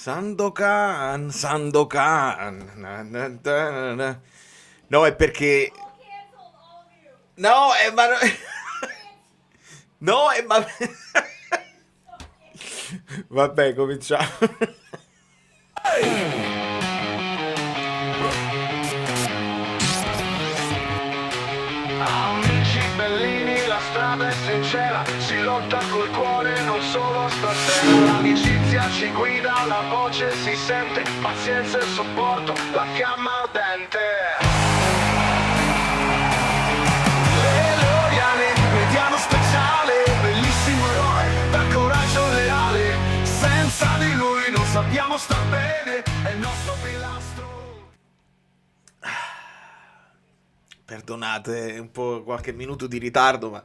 Sandokan, Sandokan. No, è perché... No, ma... No, ma... Vabbè, cominciamo. Amici bellini, la strada è sincera, si lotta col cuore, non solo stasera. L'amicizia ci guida, la voce si sente, pazienza e supporto, la fiamma ardente. L'Eloiane, mediano speciale, bellissimo eroe, dal coraggio leale. Senza di lui non sappiamo star bene, è il nostro pilastro. Perdonate un po' qualche minuto di ritardo, ma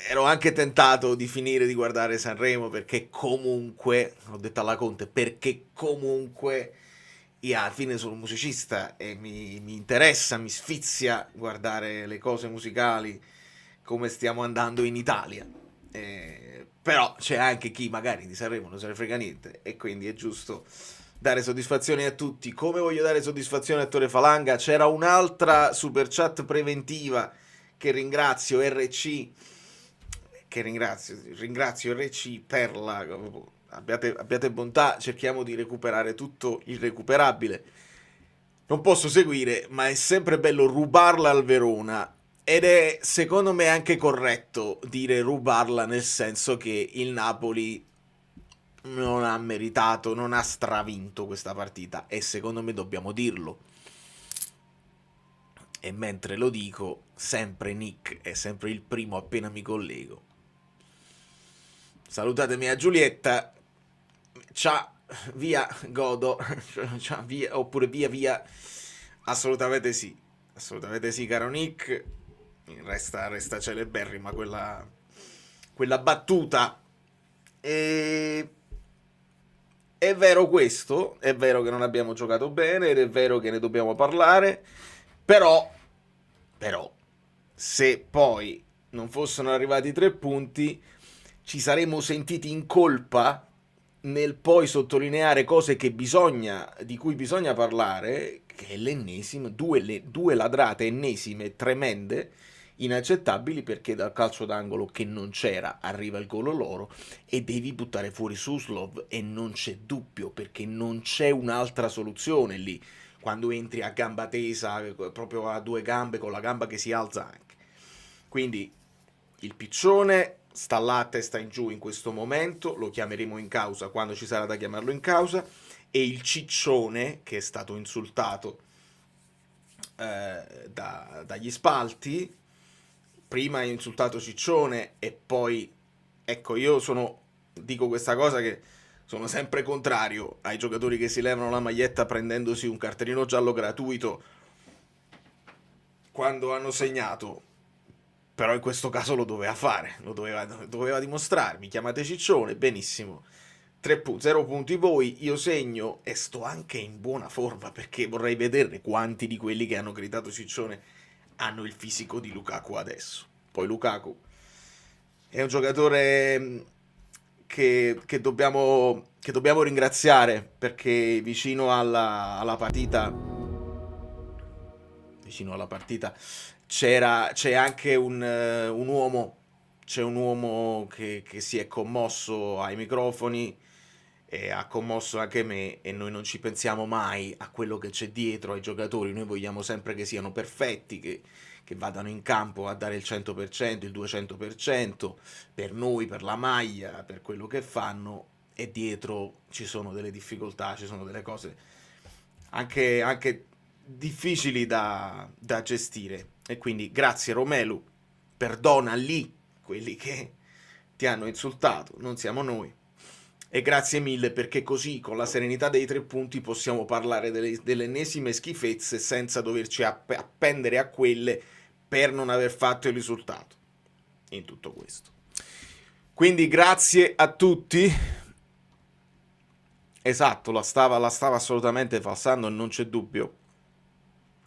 ero anche tentato di finire di guardare Sanremo perché comunque, l'ho detto alla Conte, perché comunque io alla fine sono un musicista e mi interessa, mi sfizia guardare le cose musicali come stiamo andando in Italia. Però c'è anche chi magari di Sanremo non se ne frega niente e quindi è giusto dare soddisfazioni a tutti. Come voglio dare soddisfazione a Tore Falanga? C'era un'altra super chat preventiva che ringrazio RC, che ringrazio RC per la... Abbiate bontà, cerchiamo di recuperare tutto il recuperabile. Non posso seguire, ma è sempre bello rubarla al Verona. Ed è secondo me anche corretto dire rubarla, nel senso che il Napoli non ha meritato, non ha stravinto questa partita e secondo me dobbiamo dirlo. E mentre lo dico, sempre Nick è sempre il primo appena mi collego. Salutatemi a Giulietta. Ciao, via Godo. Ciao, via, oppure via via. Assolutamente sì, caro Nick. Resta celeberrima quella battuta. E è vero questo, è vero che non abbiamo giocato bene ed è vero che ne dobbiamo parlare, però, se poi non fossero arrivati i 3 punti, ci saremmo sentiti in colpa nel poi sottolineare cose di cui bisogna parlare, che è l'ennesima, due ladrate ennesime tremende, inaccettabili, perché dal calcio d'angolo che non c'era arriva il gol loro e devi buttare fuori Suslov e non c'è dubbio perché non c'è un'altra soluzione lì quando entri a gamba tesa, proprio a due gambe, con la gamba che si alza anche. Quindi il piccione sta là a testa in giù in questo momento, lo chiameremo in causa quando ci sarà da chiamarlo in causa, e il ciccione che è stato insultato dagli spalti, prima ha insultato Ciccione e poi, ecco, dico questa cosa che sono sempre contrario ai giocatori che si levano la maglietta prendendosi un cartellino giallo gratuito quando hanno segnato, però in questo caso lo doveva fare, doveva dimostrarmi. Chiamate Ciccione, benissimo. 0 punti voi, io segno e sto anche in buona forma perché vorrei vedere quanti di quelli che hanno gridato Ciccione hanno il fisico di Lukaku adesso. Poi Lukaku è un giocatore che dobbiamo ringraziare perché vicino alla partita c'è anche un uomo, c'è un uomo che si è commosso ai microfoni e ha commosso anche me, e noi non ci pensiamo mai a quello che c'è dietro ai giocatori. Noi vogliamo sempre che siano perfetti, che vadano in campo a dare il 100%, il 200% per noi, per la maglia, per quello che fanno, e dietro ci sono delle difficoltà, ci sono delle cose anche difficili da gestire. E quindi grazie Romelu, perdona lì quelli che ti hanno insultato, non siamo noi. E grazie mille perché così, con la serenità dei 3 punti, possiamo parlare delle ennesime schifezze senza doverci appendere a quelle per non aver fatto il risultato in tutto questo. Quindi grazie a tutti. Esatto, la stava assolutamente falsando, non c'è dubbio.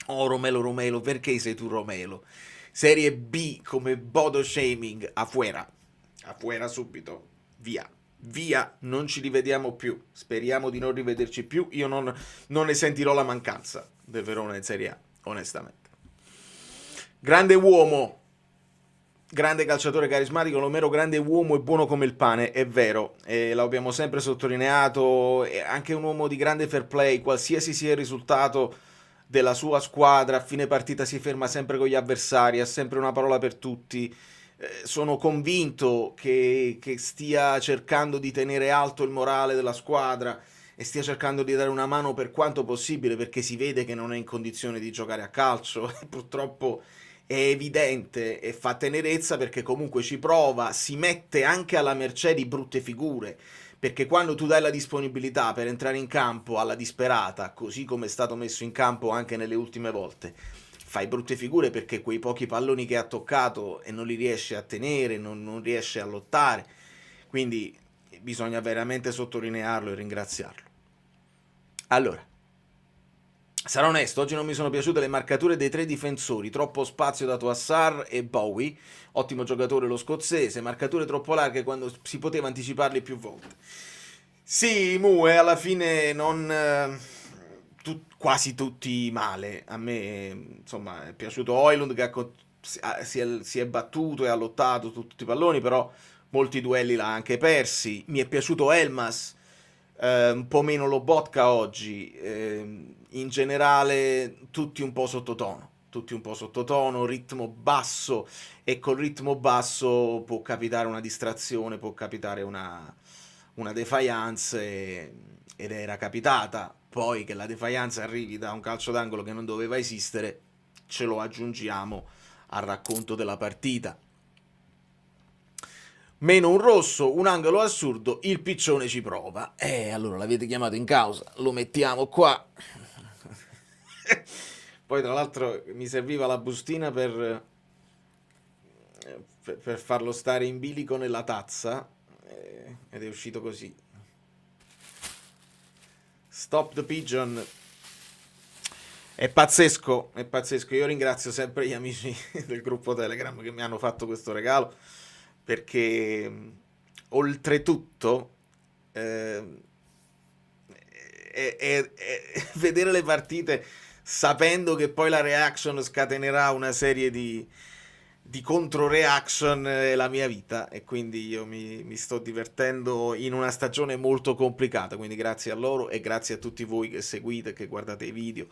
Oh, Romelo, perché sei tu Romelo? Serie B come Bodo Shaming, afuera subito, via. via, non ci rivediamo più, speriamo di non rivederci più, io non ne sentirò la mancanza del Verona in Serie A, onestamente. Grande uomo, grande calciatore carismatico, Romero grande uomo e buono come il pane, è vero, l'abbiamo sempre sottolineato, è anche un uomo di grande fair play, qualsiasi sia il risultato della sua squadra, a fine partita si ferma sempre con gli avversari, ha sempre una parola per tutti. Sono convinto che stia cercando di tenere alto il morale della squadra e stia cercando di dare una mano per quanto possibile, perché si vede che non è in condizione di giocare a calcio e purtroppo è evidente e fa tenerezza, perché comunque ci prova, si mette anche alla mercé di brutte figure, perché quando tu dai la disponibilità per entrare in campo alla disperata, così come è stato messo in campo anche nelle ultime volte, fai brutte figure, perché quei pochi palloni che ha toccato e non li riesce a tenere, non riesce a lottare, quindi bisogna veramente sottolinearlo e ringraziarlo. Allora, sarò onesto, oggi non mi sono piaciute le marcature dei tre difensori, troppo spazio dato a Sarr e Bowie, ottimo giocatore lo scozzese, marcature troppo larghe quando si poteva anticiparli più volte. Sì, Mue alla fine non quasi tutti male. A me insomma è piaciuto Højlund che si è battuto e ha lottato su tutti i palloni, però molti duelli l'ha anche persi. Mi è piaciuto Elmas, un po' meno Lobotka oggi, in generale tutti un po' sottotono, ritmo basso, e col ritmo basso può capitare una distrazione, può capitare una defiance, ed era capitata. Poi che la defiance arrivi da un calcio d'angolo che non doveva esistere, ce lo aggiungiamo al racconto della partita. Meno un rosso, un angolo assurdo, il piccione ci prova. Allora l'avete chiamato in causa, lo mettiamo qua. Poi tra l'altro mi serviva la bustina per farlo stare in bilico nella tazza, ed è uscito così. Stop the pigeon. È pazzesco, è pazzesco. Io ringrazio sempre gli amici del gruppo Telegram che mi hanno fatto questo regalo, perché oltretutto vedere le partite sapendo che poi la reaction scatenerà una serie di contro-reaction è la mia vita, e quindi io mi sto divertendo in una stagione molto complicata, quindi grazie a loro e grazie a tutti voi che seguite, che guardate i video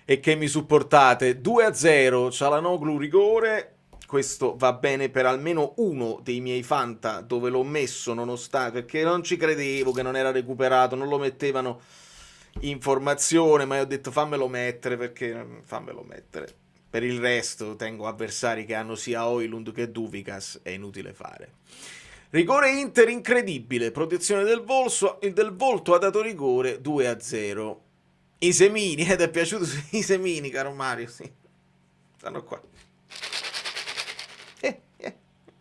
e che mi supportate. 2-0, Çalhanoğlu rigore. Questo va bene per almeno uno dei miei fanta dove l'ho messo, nonostante, perché non ci credevo che non era recuperato, non lo mettevano in formazione, ma io ho detto fammelo mettere, perché fammelo mettere. Per il resto tengo avversari che hanno sia Højlund che Duvikas, è inutile fare. Rigore Inter incredibile, protezione del volto ha dato rigore, 2-0. I semini, ti è piaciuto i semini, caro Mario? Sì, stanno qua.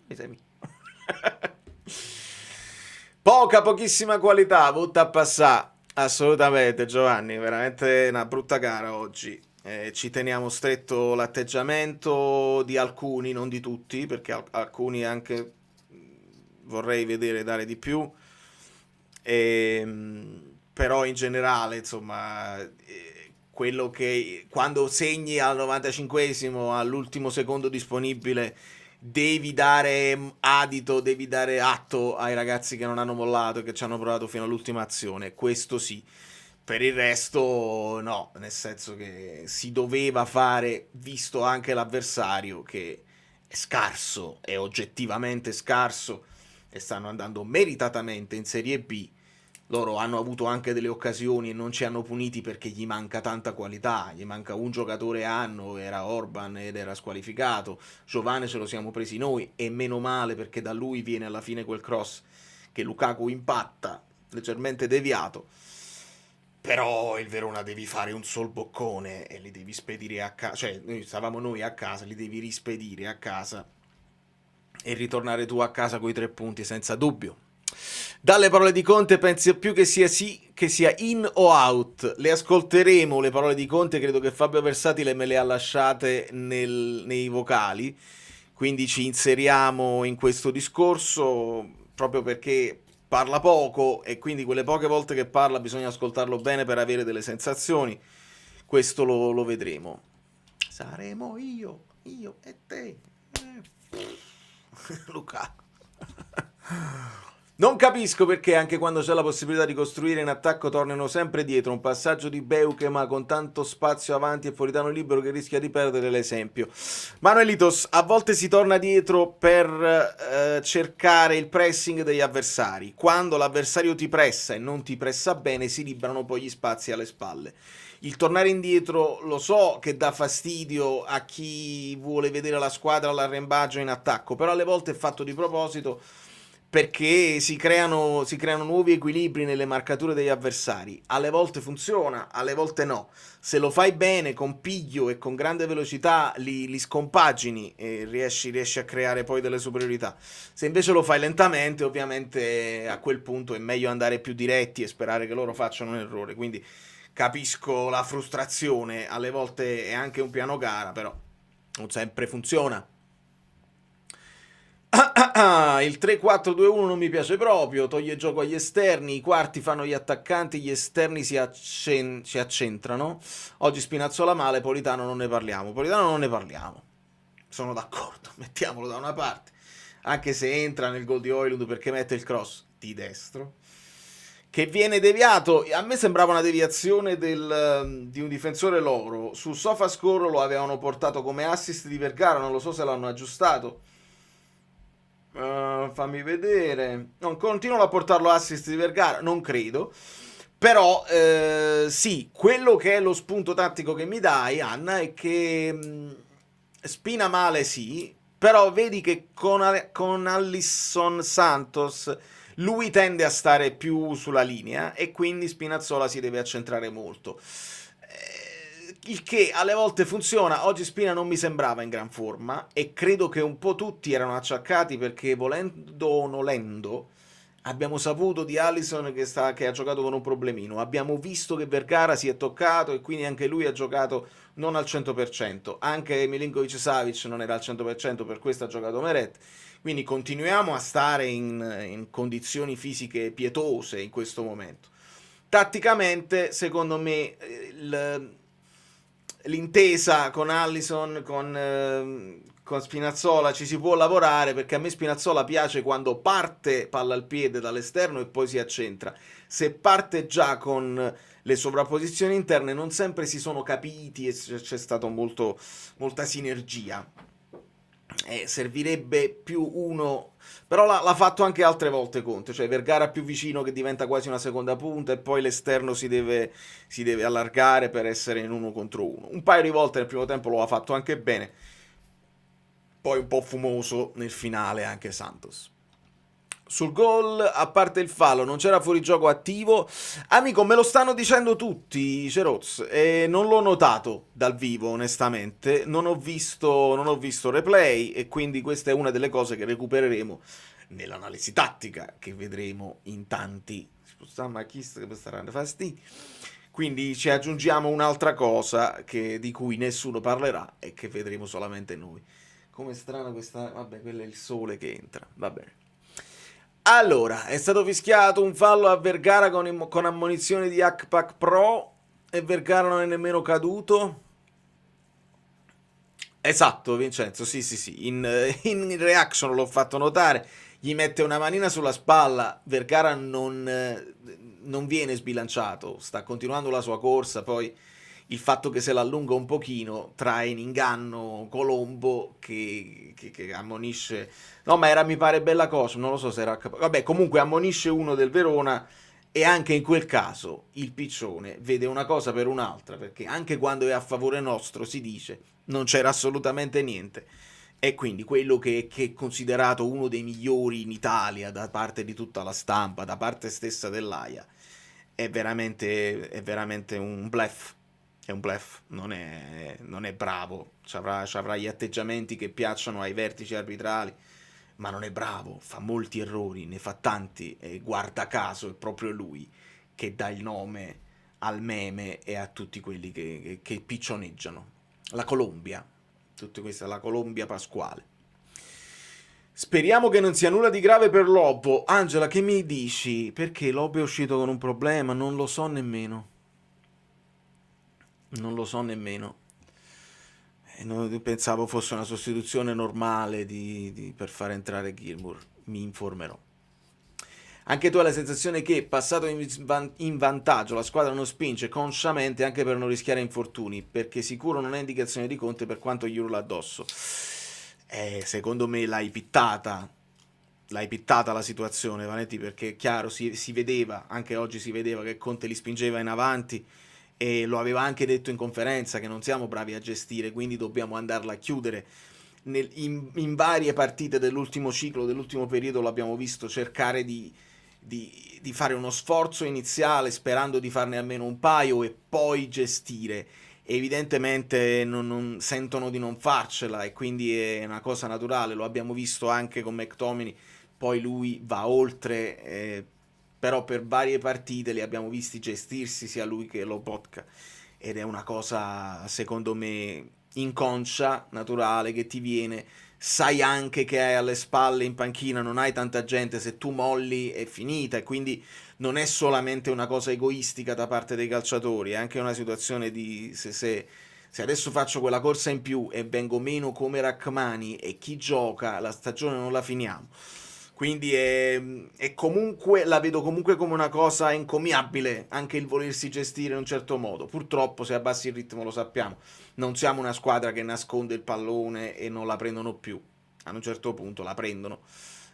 I semini. Pochissima qualità, butta a passare. Assolutamente, Giovanni, veramente una brutta gara oggi. Ci teniamo stretto l'atteggiamento di alcuni, non di tutti, perché alcuni anche vorrei vedere dare di più. Però in generale, insomma, quello che quando segni al 95esimo, all'ultimo secondo disponibile, devi dare adito, devi dare atto ai ragazzi che non hanno mollato e che ci hanno provato fino all'ultima azione, questo sì. Per il resto no, nel senso che si doveva fare, visto anche l'avversario che è scarso, è oggettivamente scarso, e stanno andando meritatamente in Serie B. Loro hanno avuto anche delle occasioni e non ci hanno puniti perché gli manca tanta qualità, gli manca un giocatore anno, era Orban ed era squalificato, Giovane ce lo siamo presi noi, e meno male, perché da lui viene alla fine quel cross che Lukaku impatta, leggermente deviato. Però il Verona devi fare un sol boccone e li devi spedire a casa, cioè stavamo noi a casa, li devi rispedire a casa e ritornare tu a casa coi 3 punti senza dubbio. Dalle parole di Conte pensi più che sia sì, che sia in o out. Le ascolteremo le parole di Conte, credo che Fabio Versatile me le ha lasciate nei vocali, quindi ci inseriamo in questo discorso proprio perché parla poco e quindi quelle poche volte che parla bisogna ascoltarlo bene per avere delle sensazioni. Questo lo vedremo. Saremo io e te. Luca. Non capisco perché anche quando c'è la possibilità di costruire in attacco tornano sempre dietro. Un passaggio di Beukema con tanto spazio avanti e Politano libero che rischia di perdere l'esempio. Manuelitos, a volte si torna dietro per cercare il pressing degli avversari. Quando l'avversario ti pressa e non ti pressa bene si liberano poi gli spazi alle spalle. Il tornare indietro lo so che dà fastidio a chi vuole vedere la squadra all'arrembaggio in attacco, però alle volte è fatto di proposito perché si creano nuovi equilibri nelle marcature degli avversari. Alle volte funziona, alle volte no. Se lo fai bene, con piglio e con grande velocità, li scompagini e riesci a creare poi delle superiorità. Se invece lo fai lentamente, ovviamente a quel punto è meglio andare più diretti e sperare che loro facciano un errore. Quindi capisco la frustrazione, alle volte è anche un piano gara, però non sempre funziona. Il 3-4-2-1 non mi piace proprio, toglie gioco agli esterni, i quarti fanno gli attaccanti, gli esterni si accentrano. Oggi Spinazzola male, Politano non ne parliamo. Sono d'accordo, mettiamolo da una parte. Anche se entra nel gol di Højlund perché mette il cross di destro. Che viene deviato, a me sembrava una deviazione di un difensore loro. Su SofaScore lo avevano portato come assist di Vergara, non lo so se l'hanno aggiustato. Fammi vedere. Non continuano a portarlo assist di Vergara, non credo. Però sì, quello che è lo spunto tattico che mi dai, Anna, è che Spina male sì, però vedi che con Alisson Santos lui tende a stare più sulla linea e quindi Spinazzola si deve accentrare molto. Il che alle volte funziona. Oggi Spina non mi sembrava in gran forma e credo che un po' tutti erano acciaccati perché volendo o nolendo abbiamo saputo di Alisson che ha giocato con un problemino, abbiamo visto che Vergara si è toccato e quindi anche lui ha giocato non al 100%, anche Milinkovic-Savic non era al 100%, per questo ha giocato Meret, quindi continuiamo a stare in condizioni fisiche pietose in questo momento. Tatticamente secondo me l'intesa con Alisson, con Spinazzola ci si può lavorare, perché a me Spinazzola piace quando parte palla al piede dall'esterno e poi si accentra. Se parte già con le sovrapposizioni interne non sempre si sono capiti e c'è stata molta sinergia. Servirebbe più uno, però l'ha fatto anche altre volte Conte, cioè Vergara più vicino che diventa quasi una seconda punta e poi l'esterno si deve allargare per essere in 1 contro 1. Un paio di volte nel primo tempo lo ha fatto anche bene, poi un po' fumoso nel finale anche Santos. Sul gol, a parte il fallo, non c'era fuorigioco attivo. Amico, me lo stanno dicendo tutti, Ceroz, e non l'ho notato dal vivo, onestamente. Non ho visto replay e quindi questa è una delle cose che recupereremo nell'analisi tattica, che vedremo in tanti. Spostiamo a chi che staranno fastidi. Quindi ci aggiungiamo un'altra cosa di cui nessuno parlerà e che vedremo solamente noi. Come strana questa... Vabbè, quello è il sole che entra, va bene. Allora, è stato fischiato un fallo a Vergara con ammonizione di Hackpack Pro e Vergara non è nemmeno caduto. Esatto, Vincenzo, sì, in reaction l'ho fatto notare, gli mette una manina sulla spalla, Vergara non viene sbilanciato, sta continuando la sua corsa, poi il fatto che se l'allunga un pochino trae in inganno Colombo che ammonisce, no ma mi pare bella cosa, non lo so se era, vabbè comunque ammonisce uno del Verona e anche in quel caso il Piccione vede una cosa per un'altra, perché anche quando è a favore nostro si dice non c'era assolutamente niente e quindi quello che è considerato uno dei migliori in Italia da parte di tutta la stampa, da parte stessa dell'AIA, è veramente un bluff. È un bluff, non è bravo, c'avrà gli atteggiamenti che piacciono ai vertici arbitrali, ma non è bravo, fa molti errori, ne fa tanti e guarda caso è proprio lui che dà il nome al meme e a tutti quelli che piccioneggiano. La Colombia, tutte queste, la Colombia Pasquale. Speriamo che non sia nulla di grave per Lobo. Angela, che mi dici? Perché Lobo è uscito con un problema? Non lo so nemmeno. Non lo so nemmeno. Pensavo fosse una sostituzione normale per far entrare Gilmour. Mi informerò. Anche tu hai la sensazione che, passato in vantaggio, la squadra non spinge consciamente anche per non rischiare infortuni, perché sicuro non è indicazione di Conte per quanto gli urla addosso. Secondo me l'hai pittata la situazione, Vanetti, perché è chiaro, si vedeva, anche oggi si vedeva che Conte li spingeva in avanti e lo aveva anche detto in conferenza che non siamo bravi a gestire, quindi dobbiamo andarla a chiudere. In varie partite dell'ultimo ciclo, dell'ultimo periodo, l'abbiamo visto cercare di fare uno sforzo iniziale sperando di farne almeno un paio e poi gestire. Evidentemente non sentono di non farcela e quindi è una cosa naturale, lo abbiamo visto anche con McTominay, poi lui va oltre, però per varie partite li abbiamo visti gestirsi sia lui che Lobotka ed è una cosa secondo me inconscia, naturale, che ti viene. Sai anche che hai alle spalle in panchina, non hai tanta gente, se tu molli è finita e quindi non è solamente una cosa egoistica da parte dei calciatori, è anche una situazione di se adesso faccio quella corsa in più e vengo meno come Rachmani e chi gioca, la stagione non la finiamo. Quindi è comunque, la vedo comunque come una cosa encomiabile, anche il volersi gestire in un certo modo. Purtroppo se abbassi il ritmo lo sappiamo, non siamo una squadra che nasconde il pallone e non la prendono più. A un certo punto la prendono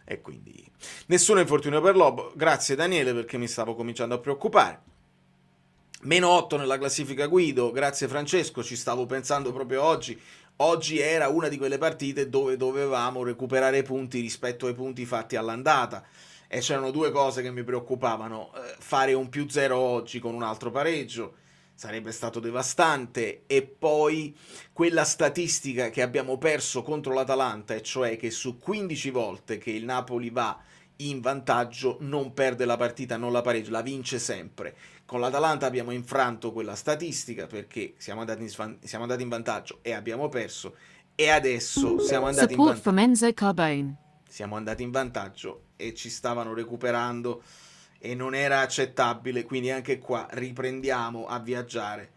e quindi nessun infortunio per Lobo. Grazie Daniele perché mi stavo cominciando a preoccupare. Meno 8 nella classifica Guido, grazie Francesco, ci stavo pensando proprio oggi. Oggi era una di quelle partite dove dovevamo recuperare punti rispetto ai punti fatti all'andata e c'erano due cose che mi preoccupavano. Fare un +0 oggi con un altro pareggio sarebbe stato devastante e poi quella statistica che abbiamo perso contro l'Atalanta, e cioè che su 15 volte che il Napoli va in vantaggio non perde la partita, non la pareggia, la vince sempre. Con l'Atalanta abbiamo infranto quella statistica perché siamo andati in vantaggio e abbiamo perso e adesso siamo andati in vantaggio e ci stavano recuperando e non era accettabile, quindi anche qua riprendiamo a viaggiare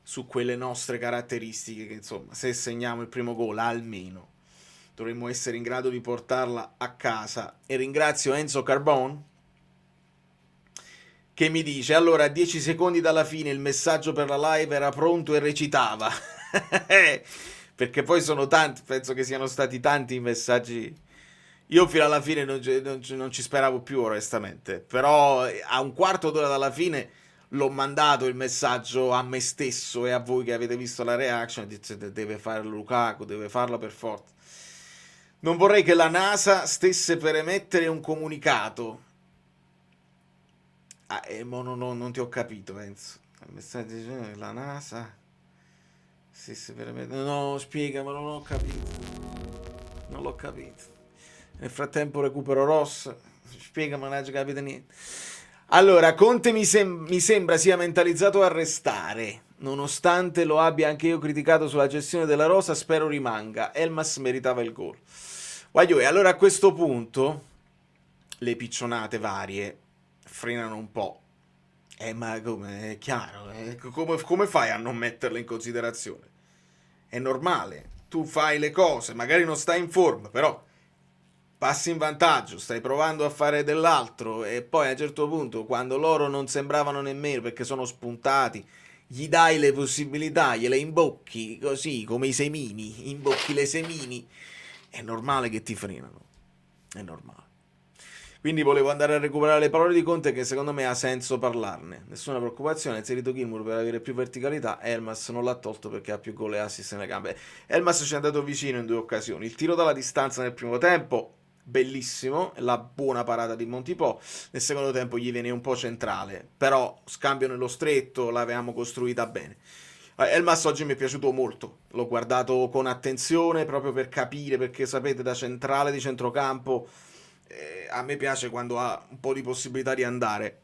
su quelle nostre caratteristiche che insomma se segniamo il primo gol almeno dovremmo essere in grado di portarla a casa. E ringrazio Enzo Carbon che mi dice: allora a 10 secondi dalla fine il messaggio per la live era pronto e recitava. Perché poi sono tanti, penso che siano stati tanti i messaggi. Io fino alla fine non ci speravo più onestamente, però a un quarto d'ora dalla fine l'ho mandato il messaggio a me stesso e a voi che avete visto la reaction e dite deve fare Lukaku, deve farlo per forza. Non vorrei che la NASA stesse per emettere un comunicato. Non ti ho capito, Enzo. Il messaggio dice la NASA stesse per emettere... No, spiegamelo, non ho capito. Non l'ho capito. Nel frattempo recupero Ross. Spiegamelo, non ho capito niente. Allora, Conte mi sembra sia mentalizzato a restare. Nonostante lo abbia anche io criticato sulla gestione della rosa, spero rimanga. Elmas meritava il gol. E allora a questo punto le piccionate varie frenano un po'. Ma come è chiaro, come fai a non metterle in considerazione? È normale, tu fai le cose, magari non stai in forma, però passi in vantaggio, stai provando a fare dell'altro e poi a un certo punto, quando loro non sembravano nemmeno perché sono spuntati, gli dai le possibilità, gliele imbocchi così come i semini, imbocchi le semini, è normale che ti frenano, è normale. Quindi volevo andare a recuperare le parole di Conte che secondo me ha senso parlarne. Nessuna preoccupazione, ha inserito Gilmour per avere più verticalità, Elmas non l'ha tolto perché ha più gol e assist nelle gambe. Elmas ci è andato vicino in 2 occasioni. Il tiro dalla distanza nel primo tempo, bellissimo, la buona parata di Montipò. Nel secondo tempo gli viene un po' centrale, però scambio nello stretto, l'avevamo costruita bene. Elmas oggi mi è piaciuto molto, l'ho guardato con attenzione proprio per capire, perché sapete da centrale di centrocampo a me piace quando ha un po' di possibilità di andare,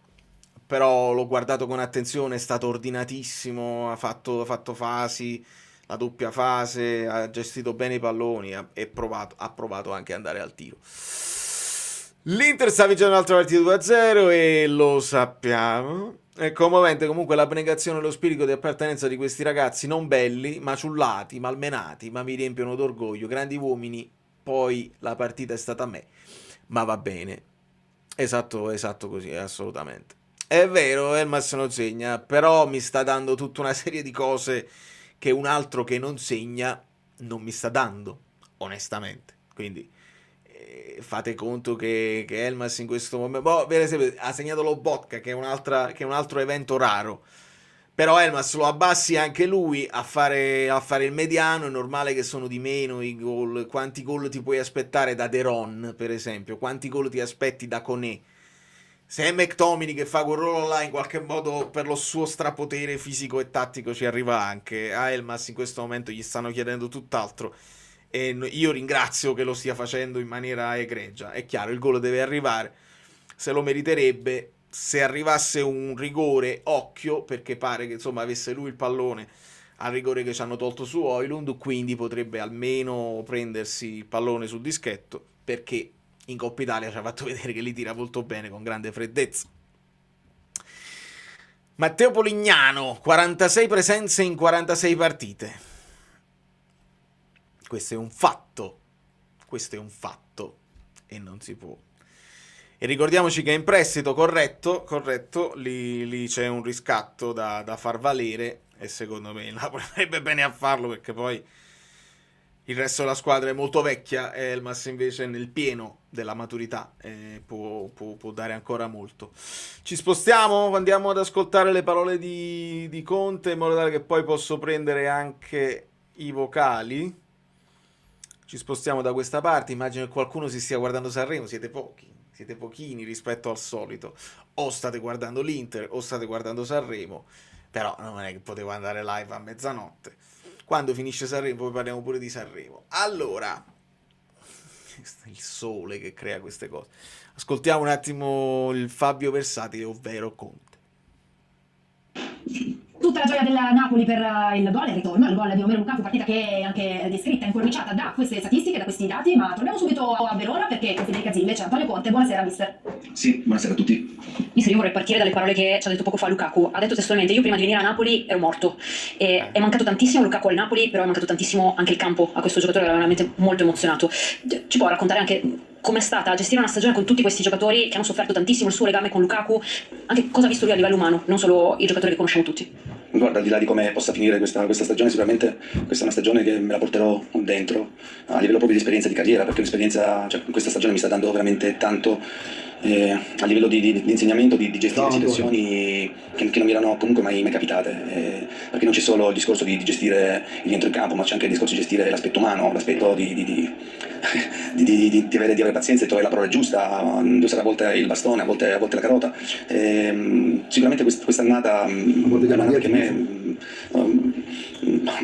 però l'ho guardato con attenzione, è stato ordinatissimo, ha fatto fasi, la doppia fase, ha gestito bene i palloni ha provato anche ad andare al tiro. L'Inter sta vincendo un'altra partita 2-0 e lo sappiamo. È commovente comunque l'abnegazione e lo spirito di appartenenza di questi ragazzi non belli, maciullati, malmenati, ma mi riempiono d'orgoglio. Grandi uomini, poi la partita è stata a me, ma va bene. Esatto così, assolutamente. È vero, Elmas non segna, però mi sta dando tutta una serie di cose che un altro che non segna non mi sta dando, onestamente. Quindi fate conto che Elmas in questo momento, per esempio, ha segnato lo Botka, che è un altro evento raro. Però Elmas lo abbassi anche lui a fare il mediano, è normale che sono di meno i gol. Quanti gol ti puoi aspettare da Deron, per esempio? Quanti gol ti aspetti da Koné? Se è McTominay che fa quel ruolo là, in qualche modo per lo suo strapotere fisico e tattico ci arriva anche. A Elmas in questo momento gli stanno chiedendo tutt'altro e io ringrazio che lo stia facendo in maniera egregia. È chiaro, il gol deve arrivare, se lo meriterebbe. Se arrivasse un rigore, occhio, perché pare che insomma avesse lui il pallone al rigore che ci hanno tolto su Højlund, quindi potrebbe almeno prendersi il pallone sul dischetto, perché in Coppa Italia ci ha fatto vedere che li tira molto bene, con grande freddezza. Matteo Polignano, 46 presenze in 46 partite. Questo è un fatto e non si può. E ricordiamoci che è in prestito, corretto, lì c'è un riscatto da far valere e secondo me il Napoli farebbe bene a farlo, perché poi il resto della squadra è molto vecchia e Elmas invece è nel pieno della maturità, può dare ancora molto. Ci spostiamo, andiamo ad ascoltare le parole di Conte in modo tale che poi posso prendere anche i vocali. Ci spostiamo da questa parte, immagino che qualcuno si stia guardando Sanremo, siete pochini rispetto al solito, o state guardando l'Inter o state guardando Sanremo, però non è che potevo andare live a mezzanotte. Quando finisce Sanremo poi parliamo pure di Sanremo. Allora, il sole che crea queste cose. Ascoltiamo un attimo il Fabio Versatile, ovvero Conte. Tutta la gioia del Napoli per il gol e il ritorno, il gol di Romelu Lukaku, partita che è anche descritta, incorniciata da queste statistiche, da questi dati, ma torniamo subito a Verona perché con Federica Zilli c'è Antonio Conte. Buonasera mister. Sì, buonasera a tutti. Mister, io vorrei partire dalle parole che ci ha detto poco fa Lukaku. Ha detto testualmente: io prima di venire a Napoli ero morto. E è mancato tantissimo Lukaku al Napoli, però è mancato tantissimo anche il campo a questo giocatore, era veramente molto emozionato. Ci può raccontare anche com'è stata gestire una stagione con tutti questi giocatori che hanno sofferto tantissimo il suo legame con Lukaku, anche cosa ha visto lui a livello umano, non solo i giocatori che conosciamo tutti? Guarda, al di là di come possa finire questa stagione, sicuramente questa è una stagione che me la porterò dentro a livello proprio di esperienza di carriera, perché l'esperienza, cioè, questa stagione mi sta dando veramente tanto a livello di insegnamento, di gestire situazioni che non mi erano comunque mai capitate, perché non c'è solo il discorso di gestire il dentro il campo, ma c'è anche il discorso di gestire l'aspetto umano, l'aspetto di avere pazienza e trovare la parola giusta, di usare a volte il bastone, a volte la carota. Sicuramente quest'annata è un'annata che a me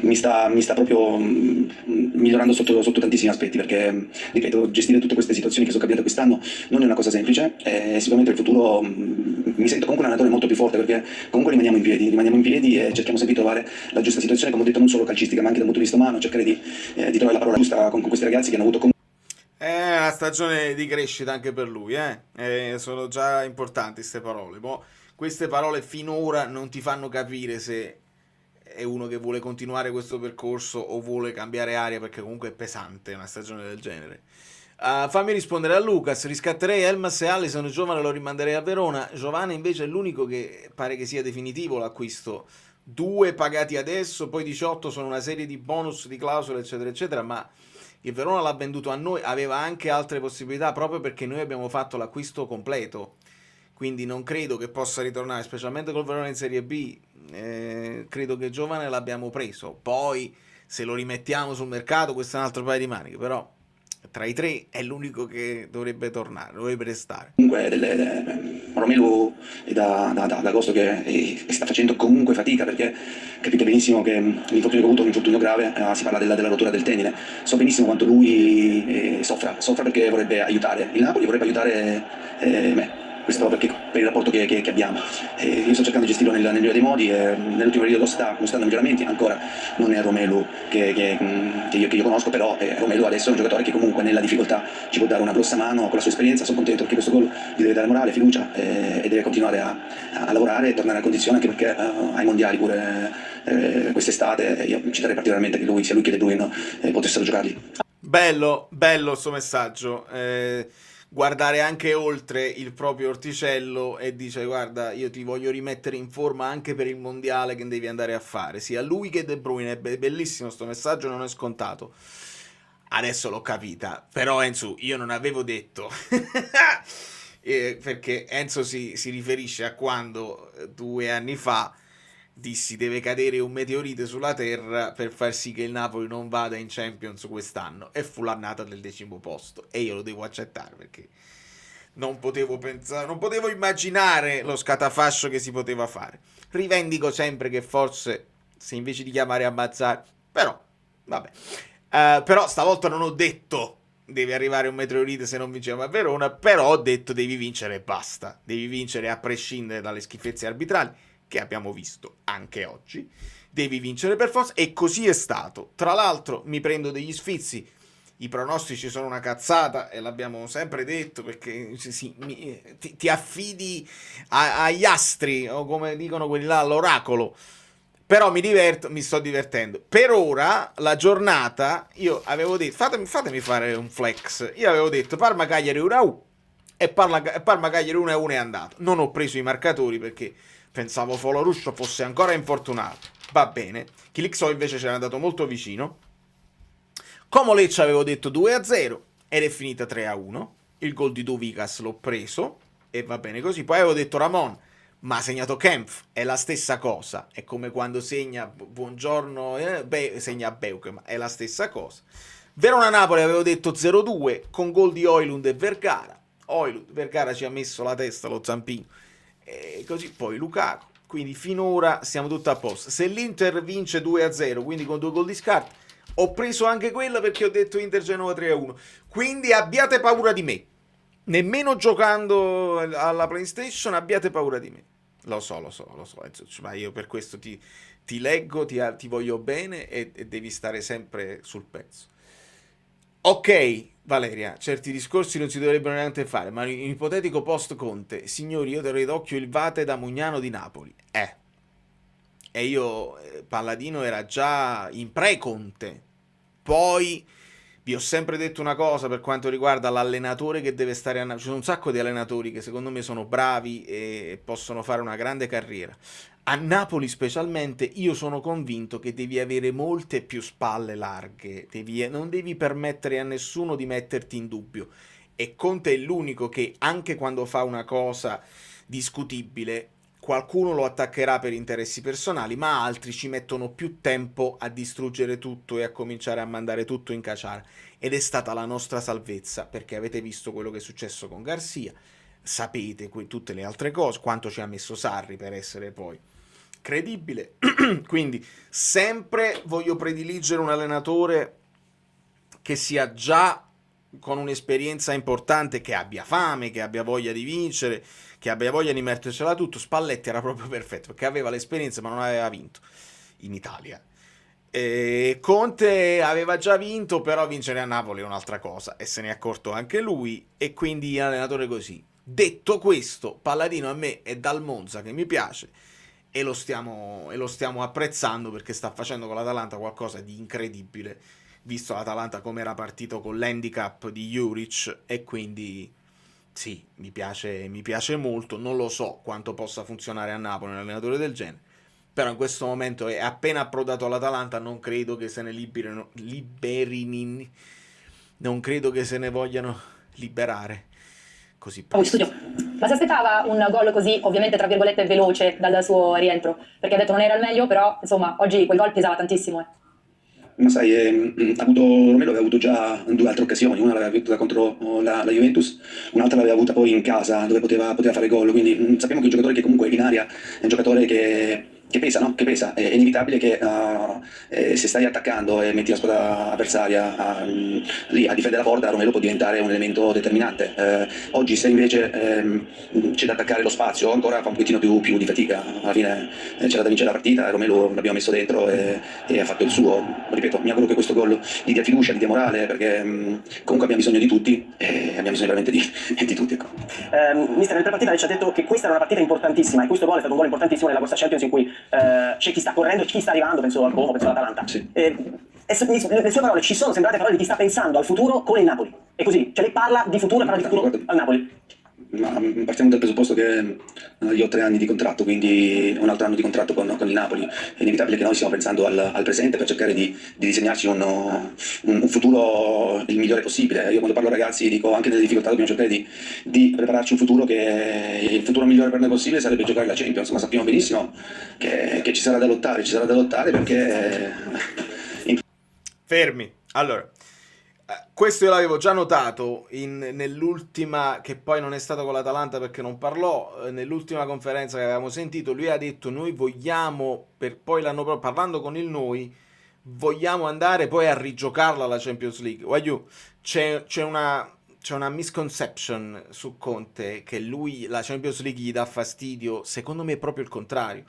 mi sta proprio migliorando sotto tantissimi aspetti, perché ripeto, gestire tutte queste situazioni che sono capitate quest'anno non è una cosa semplice e sicuramente il futuro mi sento comunque un allenatore molto più forte, perché comunque rimaniamo in piedi e cerchiamo sempre di trovare la giusta situazione, come ho detto, non solo calcistica ma anche dal punto di vista umano, cercare di trovare la parola giusta con questi ragazzi che hanno avuto È una stagione di crescita anche per lui, sono già importanti queste parole. Queste parole finora non ti fanno capire se è uno che vuole continuare questo percorso o vuole cambiare aria, perché comunque è pesante una stagione del genere. Fammi rispondere a Lucas. Riscatterei Elmas e Alisson, Giovane lo rimanderei a Verona. Giovane invece è l'unico che pare che sia definitivo l'acquisto. 2 pagati adesso, poi 18 sono una serie di bonus, di clausole eccetera eccetera, ma il Verona l'ha venduto a noi, aveva anche altre possibilità proprio perché noi abbiamo fatto l'acquisto completo, quindi non credo che possa ritornare, specialmente col Verona in Serie B. Credo che Giovane l'abbiamo preso, poi se lo rimettiamo sul mercato questo è un altro paio di maniche, però tra i 3 è l'unico che dovrebbe tornare, dovrebbe restare. Comunque Romelu è da agosto che sta facendo comunque fatica, perché capite benissimo che l'infortunio che ho avuto è un infortunio grave, si parla della rottura del tendine. So benissimo quanto lui soffra perché vorrebbe aiutare il Napoli, vorrebbe aiutare me. per il rapporto che abbiamo. Io sto cercando di gestirlo nel migliore dei modi, nell'ultimo periodo sta mostrando miglioramenti, ancora non è Romelu che io conosco, però Romelu adesso è un giocatore che comunque nella difficoltà ci può dare una grossa mano con la sua esperienza. Sono contento perché questo gol gli deve dare morale, fiducia, e deve continuare a lavorare e tornare a condizione, anche perché ai mondiali pure quest'estate io ci darei particolarmente che sia lui che De Bruyne potessero giocarli. Bello, bello sto messaggio. Guardare anche oltre il proprio orticello e dice: guarda, io ti voglio rimettere in forma anche per il mondiale che devi andare a fare, sia lui che De Bruyne. È bellissimo sto messaggio, non è scontato. Adesso l'ho capita, però Enzo, io non avevo detto perché Enzo si riferisce a quando 2 anni fa dissi deve cadere un meteorite sulla Terra per far sì che il Napoli non vada in Champions quest'anno, e fu l'annata del 10° posto, e io lo devo accettare perché non potevo pensare, non potevo immaginare lo scatafascio che si poteva fare. Rivendico sempre che forse, se invece di chiamare a Mazzarri, però vabbè, però stavolta non ho detto devi arrivare un meteorite se non vinciamo a Verona, però ho detto devi vincere e basta, devi vincere a prescindere dalle schifezze arbitrali che abbiamo visto anche oggi, devi vincere per forza, e così è stato. Tra l'altro mi prendo degli sfizi, i pronostici sono una cazzata e l'abbiamo sempre detto, perché ti affidi agli astri, o come dicono quelli là, all'oracolo. Però mi diverto, mi sto divertendo. Per ora, la giornata, io avevo detto, fatemi fare un flex, io avevo detto Parma-Cagliari 1-1 e Parma-Cagliari 1-1 è andato. Non ho preso i marcatori perché pensavo Foloruscio fosse ancora infortunato. Va bene. Chilixo invece c'era andato molto vicino. Como Lecce avevo detto 2-0 ed è finita 3-1. Il gol di Duvicas l'ho preso e va bene così. Poi avevo detto Ramon, ma ha segnato Kempf, è la stessa cosa. È come quando segna Buongiorno, segna Beuk, è la stessa cosa. Verona-Napoli avevo detto 0-2 con gol di Højlund e Vergara. Vergara ci ha messo la testa, lo zampino. E così poi Lukaku. Quindi finora siamo tutti a posto. Se l'Inter vince 2-0, quindi con 2 gol di scarto, ho preso anche quella perché ho detto Inter Genova 3-1. Quindi abbiate paura di me. Nemmeno giocando alla PlayStation abbiate paura di me. Lo so, ma io per questo ti leggo, ti voglio bene e devi stare sempre sul pezzo. Ok, Valeria, certi discorsi non si dovrebbero neanche fare, ma in ipotetico post Conte, signori, io terrei d'occhio il Vate da Mugnano di Napoli. E io, Palladino era già in pre-Conte. Poi vi ho sempre detto una cosa per quanto riguarda l'allenatore che deve stare a Napoli. Ci sono un sacco di allenatori che secondo me sono bravi e possono fare una grande carriera. A Napoli specialmente io sono convinto che devi avere molte più spalle larghe, non devi permettere a nessuno di metterti in dubbio, e Conte è l'unico che anche quando fa una cosa discutibile qualcuno lo attaccherà per interessi personali, ma altri ci mettono più tempo a distruggere tutto e a cominciare a mandare tutto in caciara, ed è stata la nostra salvezza, perché avete visto quello che è successo con Garcia, sapete tutte le altre cose, quanto ci ha messo Sarri per essere poi credibile. Quindi sempre voglio prediligere un allenatore che sia già con un'esperienza importante, che abbia fame, che abbia voglia di vincere, che abbia voglia di mettercela tutto. Spalletti era proprio perfetto perché aveva l'esperienza ma non aveva vinto in Italia. Conte aveva già vinto, però vincere a Napoli è un'altra cosa e se ne è accorto anche lui, e quindi allenatore così. Detto questo, Palladino a me è dal Monza che mi piace e lo stiamo apprezzando, perché sta facendo con l'Atalanta qualcosa di incredibile, visto l'Atalanta come era partito con l'handicap di Juric, e quindi sì, mi piace molto. Non lo so quanto possa funzionare a Napoli un allenatore del genere, però in questo momento è appena approdato all'Atalanta, non credo che se ne liberino, non credo che se ne vogliano liberare così presto. Ma si aspettava un gol così, ovviamente tra virgolette veloce, dal suo rientro? Perché ha detto non era il meglio, però insomma oggi quel gol pesava tantissimo. Ma sai, Romelu aveva avuto già 2 altre occasioni, una l'aveva avuta contro la Juventus, un'altra l'aveva avuta poi in casa dove poteva fare gol, quindi sappiamo che è un giocatore che comunque in aria è un giocatore che che pesa, no? Che pesa. È inevitabile che se stai attaccando e metti la squadra avversaria lì a difendere la porta, Romelu può diventare un elemento determinante. Oggi se invece c'è da attaccare lo spazio, ancora fa un pochettino più di fatica. Alla fine c'era da vincere la partita e Romelu l'abbiamo messo dentro e ha fatto il suo. Ripeto, mi auguro che questo gol gli dia fiducia, gli dia morale, perché comunque abbiamo bisogno di tutti e abbiamo bisogno veramente di tutti. Ecco. Mister, nel prepartita lei ci ha detto che questa era una partita importantissima e questo gol è stato un gol importantissimo nella corsa Champions in cui c'è chi sta correndo e chi sta arrivando, penso al Como, penso all'Atalanta. Sì. Le sue parole ci sono sembrate parole di chi sta pensando al futuro con il Napoli. È così, cioè lei parla di futuro e parla di futuro al Napoli. Ma partiamo dal presupposto che io ho 3 anni di contratto, quindi un altro anno di contratto con il Napoli. È inevitabile che noi stiamo pensando al presente per cercare di disegnarci un futuro il migliore possibile. Io quando parlo ai ragazzi dico anche delle difficoltà dobbiamo cercare di prepararci un futuro che il futuro migliore per noi possibile sarebbe giocare la Champions, ma sappiamo benissimo che ci sarà da lottare perché... Fermi. Allora, questo io l'avevo già notato nell'ultima, che poi non è stata con l'Atalanta perché non parlò, nell'ultima conferenza che avevamo sentito, lui ha detto noi vogliamo, per poi l'anno prossimo, parlando con il noi, vogliamo andare poi a rigiocarla la Champions League. Voglio, c'è una misconception su Conte che lui la Champions League gli dà fastidio, secondo me è proprio il contrario.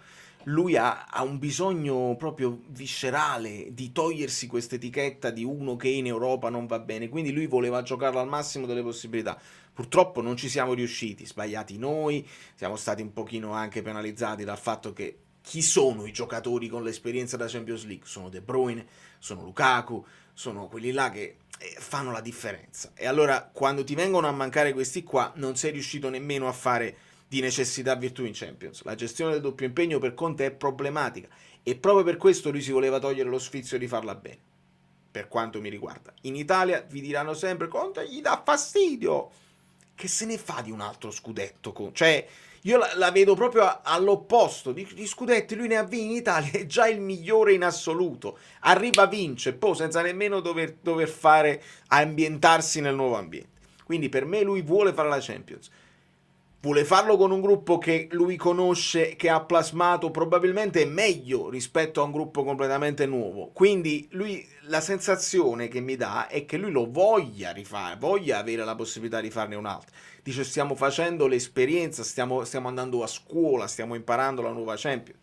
Lui ha un bisogno proprio viscerale di togliersi questa etichetta di uno che in Europa non va bene, quindi lui voleva giocarla al massimo delle possibilità. Purtroppo non ci siamo riusciti, sbagliati noi, siamo stati un pochino anche penalizzati dal fatto che chi sono i giocatori con l'esperienza della Champions League? Sono De Bruyne, sono Lukaku, sono quelli là che fanno la differenza. E allora quando ti vengono a mancare questi qua non sei riuscito nemmeno a fare di necessità virtù in Champions. La gestione del doppio impegno per Conte è problematica e proprio per questo lui si voleva togliere lo sfizio di farla bene, per quanto mi riguarda. In Italia vi diranno sempre Conte gli dà fastidio, che se ne fa di un altro scudetto, cioè io la vedo proprio all'opposto di scudetti, lui ne ha vinti in Italia, è già il migliore in assoluto, arriva, vince, poi senza nemmeno dover fare ambientarsi nel nuovo ambiente. Quindi per me lui vuole fare la Champions, vuole farlo con un gruppo che lui conosce, che ha plasmato probabilmente meglio rispetto a un gruppo completamente nuovo. Quindi lui, la sensazione che mi dà è che lui lo voglia rifare, voglia avere la possibilità di farne un altro. Dice stiamo facendo l'esperienza, stiamo andando a scuola, stiamo imparando la nuova Champions.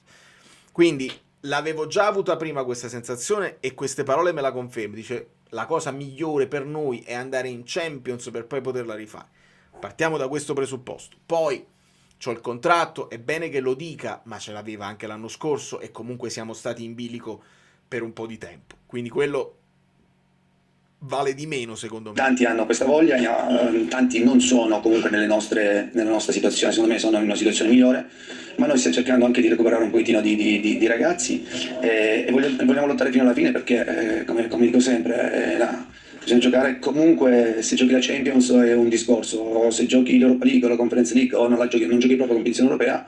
Quindi l'avevo già avuta prima questa sensazione e queste parole me la conferma. Dice la cosa migliore per noi è andare in Champions per poi poterla rifare. Partiamo da questo presupposto. Poi c'ho il contratto, è bene che lo dica, ma ce l'aveva anche l'anno scorso e comunque siamo stati in bilico per un po' di tempo. Quindi quello vale di meno secondo me. Tanti hanno questa voglia, tanti non sono comunque nella nostra situazione, secondo me sono in una situazione migliore, ma noi stiamo cercando anche di recuperare un pochettino di ragazzi e vogliamo lottare fino alla fine perché, come dico sempre, bisogna giocare comunque, se giochi la Champions è un discorso, o se giochi l'Europa League o la Conference League o non giochi proprio la competizione europea,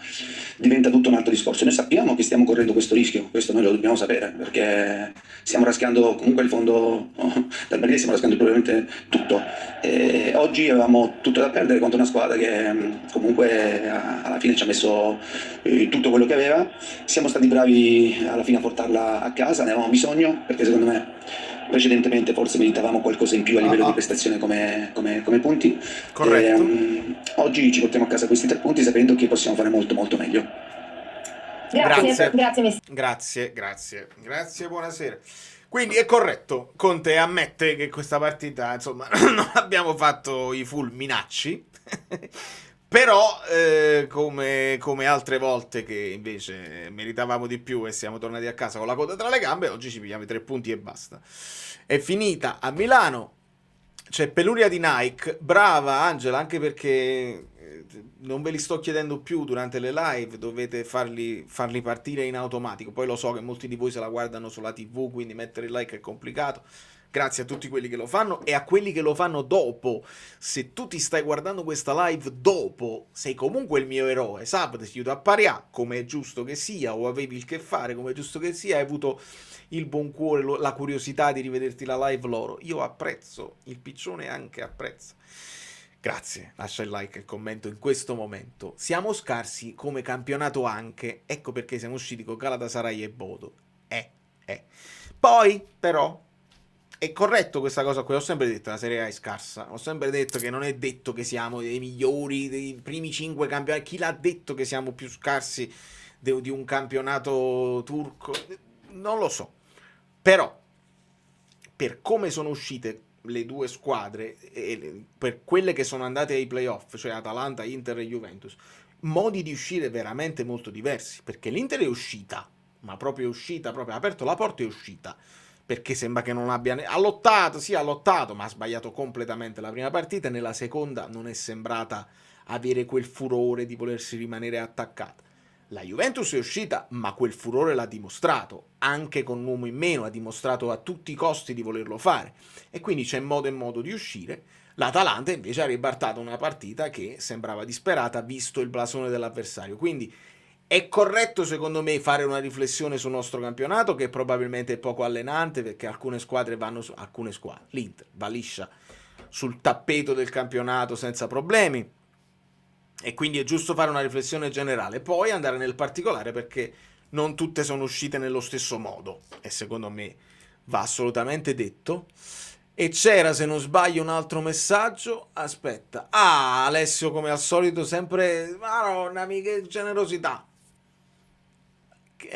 diventa tutto un altro discorso. Noi sappiamo che stiamo correndo questo rischio, questo noi lo dobbiamo sapere, perché stiamo raschiando comunque il fondo del barile, stiamo raschiando probabilmente tutto. E oggi avevamo tutto da perdere contro una squadra che comunque alla fine ci ha messo tutto quello che aveva. Siamo stati bravi alla fine a portarla a casa, ne avevamo bisogno, perché secondo me precedentemente forse meritavamo qualcosa in più a livello di prestazione come punti. Corretto. Oggi ci portiamo a casa questi 3 punti sapendo che possiamo fare molto molto meglio. Grazie mister. Grazie, buonasera. Quindi è corretto, Conte ammette che questa partita, insomma, non abbiamo fatto i fulminacci, però come altre volte che invece meritavamo di più e siamo tornati a casa con la coda tra le gambe, oggi ci pigliamo i 3 punti e basta. È finita a Milano, c'è peluria di Nike, brava Angela, anche perché non ve li sto chiedendo più durante le live, dovete farli partire in automatico. Poi lo so che molti di voi se la guardano sulla TV, quindi mettere il like è complicato. Grazie a tutti quelli che lo fanno e a quelli che lo fanno dopo. Se tu ti stai guardando questa live dopo, sei comunque il mio eroe. Sabato ti aiuto a parià, come è giusto che sia, o avevi il che fare, come è giusto che sia, hai avuto il buon cuore, la curiosità di rivederti la live loro. Io apprezzo, il piccione anche apprezza. Grazie, lascia il like e il commento in questo momento. Siamo scarsi come campionato anche, ecco perché siamo usciti con Galatasaray e Bodo. Poi, però, è corretto questa cosa qui, ho sempre detto che la Serie A è scarsa, ho sempre detto che non è detto che siamo dei migliori, dei primi 5 campionati, chi l'ha detto che siamo più scarsi di un campionato turco? Non lo so, però, per come sono uscite le due squadre, e per quelle che sono andate ai playoff, cioè Atalanta, Inter e Juventus, modi di uscire veramente molto diversi, perché l'Inter è uscita, ma proprio è uscita, proprio ha aperto la porta e è uscita, perché sembra che non abbia... ha lottato, ma ha sbagliato completamente la prima partita, e nella seconda non è sembrata avere quel furore di volersi rimanere attaccata. La Juventus è uscita, ma quel furore l'ha dimostrato, anche con un uomo in meno, ha dimostrato a tutti i costi di volerlo fare, e quindi c'è modo e modo di uscire. L'Atalanta invece ha ribaltato una partita che sembrava disperata, visto il blasone dell'avversario, quindi è corretto secondo me fare una riflessione sul nostro campionato, che probabilmente è poco allenante, perché alcune squadre vanno su... alcune squadre, l'Inter va liscia sul tappeto del campionato senza problemi, e quindi è giusto fare una riflessione generale, poi andare nel particolare, perché non tutte sono uscite nello stesso modo, e secondo me va assolutamente detto. E c'era, se non sbaglio, un altro messaggio. Aspetta. Alessio, come al solito, sempre... Madonna, che generosità.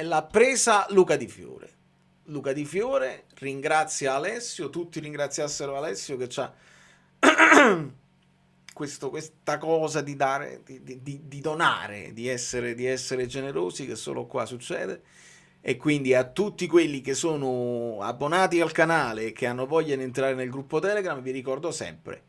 L'ha presa Luca Di Fiore. Luca Di Fiore ringrazia Alessio, tutti ringraziassero Alessio che c'ha questa cosa di dare, di donare, di essere generosi, che solo qua succede. E quindi a tutti quelli che sono abbonati al canale e che hanno voglia di entrare nel gruppo Telegram, vi ricordo sempre,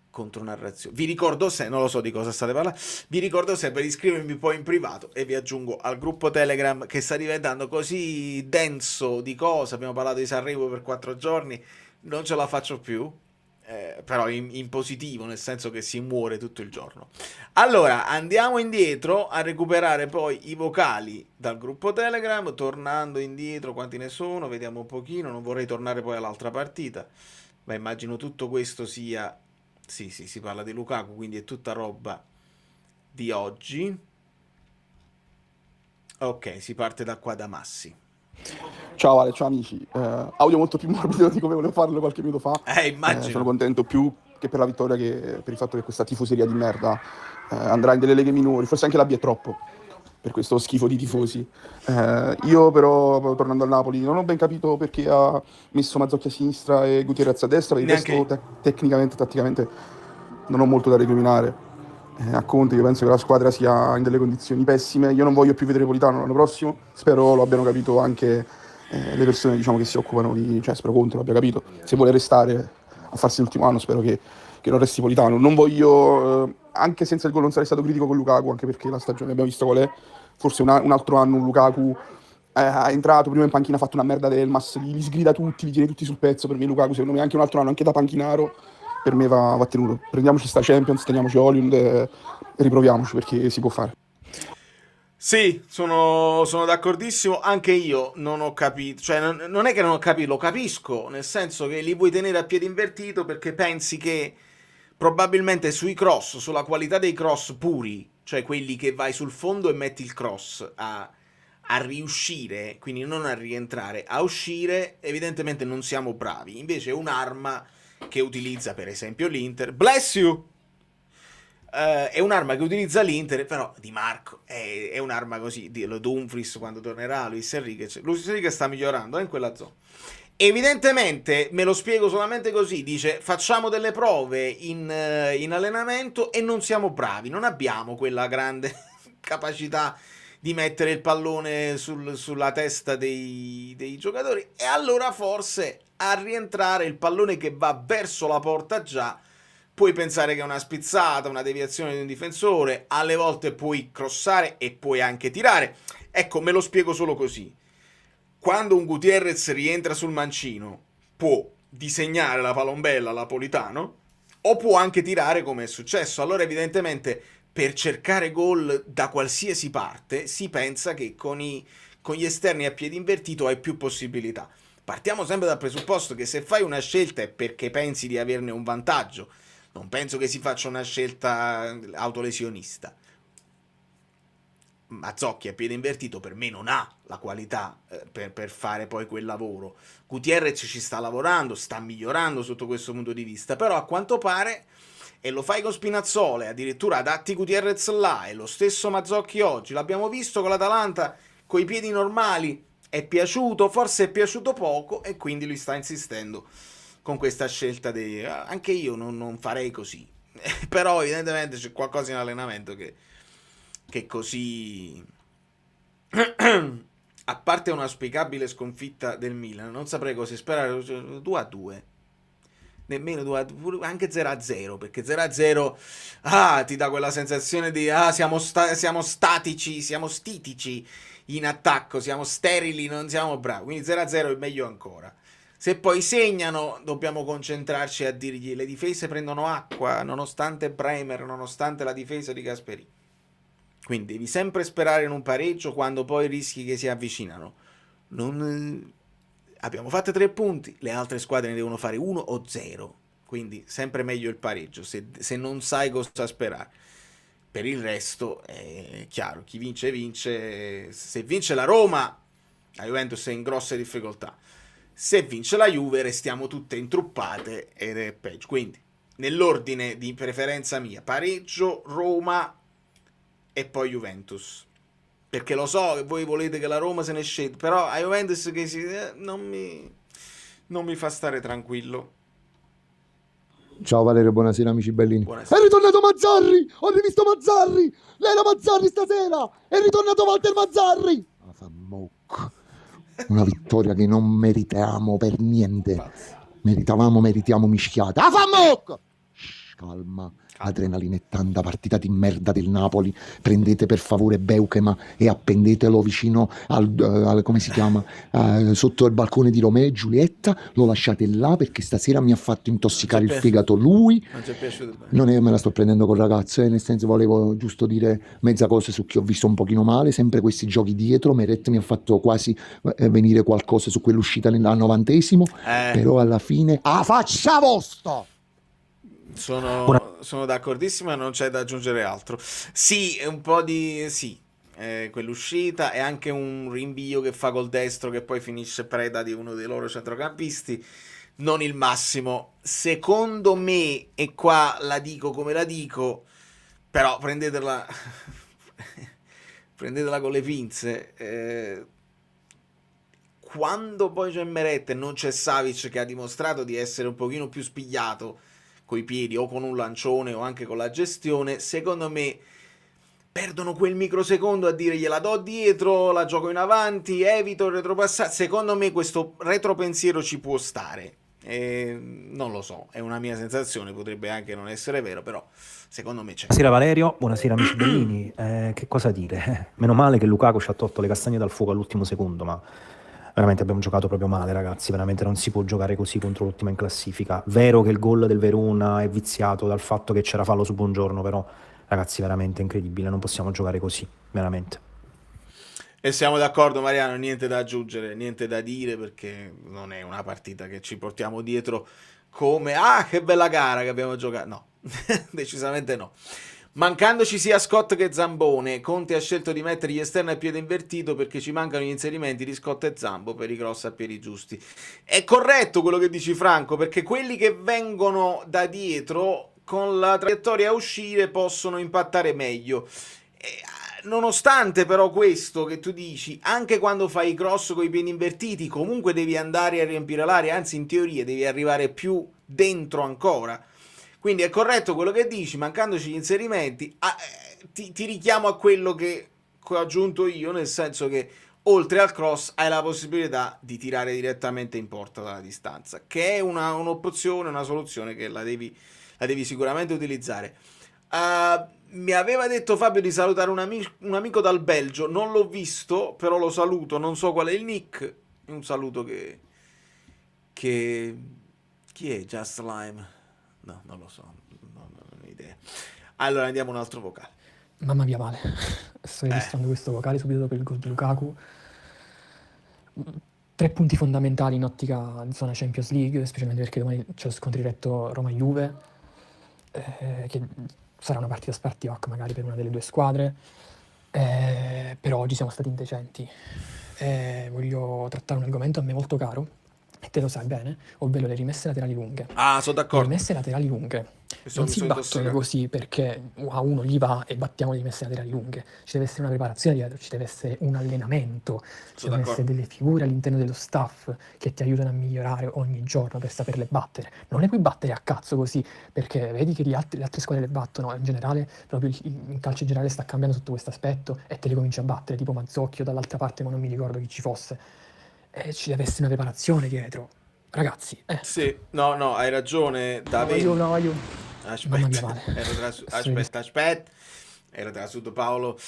contronarrazione, vi ricordo sempre, non lo so di cosa state parlando, vi ricordo sempre di iscrivermi poi in privato e vi aggiungo al gruppo Telegram, che sta diventando così denso di cose. Abbiamo parlato di Sanremo per 4 giorni, non ce la faccio più. Però in positivo, nel senso che si muore tutto il giorno. Allora andiamo indietro a recuperare poi i vocali dal gruppo Telegram, tornando indietro, quanti ne sono, vediamo un pochino. Non vorrei tornare poi all'altra partita, ma immagino tutto questo sia... sì, si parla di Lukaku, quindi è tutta roba di oggi. Ok, si parte da qua, da Massi. Ciao Ale, ciao amici. Audio molto più morbido di come volevo farlo qualche minuto fa. Immagino. Sono contento più che per la vittoria, che per il fatto che questa tifoseria di merda andrà in delle leghe minori. Forse anche la B è troppo per questo schifo di tifosi. Io però, tornando al Napoli, non ho ben capito perché ha messo Mazzocchi a sinistra e Gutierrez a destra. Per il resto, tecnicamente, tatticamente, non ho molto da recriminare. A Conte, io penso che la squadra sia in delle condizioni pessime. Io non voglio più vedere Politano l'anno prossimo, spero lo abbiano capito anche le persone, diciamo, che si occupano di... cioè spero Conte lo abbia capito. Se vuole restare a farsi l'ultimo anno, spero che non resti Politano. Non voglio, anche senza il gol non sarei stato critico con Lukaku, anche perché la stagione abbiamo visto qual è. Forse un altro anno un Lukaku è entrato prima in panchina, ha fatto una merda del Mas, li sgrida tutti, li tiene tutti sul pezzo. Per me Lukaku, secondo me, anche un altro anno, anche da panchinaro, per me va tenuto. Prendiamoci sta Champions, teniamoci Hollywood e riproviamoci, perché si può fare. Sì, sono d'accordissimo. Anche io non ho capito, cioè non è che non ho capito, lo capisco, nel senso che li vuoi tenere a piede invertito perché pensi che probabilmente sui cross, sulla qualità dei cross puri, cioè quelli che vai sul fondo e metti il cross a riuscire, quindi non a rientrare, a uscire, evidentemente non siamo bravi. Invece è un'arma che utilizza per esempio l'Inter, bless you, è un'arma che utilizza l'Inter, però Di Marco è un'arma così, lo Dumfries quando tornerà, Luis Enrique sta migliorando in quella zona. Evidentemente, me lo spiego solamente così, dice facciamo delle prove in allenamento e non siamo bravi, non abbiamo quella grande capacità di mettere il pallone sulla testa dei giocatori, e allora forse a rientrare il pallone che va verso la porta già, puoi pensare che è una spizzata, una deviazione di un difensore, alle volte puoi crossare e puoi anche tirare. Ecco, me lo spiego solo così. Quando un Gutierrez rientra sul mancino, può disegnare la palombella alla Politano, o può anche tirare come è successo. Allora evidentemente per cercare gol da qualsiasi parte si pensa che con gli esterni a piedi invertito hai più possibilità. Partiamo sempre dal presupposto che se fai una scelta è perché pensi di averne un vantaggio. Non penso che si faccia una scelta autolesionista. Mazzocchi a piede invertito per me non ha la qualità per fare poi quel lavoro. Gutierrez ci sta lavorando, sta migliorando sotto questo punto di vista, però a quanto pare, e lo fai con Spinazzola, addirittura adatti Gutierrez là, e lo stesso Mazzocchi oggi, l'abbiamo visto con l'Atalanta, coi piedi normali, è piaciuto, forse è piaciuto poco, e quindi lui sta insistendo con questa scelta di anche io non farei così. Però evidentemente c'è qualcosa in allenamento che così, a parte un'auspicabile sconfitta del Milan, non saprei cosa sperare. 2-2, nemmeno 2-2, anche 0-0, perché 0-0 ti dà quella sensazione di siamo statici, siamo stitici in attacco, siamo sterili, non siamo bravi, quindi 0-0 è meglio ancora. Se poi segnano, dobbiamo concentrarci a dirgli le difese prendono acqua, nonostante Bremer, nonostante la difesa di Gasperini. Quindi devi sempre sperare in un pareggio quando poi rischi che si avvicinano. Abbiamo fatto 3 punti, le altre squadre ne devono fare 1 o 0. Quindi sempre meglio il pareggio se non sai cosa sperare. Per il resto è chiaro, chi vince vince. Se vince la Roma, la Juventus è in grosse difficoltà. Se vince la Juve restiamo tutte intruppate ed è peggio. Quindi nell'ordine di preferenza mia, pareggio, Roma e poi Juventus, perché lo so che voi volete che la Roma se ne scenda, però a Juventus che non mi fa stare tranquillo. Ciao Valerio, buonasera amici bellini. Buonasera. È ritornato Mazzarri, ho rivisto Mazzarri, l'era Mazzarri stasera, è ritornato Walter Mazzarri. Una vittoria che non meritiamo per niente, meritiamo mischiate. Calma. Adrenalina e tanta partita di merda del Napoli. Prendete per favore Beukema e appendetelo vicino al come si chiama, sotto il balcone di Romeo e Giulietta. Lo lasciate là perché stasera mi ha fatto intossicare il fegato lui. Non ci è piaciuto bene. Non è, me la sto prendendo con ragazze, nel senso volevo giusto dire mezza cosa su chi ho visto un pochino male. Sempre questi giochi dietro. Meret mi ha fatto quasi venire qualcosa su quell'uscita al 90esimo, però alla fine faccia vostra. Sono d'accordissimo e non c'è da aggiungere altro. Sì, un po' di quell'uscita e anche un rinvio che fa col destro che poi finisce preda di uno dei loro centrocampisti. Non il massimo. Secondo me, e qua la dico come la dico, però prendetela con le pinze. Quando poi c'è Meret e non c'è Savic, che ha dimostrato di essere un pochino più spigliato coi piedi o con un lancione o anche con la gestione, secondo me perdono quel microsecondo a dire gliela do dietro, la gioco in avanti, evito il retropassaggio. Secondo me questo retropensiero ci può stare, non lo so, è una mia sensazione, potrebbe anche non essere vero, però secondo me c'è. Buonasera Valerio, buonasera amici bellini. Che cosa dire? Meno male che Lukaku ci ha tolto le castagne dal fuoco all'ultimo secondo, ma veramente abbiamo giocato proprio male, ragazzi. Veramente non si può giocare così contro l'ultima in classifica. Vero che il gol del Verona è viziato dal fatto che c'era fallo su Buongiorno, però ragazzi veramente incredibile, non possiamo giocare così, veramente. E siamo d'accordo Mariano, niente da aggiungere, niente da dire, perché non è una partita che ci portiamo dietro come che bella gara che abbiamo giocato. No, decisamente no. Mancandoci sia Scott che Zambone, Conte ha scelto di mettere gli esterni a piede invertito perché ci mancano gli inserimenti di Scott e Zambo per i cross a piedi giusti. È corretto quello che dici Franco, perché quelli che vengono da dietro con la traiettoria a uscire possono impattare meglio. Nonostante però questo che tu dici, anche quando fai i cross con i piedi invertiti comunque devi andare a riempire l'area, anzi in teoria devi arrivare più dentro ancora. Quindi è corretto quello che dici, mancandoci gli inserimenti, ti richiamo a quello che ho aggiunto io, nel senso che oltre al cross hai la possibilità di tirare direttamente in porta dalla distanza, che è un'opzione, una soluzione che la devi sicuramente utilizzare. Mi aveva detto Fabio di salutare un amico dal Belgio, non l'ho visto, però lo saluto, non so qual è il nick, un saluto che chi è Just Lime? No, non lo so, non ho idea. Allora andiamo un altro vocale. Mamma mia male, sto registrando questo vocale subito dopo il gol di Lukaku. 3 punti fondamentali in ottica di zona Champions League, specialmente perché domani c'è lo scontro diretto Roma-Juve. che sarà una partita spartiacque magari per una delle due squadre, però oggi siamo stati indecenti. Voglio trattare un argomento a me molto caro, e te lo sai bene, ovvero le rimesse laterali lunghe. Ah, sono Le d'accordo. rimesse laterali lunghe Mi non mi si sono battono intossicato. così perché a uno gli va e battiamo le rimesse laterali lunghe. Ci deve essere una preparazione dietro, ci deve essere un allenamento, ci Sono devono essere d'accordo. delle figure all'interno dello staff che ti aiutano a migliorare ogni giorno per saperle battere. Non le puoi battere a cazzo così, perché vedi che le altre squadre le battono, in generale, proprio il calcio in generale sta cambiando sotto questo aspetto e te le cominci a battere, tipo Mazzocchio dall'altra parte, ma non mi ricordo chi ci fosse. Ci deve essere una preparazione dietro. Ragazzi, Sì, no, hai ragione, no, David. mamma mia, Aspetta, Vale. aspetta. Era trasuto Paolo.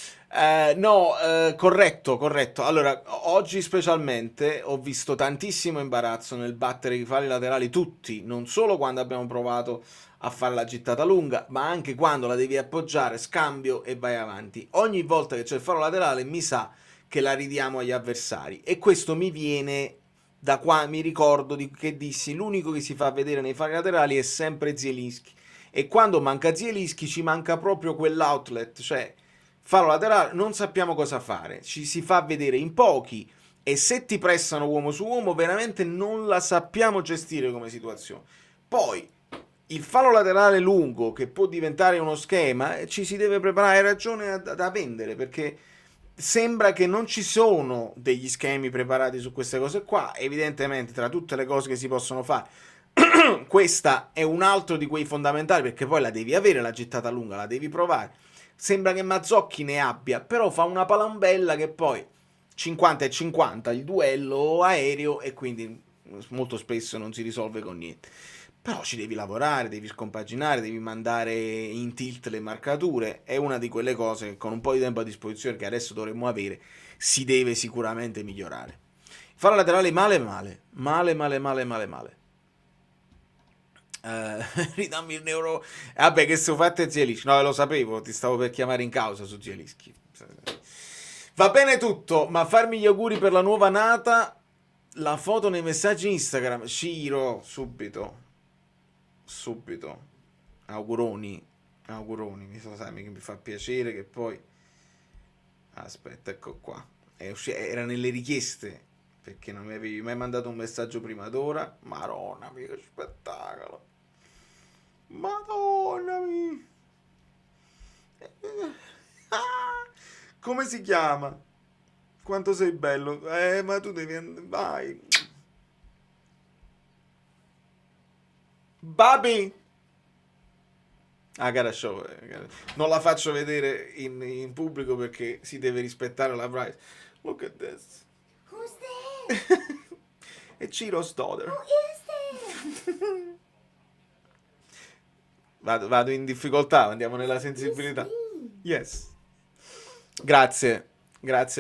No, corretto. Allora, oggi specialmente ho visto tantissimo imbarazzo nel battere i falli laterali tutti, non solo quando abbiamo provato a fare la gittata lunga, ma anche quando la devi appoggiare, scambio e vai avanti. Ogni volta che c'è il fallo laterale mi sa che la ridiamo agli avversari e questo mi viene da qua, mi ricordo che dissi l'unico che si fa vedere nei falli laterali è sempre Zielinski. E quando manca Zielinski ci manca proprio quell'outlet, cioè fallo laterale, non sappiamo cosa fare, ci si fa vedere in pochi e se ti pressano uomo su uomo veramente non la sappiamo gestire come situazione. Poi il fallo laterale lungo che può diventare uno schema ci si deve preparare, hai ragione da vendere perché sembra che non ci sono degli schemi preparati su queste cose qua, evidentemente tra tutte le cose che si possono fare questa è un altro di quei fondamentali perché poi la devi avere la gittata lunga, la devi provare. Sembra che Mazzocchi ne abbia, però fa una palambella che poi 50 e 50 il duello aereo e quindi molto spesso non si risolve con niente. Però ci devi lavorare, devi scompaginare, devi mandare in tilt le marcature. È una di quelle cose che con un po' di tempo a disposizione che adesso dovremmo avere si deve sicuramente migliorare. Fallo laterale male. Ridammi il neuro. Vabbè, che sono fatte Zielinski. No, lo sapevo, ti stavo per chiamare in causa su Zielinski. Va bene tutto, ma farmi gli auguri per la nuova nata. La foto nei messaggi Instagram. Ciro, subito. Auguroni, mi fa piacere che poi. Aspetta, ecco qua. Era nelle richieste. Perché non mi avevi mai mandato un messaggio prima d'ora. Madonna mia, che spettacolo. Madonna mia. Come si chiama? Quanto sei bello. Ma tu devi andare. Vai. Babi. Gara show. Non la faccio vedere in pubblico perché si deve rispettare la privacy. Look at this. Who's there? È Ciro's daughter. Who is there? Vado in difficoltà, andiamo nella sensibilità. It's me. Yes. Grazie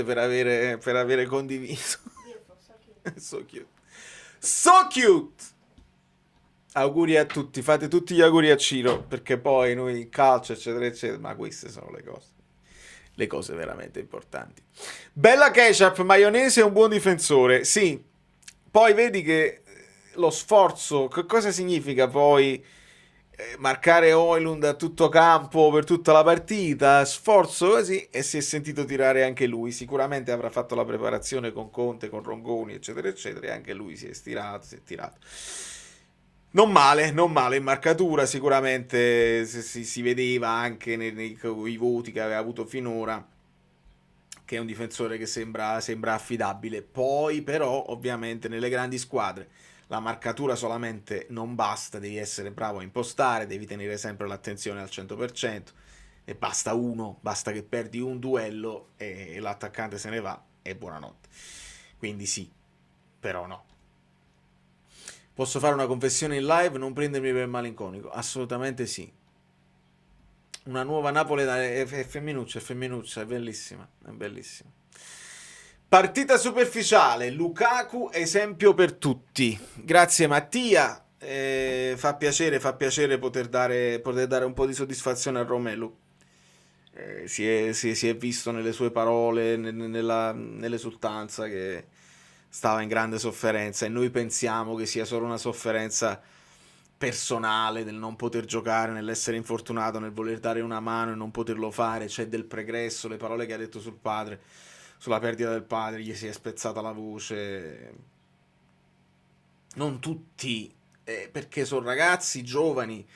per avere condiviso. So cute. So cute. Auguri a tutti, fate tutti gli auguri a Ciro, perché poi noi il calcio, eccetera, ma queste sono le cose veramente importanti. Bella ketchup, maionese è un buon difensore, sì. Poi vedi che lo sforzo, che cosa significa poi marcare Højlund a tutto campo per tutta la partita, sforzo così, e si è sentito tirare anche lui. Sicuramente avrà fatto la preparazione con Conte, con Rongoni, eccetera, e anche lui si è tirato. Non male, in marcatura sicuramente si vedeva anche nei voti che aveva avuto finora che è un difensore che sembra affidabile. Poi però ovviamente nelle grandi squadre la marcatura solamente non basta, devi essere bravo a impostare, devi tenere sempre l'attenzione al 100% e basta che perdi un duello e l'attaccante se ne va e buonanotte. Quindi sì, però no. Posso fare una confessione in live? Non prendermi per malinconico. Assolutamente sì. Una nuova Napoli è femminuccia, è bellissima, è bellissima. Partita superficiale, Lukaku esempio per tutti. Grazie Mattia, fa piacere poter dare un po' di soddisfazione a Romelu. Si è visto nelle sue parole, nell'esultanza che stava in grande sofferenza e noi pensiamo che sia solo una sofferenza personale del non poter giocare, nell'essere infortunato, nel voler dare una mano e non poterlo fare, c'è del pregresso, le parole che ha detto sul padre, sulla perdita del padre, gli si è spezzata la voce. Non tutti, perché sono ragazzi giovani,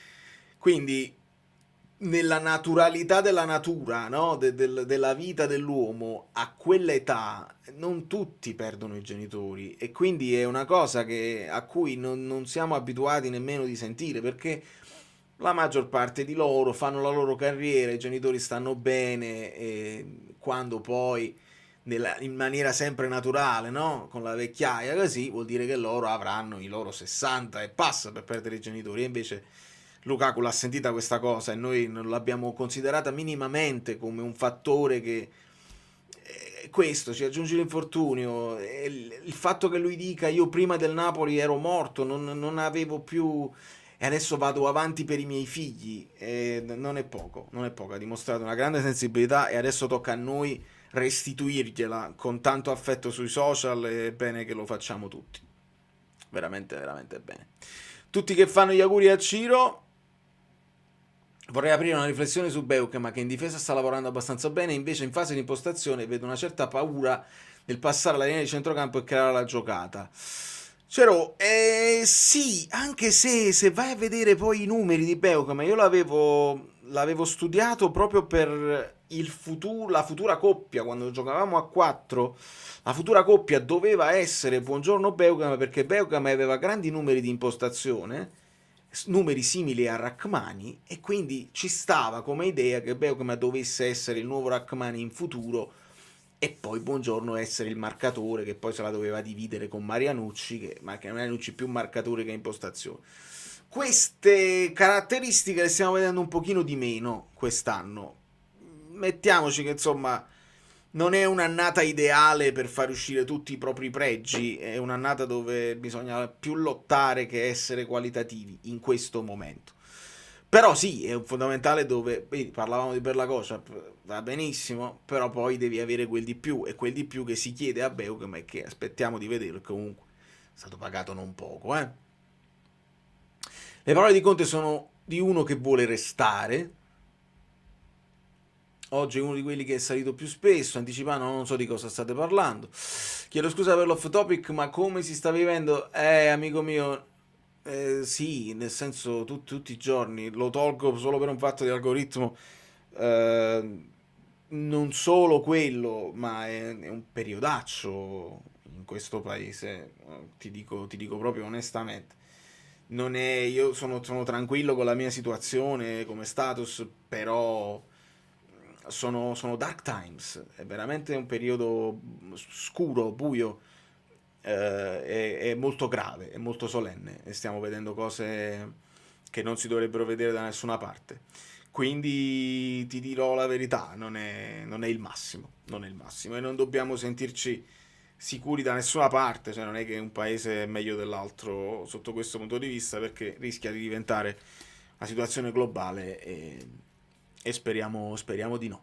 quindi nella naturalità della natura, no? Della vita dell'uomo, a quell'età non tutti perdono i genitori, e quindi è una cosa a cui non siamo abituati nemmeno di sentire, perché la maggior parte di loro fanno la loro carriera, i genitori stanno bene, e quando poi in maniera sempre naturale, no? Con la vecchiaia così, vuol dire che loro avranno i loro 60 e passa per perdere i genitori, e invece Lukaku l'ha sentita questa cosa e noi non l'abbiamo considerata minimamente come un fattore che questo ci aggiunge l'infortunio, e il fatto che lui dica io prima del Napoli ero morto, non avevo più, e adesso vado avanti per i miei figli, non è poco, ha dimostrato una grande sensibilità e adesso tocca a noi restituirgliela con tanto affetto sui social, e è bene che lo facciamo tutti, veramente veramente bene. Tutti che fanno gli auguri a Ciro. Vorrei aprire una riflessione su Beukema, che in difesa sta lavorando abbastanza bene, invece in fase di impostazione vedo una certa paura nel passare alla linea di centrocampo e creare la giocata. Cero, sì, anche se vai a vedere poi i numeri di Beukema, io l'avevo studiato proprio per la futura coppia, quando giocavamo a 4, la futura coppia doveva essere Buongiorno Beukema, perché Beukema aveva grandi numeri di impostazione, numeri simili a Rachmani, e quindi ci stava come idea che Beukema dovesse essere il nuovo Rachmani in futuro, e poi Buongiorno essere il marcatore, che poi se la doveva dividere con Marianucci, Marianucci più marcatore che impostazione. Queste caratteristiche le stiamo vedendo un pochino di meno quest'anno. Mettiamoci che insomma non è un'annata ideale per far uscire tutti i propri pregi, è un'annata dove bisogna più lottare che essere qualitativi in questo momento. Però sì, è un fondamentale dove, parlavamo di Bella-Kotchap, va benissimo, però poi devi avere quel di più, e quel di più che si chiede a Beukema e che aspettiamo di vedere, comunque è stato pagato non poco. Le parole di Conte sono di uno che vuole restare. Oggi è uno di quelli che è salito più spesso, anticipando non so di cosa state parlando. Chiedo scusa per l'off topic, ma come si sta vivendo? Amico mio, sì, nel senso tutti i giorni, lo tolgo solo per un fatto di algoritmo, non solo quello, ma è un periodaccio in questo paese, ti dico proprio onestamente. Io sono tranquillo con la mia situazione come status, però sono dark times, è veramente un periodo scuro, buio, è molto grave, è molto solenne, e stiamo vedendo cose che non si dovrebbero vedere da nessuna parte. Quindi ti dirò la verità, non è il massimo, e non dobbiamo sentirci sicuri da nessuna parte, cioè non è che un paese è meglio dell'altro sotto questo punto di vista, perché rischia di diventare una situazione globale, e speriamo di no.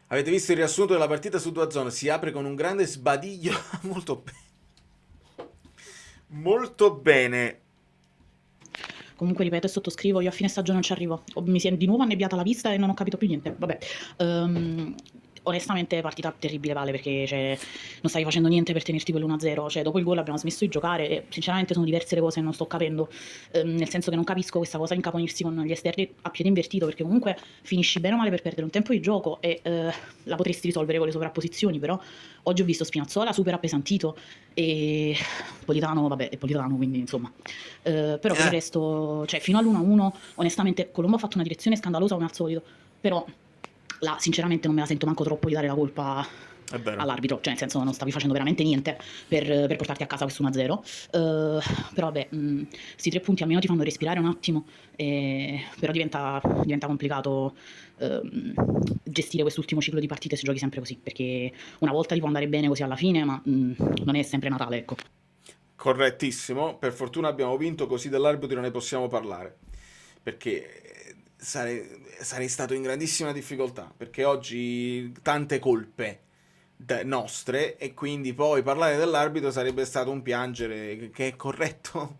Avete visto il riassunto della partita su DAZN? Si apre con un grande sbadiglio. Molto bene. Comunque ripeto e sottoscrivo, io a fine stagione non ci arrivo. Mi si è di nuovo annebbiata la vista e non ho capito più niente. Vabbè. Onestamente partita terribile, Vale, perché non stavi facendo niente per tenerti quell'1-0, dopo il gol abbiamo smesso di giocare e sinceramente sono diverse le cose che non sto capendo, nel senso che non capisco questa cosa di incaponirsi con gli esterni a piede invertito, perché comunque finisci bene o male per perdere un tempo di gioco e la potresti risolvere con le sovrapposizioni, però oggi ho visto Spinazzola super appesantito e Politano, vabbè, è Politano, quindi insomma, però per il resto, fino all'1-1 onestamente Colombo ha fatto una direzione scandalosa come al solito, però là sinceramente non me la sento manco troppo di dare la colpa all'arbitro, nel senso non stavi facendo veramente niente per portarti a casa questo 1-0, però vabbè, sti 3 punti almeno ti fanno respirare un attimo, però diventa complicato gestire quest'ultimo ciclo di partite se giochi sempre così, perché una volta ti può andare bene così alla fine, ma non è sempre Natale, ecco. Correttissimo, per fortuna abbiamo vinto, così dell'arbitro ne possiamo parlare, perché sarei stato in grandissima difficoltà, perché oggi tante colpe nostre, e quindi poi parlare dell'arbitro sarebbe stato un piangere, che è corretto,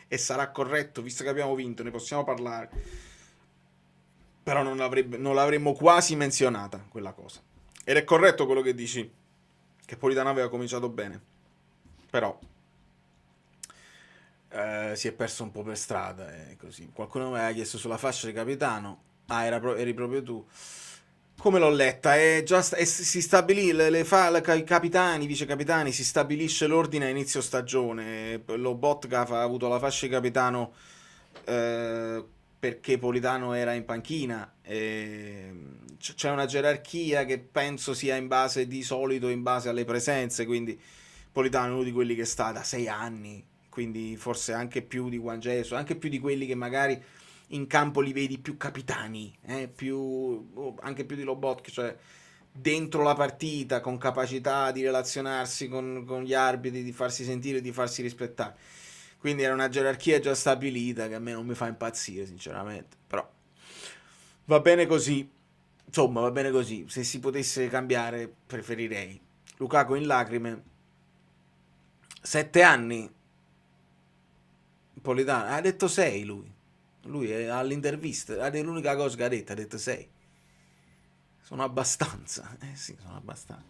e sarà corretto, visto che abbiamo vinto, ne possiamo parlare, però non l'avremmo quasi menzionata quella cosa. Ed è corretto quello che dici, che Politano aveva cominciato bene, però si è perso un po' per strada, così. Qualcuno mi aveva chiesto sulla fascia di capitano, eri proprio tu. Come l'ho letta? Si stabilì i capitani, i vicecapitani, si stabilisce l'ordine a inizio stagione. Lobotka ha avuto la fascia di capitano perché Politano era in panchina. C'è una gerarchia che penso sia di solito in base alle presenze, quindi Politano è uno di quelli che sta da 6 anni, quindi forse anche più di Juan Jesus, anche più di quelli che magari in campo li vedi più capitani, anche più di Lobotka, cioè dentro la partita, con capacità di relazionarsi con gli arbitri, di farsi sentire, di farsi rispettare. Quindi era una gerarchia già stabilita che a me non mi fa impazzire, sinceramente. Però va bene così. Insomma, va bene così. Se si potesse cambiare, preferirei. Lukaku in lacrime. 7 anni. Politano. Ha detto 6 lui. Lui all'intervista, l'unica cosa che ha detto 6. Sono abbastanza. Sì, sono abbastanza.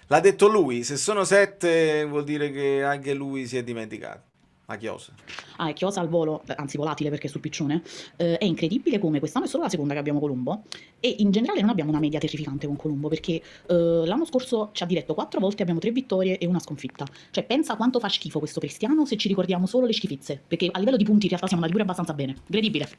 L'ha detto lui. Se sono 7 vuol dire che anche lui si è dimenticato. A Chiosa. È Chiosa al volo, anzi volatile perché è sul piccione. È incredibile come quest'anno è solo la seconda che abbiamo Colombo e in generale non abbiamo una media terrificante con Colombo perché l'anno scorso ci ha diretto 4 volte, abbiamo 3 vittorie e una sconfitta. Cioè pensa quanto fa schifo questo Cristiano se ci ricordiamo solo le schifezze, perché a livello di punti in realtà siamo andati pure abbastanza bene. Incredibile.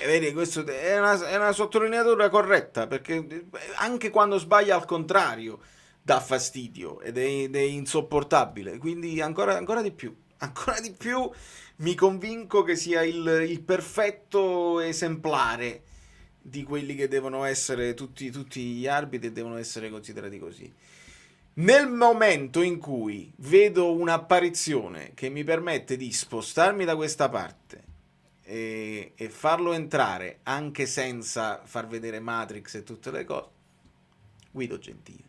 Vedi, questo è una sottolineatura corretta, perché anche quando sbaglia al contrario dà fastidio ed è insopportabile, quindi ancora di più. Ancora di più mi convinco che sia il perfetto esemplare di quelli che devono essere tutti gli arbitri, devono essere considerati così. Nel momento in cui vedo un'apparizione che mi permette di spostarmi da questa parte e farlo entrare anche senza far vedere Matrix e tutte le cose, Guido Gentile.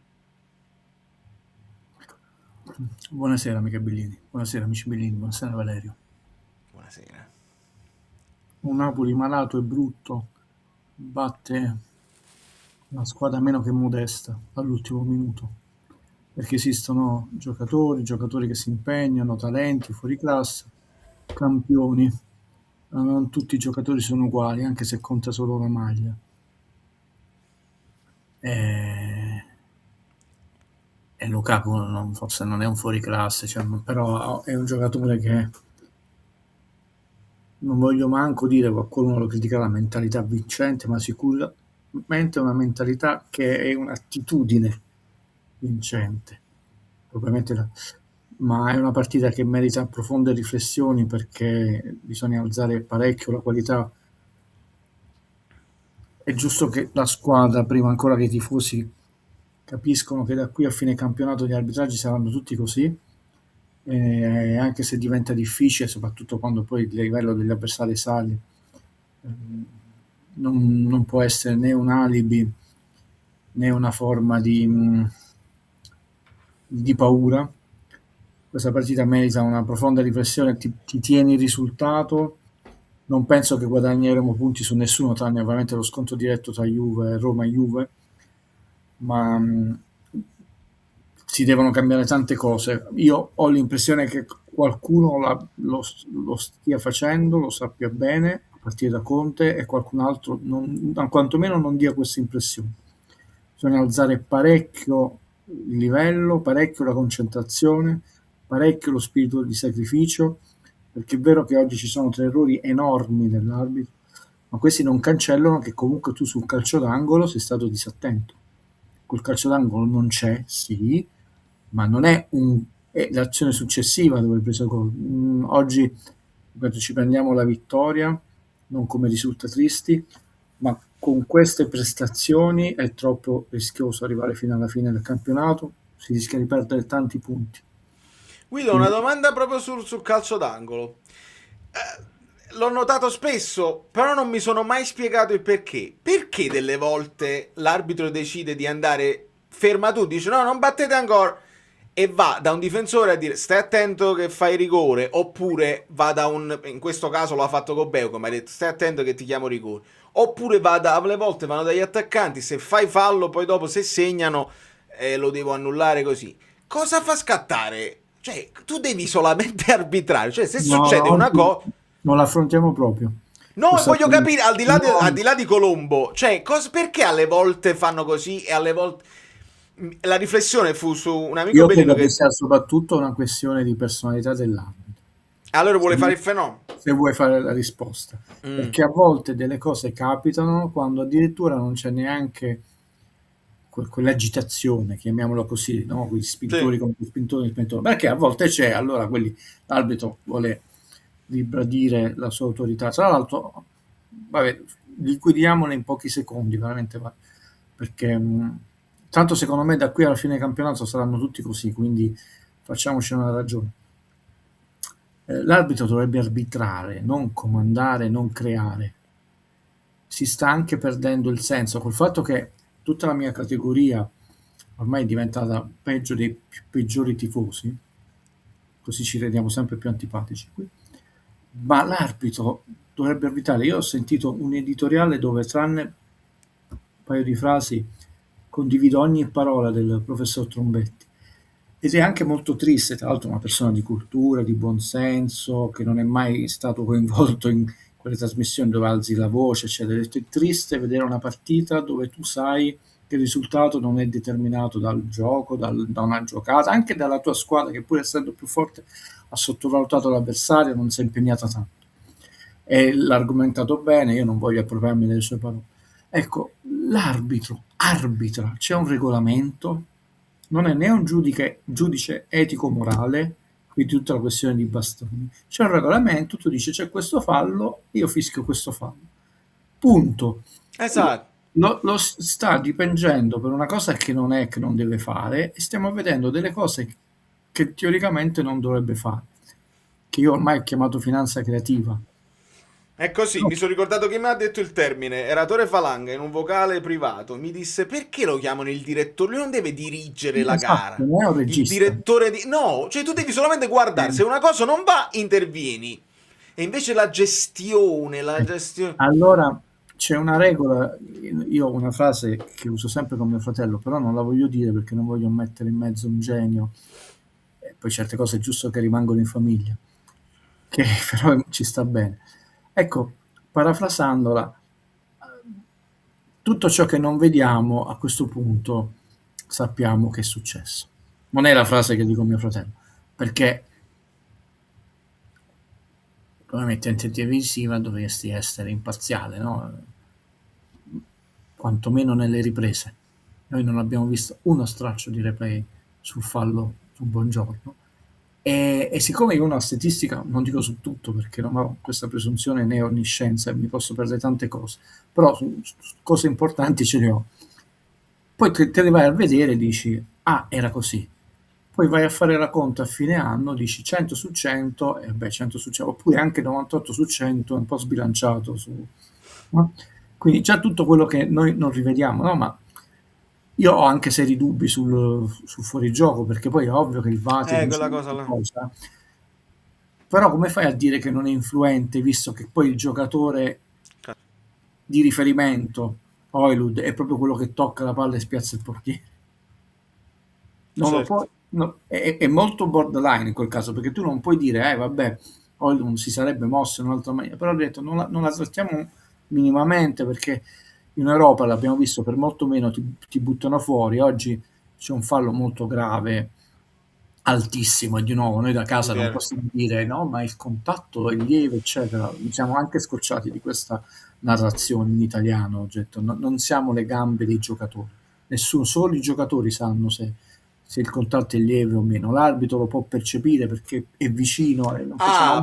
Buonasera amica Bellini, buonasera amici Bellini, buonasera Valerio. Buonasera. Un Napoli malato e brutto batte una squadra meno che modesta all'ultimo minuto, perché esistono giocatori che si impegnano, talenti, fuori classe, campioni, ma non tutti i giocatori sono uguali, anche se conta solo la maglia. E Lukaku forse non è un fuoriclasse, cioè, però è un giocatore che non voglio manco dire, qualcuno lo critica la mentalità vincente, ma sicuramente è una mentalità che è un'attitudine vincente. Ovviamente, ma è una partita che merita profonde riflessioni perché bisogna alzare parecchio la qualità. È giusto che la squadra, prima ancora che i tifosi, capiscono che da qui a fine campionato gli arbitraggi saranno tutti così, anche se diventa difficile, soprattutto quando poi il livello degli avversari sale, non può essere né un alibi né una forma di paura. Questa partita merita una profonda riflessione, ti tieni il risultato. Non penso che guadagneremo punti su nessuno, tranne ovviamente lo scontro diretto tra Roma e Juve, ma si devono cambiare tante cose. Io ho l'impressione che qualcuno lo stia facendo, lo sappia bene, a partire da Conte, e qualcun altro quantomeno non dia questa impressione. Bisogna alzare parecchio il livello, parecchio la concentrazione, parecchio lo spirito di sacrificio, perché è vero che oggi ci sono 3 errori enormi dell'arbitro, ma questi non cancellano che comunque tu sul calcio d'angolo sei stato disattento. Quel calcio d'angolo non c'è, sì, ma non è l'azione successiva dove hai preso gol. Oggi ci prendiamo la vittoria, non come risulta tristi, ma con queste prestazioni è troppo rischioso arrivare fino alla fine del campionato, si rischia di perdere tanti punti. Guido, una domanda proprio sul calcio d'angolo. L'ho notato spesso, però non mi sono mai spiegato il perché. Perché delle volte l'arbitro decide di andare ferma tu, dice no, non battete ancora, e va da un difensore a dire stai attento che fai rigore, oppure va da in questo caso lo ha fatto con Beu, come ha detto stai attento che ti chiamo rigore, oppure alle volte vanno dagli attaccanti, se fai fallo poi dopo se segnano lo devo annullare così. Cosa fa scattare? Cioè tu devi solamente arbitrare, cioè se succede una cosa non l'affrontiamo proprio. no, voglio capire al di là di Colombo, cioè perché alle volte fanno così e alle volte la riflessione fu su un amico Io Bellino credo che sia soprattutto una questione di personalità dell'arbitro. allora vuole fare il fenomeno, Se vuoi fare la risposta, perché a volte delle cose capitano quando addirittura non c'è neanche quell'agitazione, chiamiamolo così, no? Quegli spintori come spintori, perché a volte c'è, allora l'arbitro vuole ribadire la sua autorità. Tra l'altro, vabbè, liquidiamole in pochi secondi, veramente, perché tanto secondo me da qui alla fine del campionato saranno tutti così, quindi facciamoci una ragione. L'arbitro dovrebbe arbitrare, non comandare, non creare. Si sta anche perdendo il senso col fatto che tutta la mia categoria ormai è diventata peggio dei peggiori tifosi, così ci rendiamo sempre più antipatici qui. Ma l'arbitro dovrebbe arbitrare. Io ho sentito un editoriale dove, tranne un paio di frasi, condivido ogni parola del professor Trombetti, ed è anche molto triste, tra l'altro una persona di cultura, di buonsenso, che non è mai stato coinvolto in quelle trasmissioni dove alzi la voce, eccetera. È triste vedere una partita dove tu sai che il risultato non è determinato dal gioco, da una giocata, anche dalla tua squadra che pur essendo più forte ha sottovalutato l'avversario, non si è impegnata tanto. E l'ha argomentato bene, io non voglio appropriarmi delle sue parole. Ecco, l'arbitro arbitra, c'è un regolamento, non è né un giudice etico-morale, quindi tutta la questione di bastoni. C'è un regolamento, tu dici c'è questo fallo, io fischio questo fallo. Punto. esatto. Lo sta dipingendo per una cosa che non è, che non deve fare, e stiamo vedendo delle cose che teoricamente non dovrebbe fare, che io ormai ho chiamato finanza creativa. È così, mi sono ricordato che mi ha detto il termine, Eratore Falanga in un vocale privato, mi disse perché lo chiamano il direttore, lui non deve dirigere la gara, non è un il regista. direttore no, cioè tu devi solamente guardare, se una cosa non va intervieni, e invece la gestione, Allora c'è una regola, io ho una frase che uso sempre con mio fratello, però non la voglio dire perché non voglio mettere in mezzo un genio, e poi certe cose è giusto che rimangono in famiglia, che però ci sta bene. Ecco, parafrasandola, tutto ciò che non vediamo a questo punto sappiamo che è successo. Non è la frase che dico a mio fratello, perché come emittente televisiva dovresti essere imparziale, no? Quantomeno nelle riprese. Noi non abbiamo visto uno straccio di replay sul fallo su Buongiorno. E siccome io ho una statistica, non dico su tutto perché non ho questa presunzione né onniscienza e mi posso perdere tante cose, però su cose importanti ce le ho. Poi te le vai a vedere e dici, ah, era così. Poi vai a fare la conto a fine anno, dici 100 su 100, e beh, 100 su 100, oppure anche 98 su 100, è un po' sbilanciato. No? Quindi già tutto quello che noi non rivediamo, no? Ma io ho anche seri dubbi sul fuorigioco, perché poi è ovvio che il VAR quella cosa là. Però come fai a dire che non è influente, visto che poi il giocatore di riferimento, Højlund, è proprio quello che tocca la palla e spiazza il portiere? Non lo puoi, no, è molto borderline in quel caso, perché tu non puoi dire, vabbè, Højlund si sarebbe mosso in un'altra maniera, però ho detto non la trattiamo minimamente, perché in Europa l'abbiamo visto, per molto meno ti buttano fuori. Oggi c'è un fallo molto grave, altissimo, e di nuovo noi da casa non possiamo dire no, ma il contatto è lieve, eccetera. Siamo anche scocciati di questa narrazione in italiano, non siamo le gambe dei giocatori, solo i giocatori sanno se il contatto è lieve o meno, l'arbitro lo può percepire perché è vicino.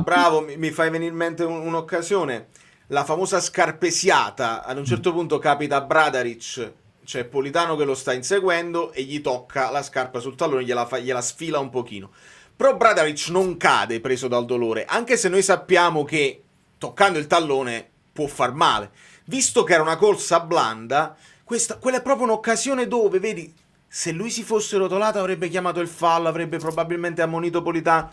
Bravo, mi fai venire in mente un'occasione. La famosa scarpesiata, ad un certo punto capita a Bradaric, c'è Politano che lo sta inseguendo e gli tocca la scarpa sul tallone, gliela sfila un pochino. Però Bradaric non cade preso dal dolore, anche se noi sappiamo che toccando il tallone può far male. Visto che era una corsa blanda, quella è proprio un'occasione dove, vedi, se lui si fosse rotolato avrebbe chiamato il fallo, avrebbe probabilmente ammonito Politano,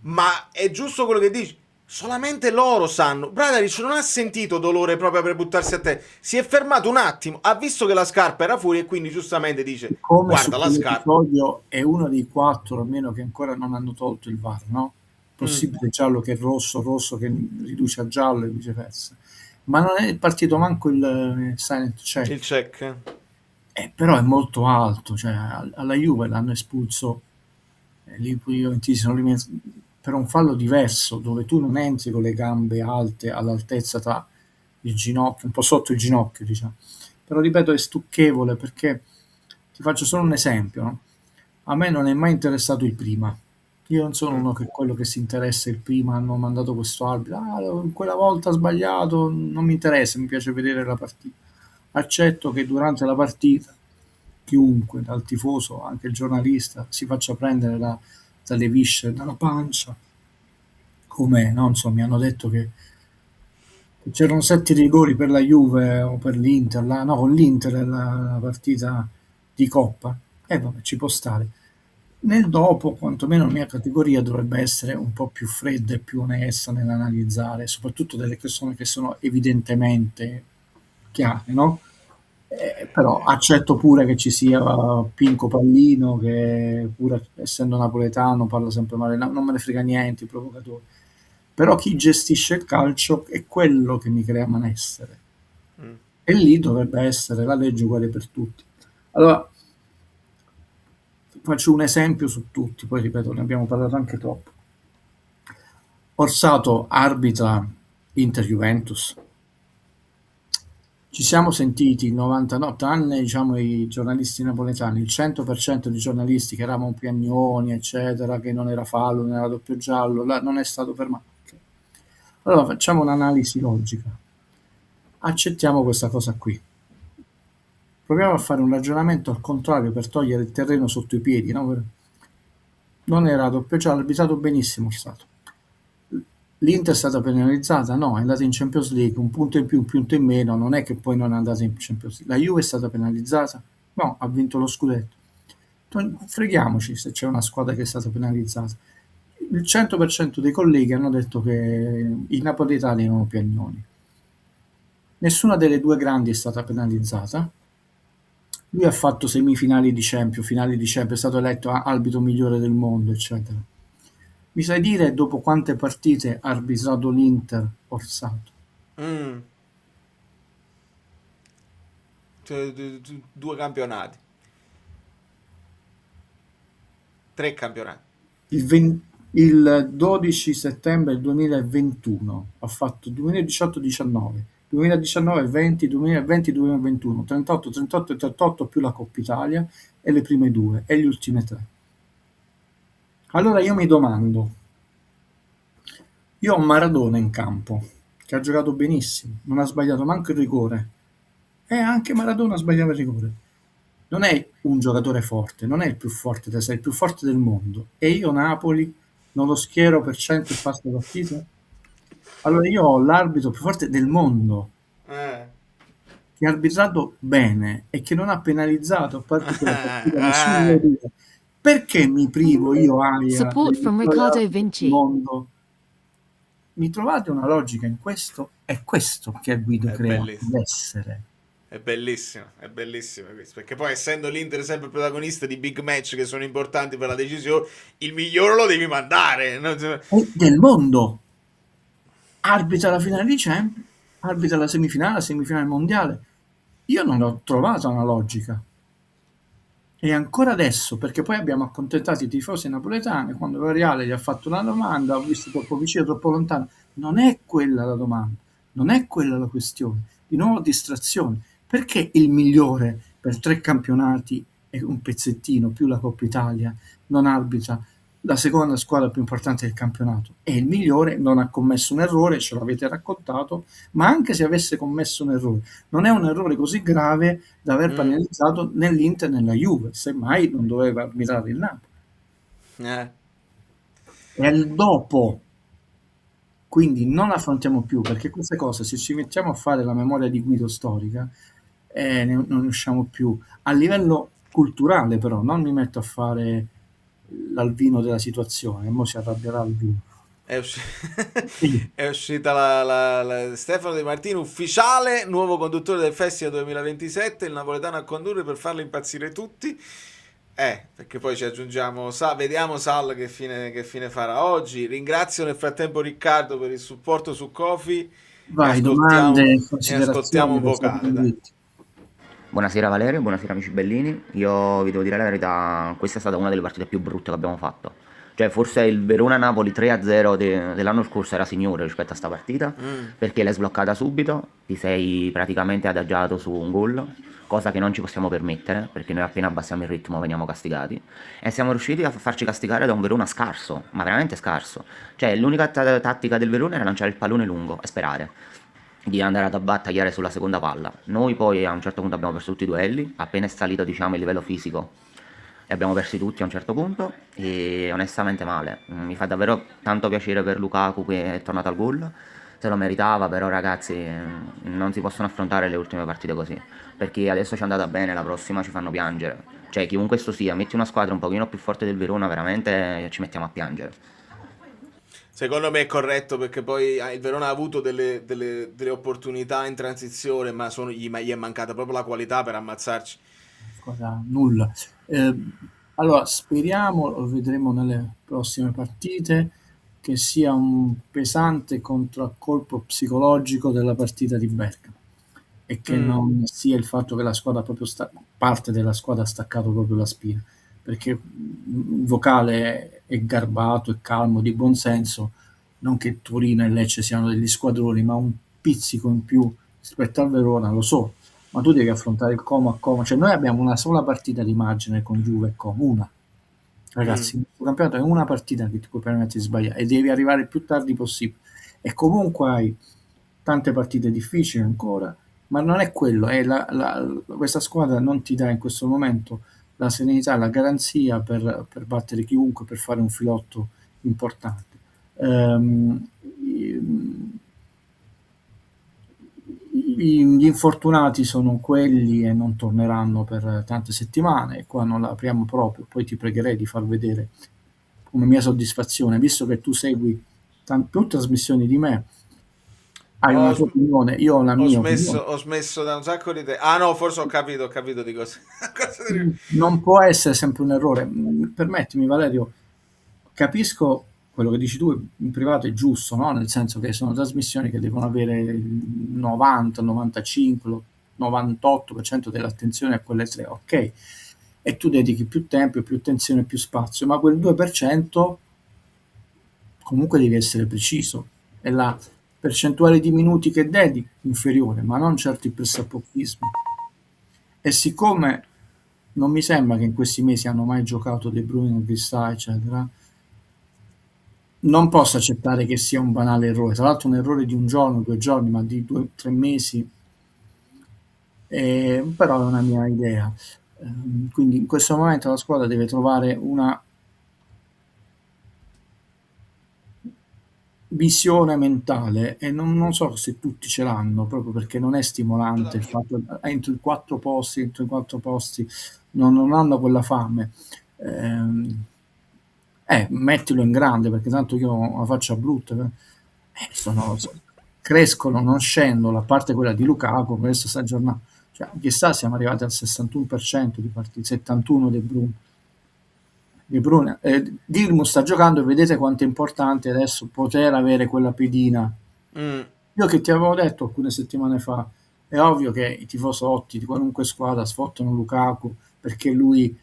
ma è giusto quello che dici. Solamente loro sanno. Bradaric non ha sentito dolore proprio per buttarsi a te. Si è fermato un attimo, ha visto che la scarpa era fuori e quindi giustamente dice: Come su guarda la scarpa. quell'episodio è uno dei 4 almeno che ancora non hanno tolto il VAR, no? Possibile giallo che è rosso, rosso che riduce a giallo e viceversa. Ma non è partito manco il silent check. Il check. Però è molto alto, cioè alla Juve l'hanno espulso, lì i Juventini sono per un fallo diverso, dove tu non entri con le gambe alte all'altezza tra il ginocchio, un po' sotto il ginocchio, diciamo. Però ripeto, è stucchevole perché, ti faccio solo un esempio, no? A me non è mai interessato il prima. Io non sono uno che quello che si interessa il prima, hanno mandato questo arbitro, quella volta ha sbagliato, non mi interessa, mi piace vedere la partita. Accetto che durante la partita chiunque, dal tifoso, anche il giornalista, si faccia prendere dalle viscere, dalla pancia, com'è, no? Insomma, mi hanno detto che c'erano 7 rigori per la Juve o per l'Inter, no, con l'Inter la partita di Coppa, e vabbè, ci può stare. Nel dopo, quantomeno la mia categoria dovrebbe essere un po' più fredda e più onesta nell'analizzare, soprattutto delle persone che sono evidentemente chiare, no? Però accetto pure che ci sia Pinco Pallino che pur essendo napoletano parla sempre male, non me ne frega niente, i provocatori. Però chi gestisce il calcio è quello che mi crea malessere. E lì dovrebbe essere la legge uguale per tutti. Allora, faccio un esempio su tutti, poi ripeto, ne abbiamo parlato anche troppo. Orsato arbitra Inter-Juventus. Ci siamo sentiti il 99, tranne diciamo i giornalisti napoletani, il 100% di giornalisti che eravamo Piagnoni, eccetera, che non era fallo, non era doppio giallo, non è stato fermato. Allora facciamo un'analisi logica. Accettiamo questa cosa qui. Proviamo a fare un ragionamento al contrario per togliere il terreno sotto i piedi, no? Non era doppio giallo, arbitrato benissimo Orsato. L'Inter è stata penalizzata? No, è andata in Champions League, un punto in più, un punto in meno, non è che poi non è andata in Champions League. La Juve è stata penalizzata? No, ha vinto lo scudetto. Freghiamoci se c'è una squadra che è stata penalizzata. Il 100% dei colleghi hanno detto che i napoletani erano Piagnoni. Nessuna delle due grandi è stata penalizzata. Lui ha fatto semifinali di Champions, finali di Champions, è stato eletto arbitro migliore del mondo, eccetera. Mi sai dire dopo quante partite ha arbitrato l'Inter Orsato? Cioè, 2 campionati. 3 campionati. Il 12 settembre 2021 ha fatto 2018-19, 2019-20, 2020-2021, 38, 38 e 38 più la Coppa Italia e le prime 2 e le ultime 3. Allora io mi domando, io ho Maradona in campo, che ha giocato benissimo, non ha sbagliato manco il rigore, e anche Maradona sbagliava il rigore. Non è un giocatore forte, non è il più forte è il più forte del mondo, e io Napoli non lo schiero per 100 e passa partite? Allora io ho l'arbitro più forte del mondo, che ha arbitrato bene e che non ha penalizzato, a parte quella partita, nessuno lo dice. Perché mi privo io Support from Riccardo Vinci. Mondo? Mi trovate una logica in questo? È questo che a Guido crea l'essere. È bellissimo questo, perché poi essendo l'Inter sempre protagonista di big match che sono importanti per la decisione, il migliore lo devi mandare, no? Del mondo. Arbitra la finale di Champions, arbitra la semifinale mondiale. Io non ho trovato una logica. E ancora adesso, perché poi abbiamo accontentato i tifosi napoletani, quando Variale gli ha fatto una domanda, ho visto troppo vicino, troppo lontano. Non è quella la domanda, non è quella la questione. Di nuovo distrazione. Perché il migliore per 3 campionati e un pezzettino più la Coppa Italia non arbitra la seconda squadra più importante del campionato? E il migliore non ha commesso un errore, ce l'avete raccontato, ma anche se avesse commesso un errore, non è un errore così grave da aver penalizzato nell'Inter e nella Juve, semmai non doveva arbitrare il Napoli. È il dopo. Quindi non affrontiamo più, perché queste cose, se ci mettiamo a fare la memoria di Guido storica, non ne usciamo più. A livello culturale, però non mi metto a fare l'Alvino della situazione, mo si arrabbierà Alvino. È, usci- Sì. è uscita la Stefano De Martino, ufficiale, nuovo conduttore del Festival 2027, il napoletano a condurre per farlo impazzire tutti. Perché poi ci aggiungiamo, vediamo Sal che fine farà oggi. Ringrazio nel frattempo Riccardo per il supporto su Kofi Vai, e domande, ascoltiamo un vocale. Dai. Buonasera Valerio, buonasera amici bellini. Io vi devo dire la verità, questa è stata una delle partite più brutte che abbiamo fatto. Cioè, forse il Verona-Napoli 3-0 dell'anno scorso era signore rispetto a sta partita, perché l'hai sbloccata subito, ti sei praticamente adagiato su un gol, cosa che non ci possiamo permettere, perché noi appena abbassiamo il ritmo veniamo castigati, e siamo riusciti a farci castigare da un Verona scarso, ma veramente scarso. Cioè, l'unica tattica del Verona era lanciare il pallone lungo e sperare di andare ad abbattagliare sulla seconda palla. Noi poi a un certo punto abbiamo perso tutti i duelli, appena è salito diciamo il livello fisico e abbiamo persi tutti a un certo punto, e onestamente male. Mi fa davvero tanto piacere per Lukaku che è tornato al gol, se lo meritava, però ragazzi non si possono affrontare le ultime partite così, perché adesso ci è andata bene, la prossima ci fanno piangere. Cioè, chiunque esso sia, metti una squadra un pochino più forte del Verona, veramente ci mettiamo a piangere. Secondo me è corretto, perché poi il Verona ha avuto delle opportunità in transizione, ma gli è mancata proprio la qualità per ammazzarci. Nulla. Allora, speriamo, lo vedremo nelle prossime partite, che sia un pesante contraccolpo psicologico della partita di Bergamo, e che non sia il fatto che la squadra proprio parte della squadra ha staccato proprio la spina, perché il vocale è garbato e calmo, di buon senso, non che Torino e Lecce siano degli squadroni, ma un pizzico in più rispetto al Verona, lo so, ma tu devi affrontare il Como a Como. Cioè, noi abbiamo una sola partita di margine con Juve e Como, una. Ragazzi, il campionato è una partita che ti puoi permettere di sbagliare e devi arrivare il più tardi possibile. E comunque hai tante partite difficili ancora, ma non è quello. Questa squadra non ti dà in questo momento la serenità, la garanzia per battere chiunque, per fare un filotto importante. Gli infortunati sono quelli e non torneranno per tante settimane, e qua non la apriamo proprio. Poi ti pregherei di far vedere come mia soddisfazione, visto che tu segui più trasmissioni di me, hai una tua opinione, io ho la mia opinione. Ho smesso da un sacco di tempo. Ah no, forse ho capito di cosa. Non può essere sempre un errore. Permettimi Valerio, capisco quello che dici tu in privato, è giusto, no? Nel senso che sono trasmissioni che devono avere il 90, il 95, il 98% dell'attenzione a quelle tre, ok? E tu dedichi più tempo, più attenzione, più spazio, ma quel 2% comunque devi essere preciso. E la percentuale di minuti che dedichi inferiore, ma non certo il pressappochismo. E siccome non mi sembra che in questi mesi hanno mai giocato De Bruyne, Vista, eccetera, non posso accettare che sia un banale errore, tra l'altro un errore di un giorno, 2 giorni, ma di 2-3 mesi, però è una mia idea. Quindi in questo momento la squadra deve trovare una visione mentale, e non so se tutti ce l'hanno, proprio perché non è stimolante il fatto che entro i 4 posti non hanno quella fame. Mettilo in grande, perché tanto io ho una faccia brutta, crescono, non scendono, a parte quella di Lukaku questa sta giornata, cioè, chissà, siamo arrivati al 61% di partite, 71% De Bruyne. Dirmu sta giocando, e vedete quanto è importante adesso poter avere quella pedina. Io che ti avevo detto alcune settimane fa, è ovvio che i tifosotti di qualunque squadra sfottano Lukaku perché lui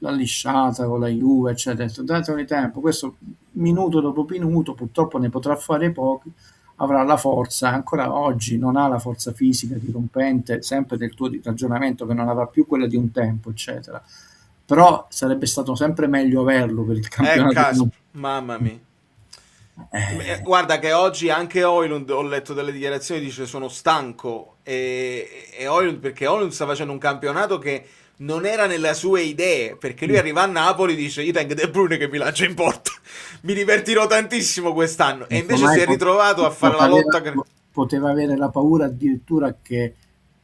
l'ha lisciata con la Juve, eccetera. Datemi tempo, questo minuto dopo minuto, purtroppo ne potrà fare pochi, avrà la forza, ancora oggi non ha la forza fisica dirompente, sempre del tuo ragionamento che non avrà più quella di un tempo, eccetera. Però sarebbe stato sempre meglio averlo per il campionato. Mamma mia. Guarda che oggi anche Højlund, ho letto delle dichiarazioni, dice sono stanco, e Højlund, perché Højlund sta facendo un campionato che non era nelle sue idee, perché lui arriva a Napoli, dice io tengo De Bruyne che mi lancia in porta, mi divertirò tantissimo quest'anno, e invece si è ritrovato a fare la lotta. Poteva avere la paura addirittura che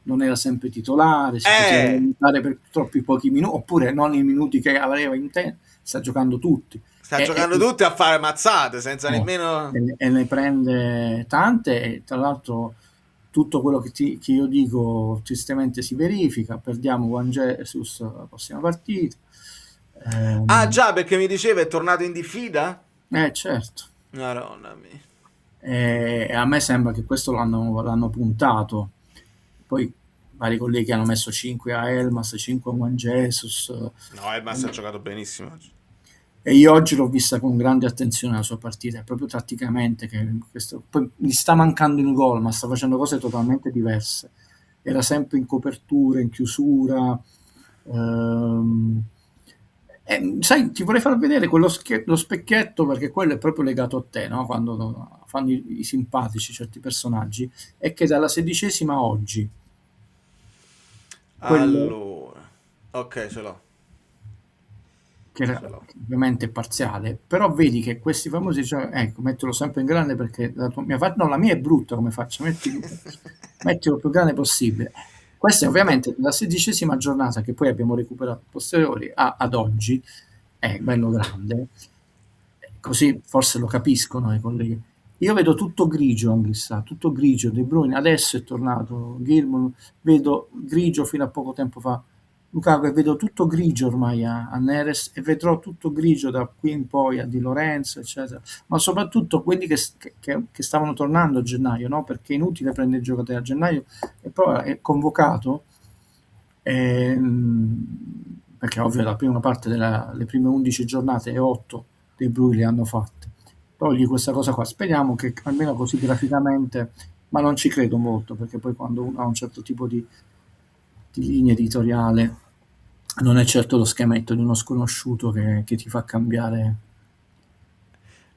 non era sempre titolare, si poteva limitare per troppi pochi minuti, oppure non i minuti che aveva in te, sta giocando tutti. Sta giocando tutti a fare mazzate senza nemmeno... E ne prende tante, e tra l'altro tutto quello che io dico tristemente si verifica. Perdiamo Juan Jesus la prossima partita. Ah già, perché mi diceva è tornato in diffida? Certo. Madonna mia. E a me sembra che questo l'hanno puntato. Poi vari colleghi hanno messo 5 a Elmas, 5 a Juan Jesus. No, Elmas ha giocato benissimo oggi. E io oggi l'ho vista con grande attenzione la sua partita, proprio tatticamente, poi gli sta mancando il gol, ma sta facendo cose totalmente diverse. Era sempre in copertura, in chiusura. Sai, ti vorrei far vedere lo specchietto, perché quello è proprio legato a te, no? Quando fanno i simpatici certi personaggi, è che dalla 16ª a oggi. Allora, ok, ce l'ho. Che era ovviamente parziale, però vedi che questi famosi, ecco, mettilo sempre in grande perché la mia è brutta come faccia, mettilo più grande possibile. Questa è ovviamente la 16ª giornata che poi abbiamo recuperato posteriori ad oggi, è bello grande, così forse lo capiscono i colleghi. Io vedo tutto grigio Anghissà, tutto grigio, De Bruyne adesso è tornato, Gilmour, vedo grigio fino a poco tempo fa, Lukaku, e vedo tutto grigio ormai a Neres, e vedrò tutto grigio da qui in poi a Di Lorenzo, eccetera, ma soprattutto quelli che stavano tornando a gennaio, no? Perché è inutile prendere il giocatore a gennaio e poi è convocato, perché ovvio la prima parte le prime 11 giornate e 8 dei Bruyne le hanno fatte. Togli questa cosa qua, speriamo che almeno così graficamente, ma non ci credo molto, perché poi quando uno ha un certo tipo di linea editoriale non è certo lo schemetto di uno sconosciuto che ti fa cambiare.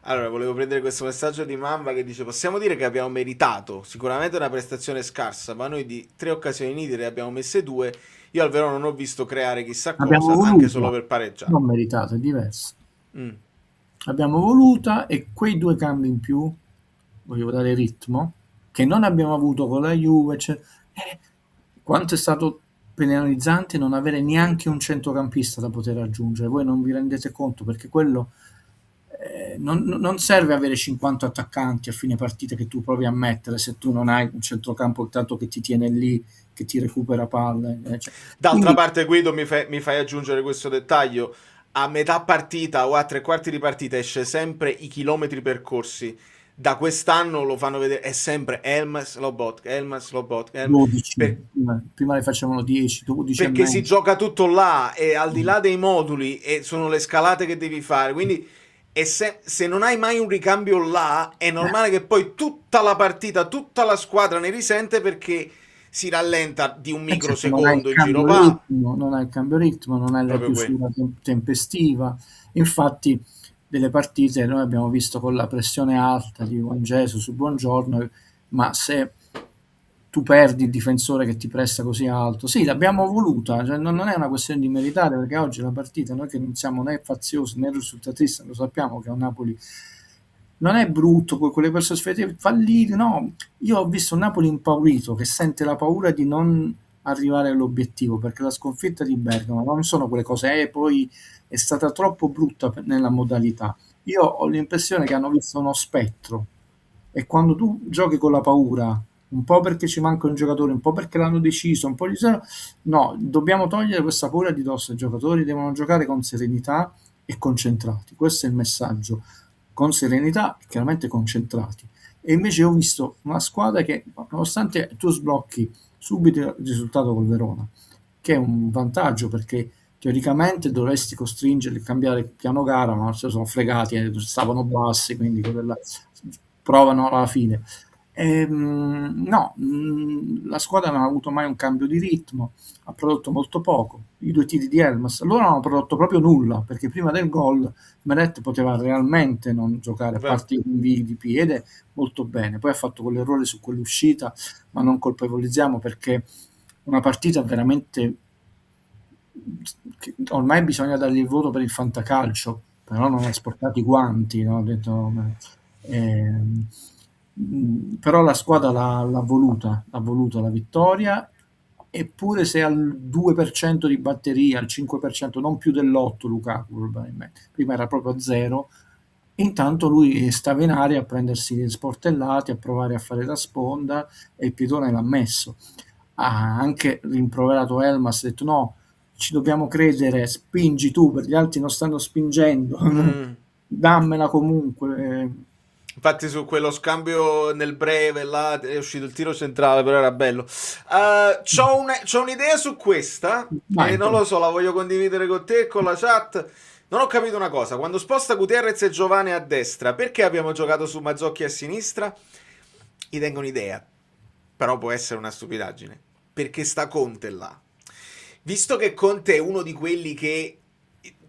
Allora, volevo prendere questo messaggio di Mamba che dice: possiamo dire che abbiamo meritato sicuramente una prestazione scarsa, ma noi di 3 occasioni nitide abbiamo messe 2. Io al Verona non ho visto creare chissà cosa, anche solo per pareggiare. Non meritato, è diverso. Abbiamo voluta, e quei 2 cambi in più, voglio dare ritmo, che non abbiamo avuto con la Juve, quanto è stato penalizzante non avere neanche un centrocampista da poter aggiungere. Voi non vi rendete conto, perché quello non serve avere 50 attaccanti a fine partita che tu provi a mettere se tu non hai un centrocampo tanto che ti tiene lì, che ti recupera palle. D'altra parte, Guido, mi fai aggiungere questo dettaglio: a metà partita o a 3/4 di partita esce sempre i chilometri percorsi. Da quest'anno lo fanno vedere, è sempre Elmas, Lobotka, 12, prima le facevano 10, 12, perché si gioca tutto là, e al di là dei moduli, e sono le scalate che devi fare, quindi se non hai mai un ricambio là, è normale che poi tutta la partita, tutta la squadra ne risente, perché si rallenta di un microsecondo il giro va. Non hai il cambio ritmo, non hai la chiusura tempestiva. Infatti delle partite noi abbiamo visto con la pressione alta di Juan Jesus su Buongiorno, ma se tu perdi il difensore che ti presta così alto, sì, l'abbiamo voluta, non è una questione di meritare, perché oggi la partita, noi che non siamo né faziosi né risultatisti, lo sappiamo che a Napoli non è brutto, quelle persone fallite, no, io ho visto un Napoli impaurito, che sente la paura di non arrivare all'obiettivo, perché la sconfitta di Bergamo non sono quelle cose, poi è stata troppo brutta nella modalità. Io ho l'impressione che hanno visto uno spettro, e quando tu giochi con la paura, un po' perché ci manca un giocatore, un po' perché l'hanno deciso, un po' no, dobbiamo togliere questa paura di dosso ai giocatori, devono giocare con serenità e concentrati, questo è il messaggio, con serenità e chiaramente concentrati. E invece ho visto una squadra che, nonostante tu sblocchi subito il risultato col Verona, che è un vantaggio, perché teoricamente dovresti costringerli a cambiare il piano gara, ma se sono fregati, stavano bassi, quindi provano alla fine. No, la squadra non ha avuto mai un cambio di ritmo, ha prodotto molto poco. I 2 tiri di Elmas, loro non hanno prodotto proprio nulla, perché prima del gol Meret poteva realmente non giocare, a parte i rinvii di piede molto bene, poi ha fatto quell'errore su quell'uscita, ma non colpevolizziamo, perché una partita veramente, ormai bisogna dargli il voto per il fantacalcio, però non ha sporcato i guanti, no? Ho detto, però la squadra l'ha voluta la vittoria, eppure se al 2% di batteria, al 5%, non più dell'8 Lukaku probabilmente, prima era proprio a 0, intanto lui stava in aria a prendersi gli sportellati, a provare a fare da sponda e il piedone l'ha messo. Ha anche rimproverato Elmas, ha detto no, ci dobbiamo credere, spingi tu, per gli altri non stanno spingendo, dammela comunque. Infatti su quello scambio nel breve là è uscito il tiro centrale, però era bello. C'ho un'idea su questa Vai, e non lo so, la voglio condividere con te e con la chat. Non ho capito una cosa, quando sposta Gutierrez e Giovane a destra, perché abbiamo giocato su Mazzocchi a sinistra? Gli tengo un'idea, però può essere una stupidaggine. Perché sta Conte là. Visto che Conte è uno di quelli che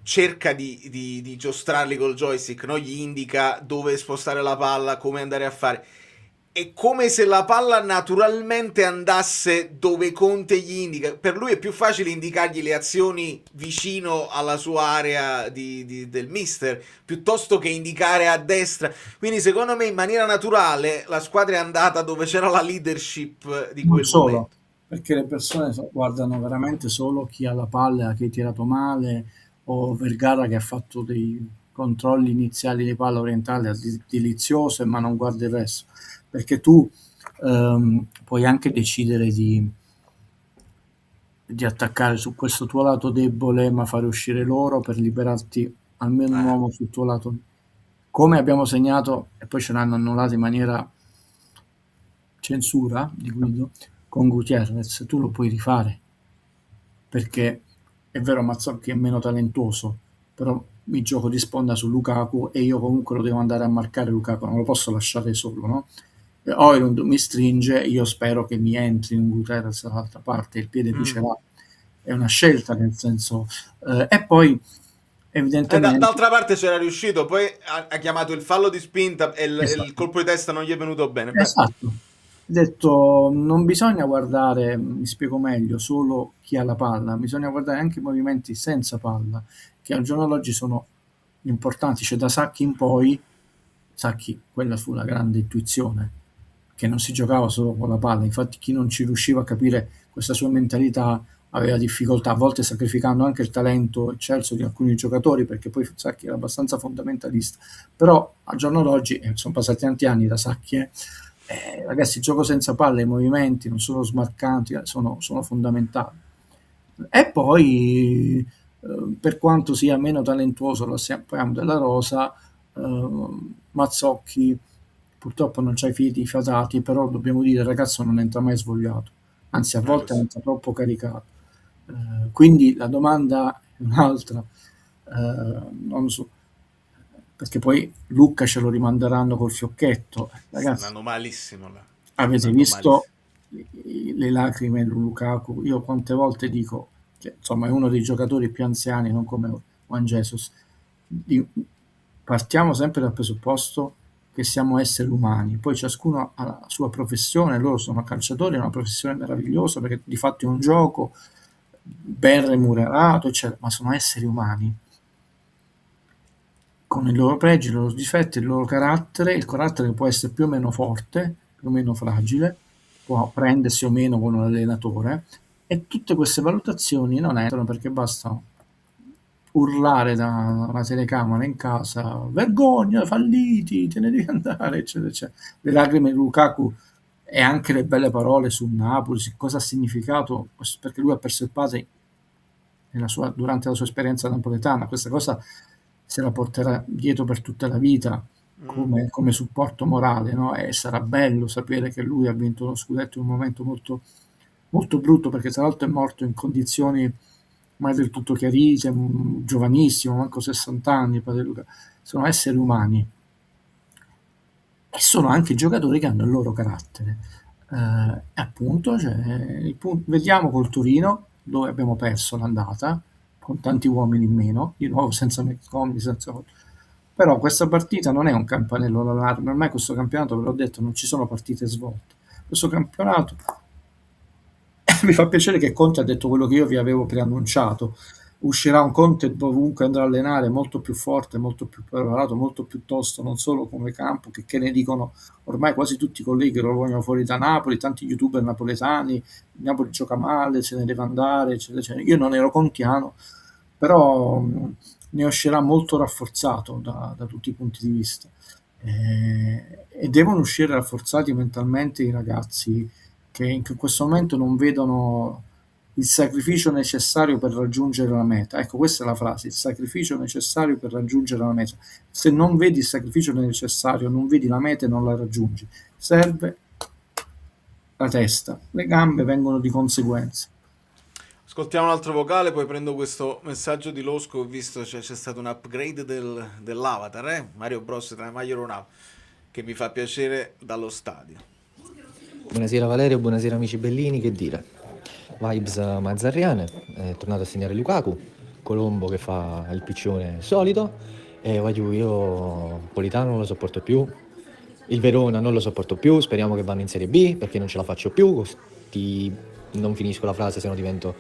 cerca di giostrarli col joystick, no? Gli indica dove spostare la palla, come andare a fare. È come se la palla naturalmente andasse dove Conte gli indica. Per lui è più facile indicargli le azioni vicino alla sua area del mister, piuttosto che indicare a destra. Quindi secondo me in maniera naturale la squadra è andata dove c'era la leadership di Non quel solo, momento. perché le persone guardano veramente solo chi ha la palla, che ha tirato male, o Vergara che ha fatto dei controlli iniziali di palla orientale deliziose, ma non guarda il resto. Perché tu puoi anche decidere di attaccare su questo tuo lato debole, ma fare uscire loro per liberarti almeno un uomo sul tuo lato. Come abbiamo segnato, e poi ce l'hanno annullato in maniera censura di Guido, con Gutierrez, tu lo puoi rifare. Perché è vero Mazzocchi è meno talentuoso, però mi gioco di sponda su Lukaku e io comunque lo devo andare a marcare Lukaku, non lo posso lasciare solo, no? Højlund mi stringe, io spero che mi entri un Gutierrez dall'altra parte, il piede lui ce l'ha, è una scelta nel senso, e poi evidentemente D'altra parte c'era riuscito, poi ha chiamato il fallo di spinta e il colpo di testa non gli è venuto bene. esatto, ho detto non bisogna guardare, mi spiego meglio, solo chi ha la palla, bisogna guardare anche i movimenti senza palla, che al giorno d'oggi sono importanti, cioè da Sacchi in poi, Sacchi, quella fu la grande intuizione, che non si giocava solo con la palla, infatti chi non ci riusciva a capire questa sua mentalità aveva difficoltà, a volte sacrificando anche il talento eccelso di alcuni giocatori, perché poi Sacchi era abbastanza fondamentalista, però al giorno d'oggi, sono passati tanti anni da Sacchi, ragazzi, il gioco senza palla, i movimenti non sono smarcanti, sono fondamentali. E poi, per quanto sia meno talentuoso lo sappiamo della Rosa, Mazzocchi purtroppo non c'ha i fili fiatati, però dobbiamo dire il ragazzo non entra mai svogliato, anzi a volte entra troppo caricato. Quindi la domanda è un'altra, non so, perché poi Lucca ce lo rimanderanno col fiocchetto. Ragazzi, Stanno malissimo là. avete visto le lacrime di Lukaku? Io quante volte dico che insomma è uno dei giocatori più anziani, non come Juan Jesus. Partiamo sempre dal presupposto che siamo esseri umani, poi ciascuno ha la sua professione, loro sono calciatori, è una professione meravigliosa perché di fatto è un gioco ben remunerato, eccetera, ma sono esseri umani con i loro pregi, i loro difetti, il loro carattere. Il carattere può essere più o meno forte, più o meno fragile, può prendersi o meno con un allenatore, e tutte queste valutazioni non entrano perché basta urlare da una telecamera in casa, vergogna, falliti, te ne devi andare, eccetera, eccetera. Le lacrime di Lukaku e anche le belle parole su Napoli, su cosa ha significato, perché lui ha perso il padre durante la sua esperienza napoletana, questa cosa se la porterà dietro per tutta la vita come supporto morale, no? E sarà bello sapere che lui ha vinto lo scudetto in un momento molto, molto brutto, perché tra l'altro è morto in condizioni mai del tutto chiarite, giovanissimo, manco 60 anni, padre Luca. Sono esseri umani e sono anche giocatori che hanno il loro carattere. Appunto, vediamo col Torino, dove abbiamo perso l'andata, con tanti uomini in meno, di nuovo senza McCombie, però questa partita non è un campanello d'allarme, ormai questo campionato, ve l'ho detto, non ci sono partite svolte. Questo campionato mi fa piacere che Conte ha detto quello che io vi avevo preannunciato, uscirà un Conte dovunque andrà a allenare molto più forte, molto più preparato, molto più tosto, non solo come campo, che ne dicono ormai quasi tutti i colleghi che lo vogliono fuori da Napoli, tanti youtuber napoletani, Napoli gioca male, se ne deve andare, eccetera, eccetera. Io non ero contiano, però ne uscirà molto rafforzato da tutti i punti di vista. E devono uscire rafforzati mentalmente i ragazzi che in questo momento non vedono il sacrificio necessario per raggiungere la meta. Ecco, questa è la frase, il sacrificio necessario per raggiungere la meta. Se non vedi il sacrificio necessario, non vedi la meta e non la raggiungi. Serve la testa, le gambe vengono di conseguenza. Ascoltiamo un altro vocale, poi prendo questo messaggio di Losco. Ho visto c'è stato un upgrade dell'avatar, Mario Bros tra Mario Ronaldo, che mi fa piacere dallo stadio. Buonasera Valerio, buonasera amici bellini, che dire? Vibes mazzarriane, è tornato a segnare Lukaku, Colombo che fa il piccione solito, e io Politano non lo sopporto più, il Verona non lo sopporto più, speriamo che vanno in Serie B perché non ce la faccio più, non finisco la frase se no divento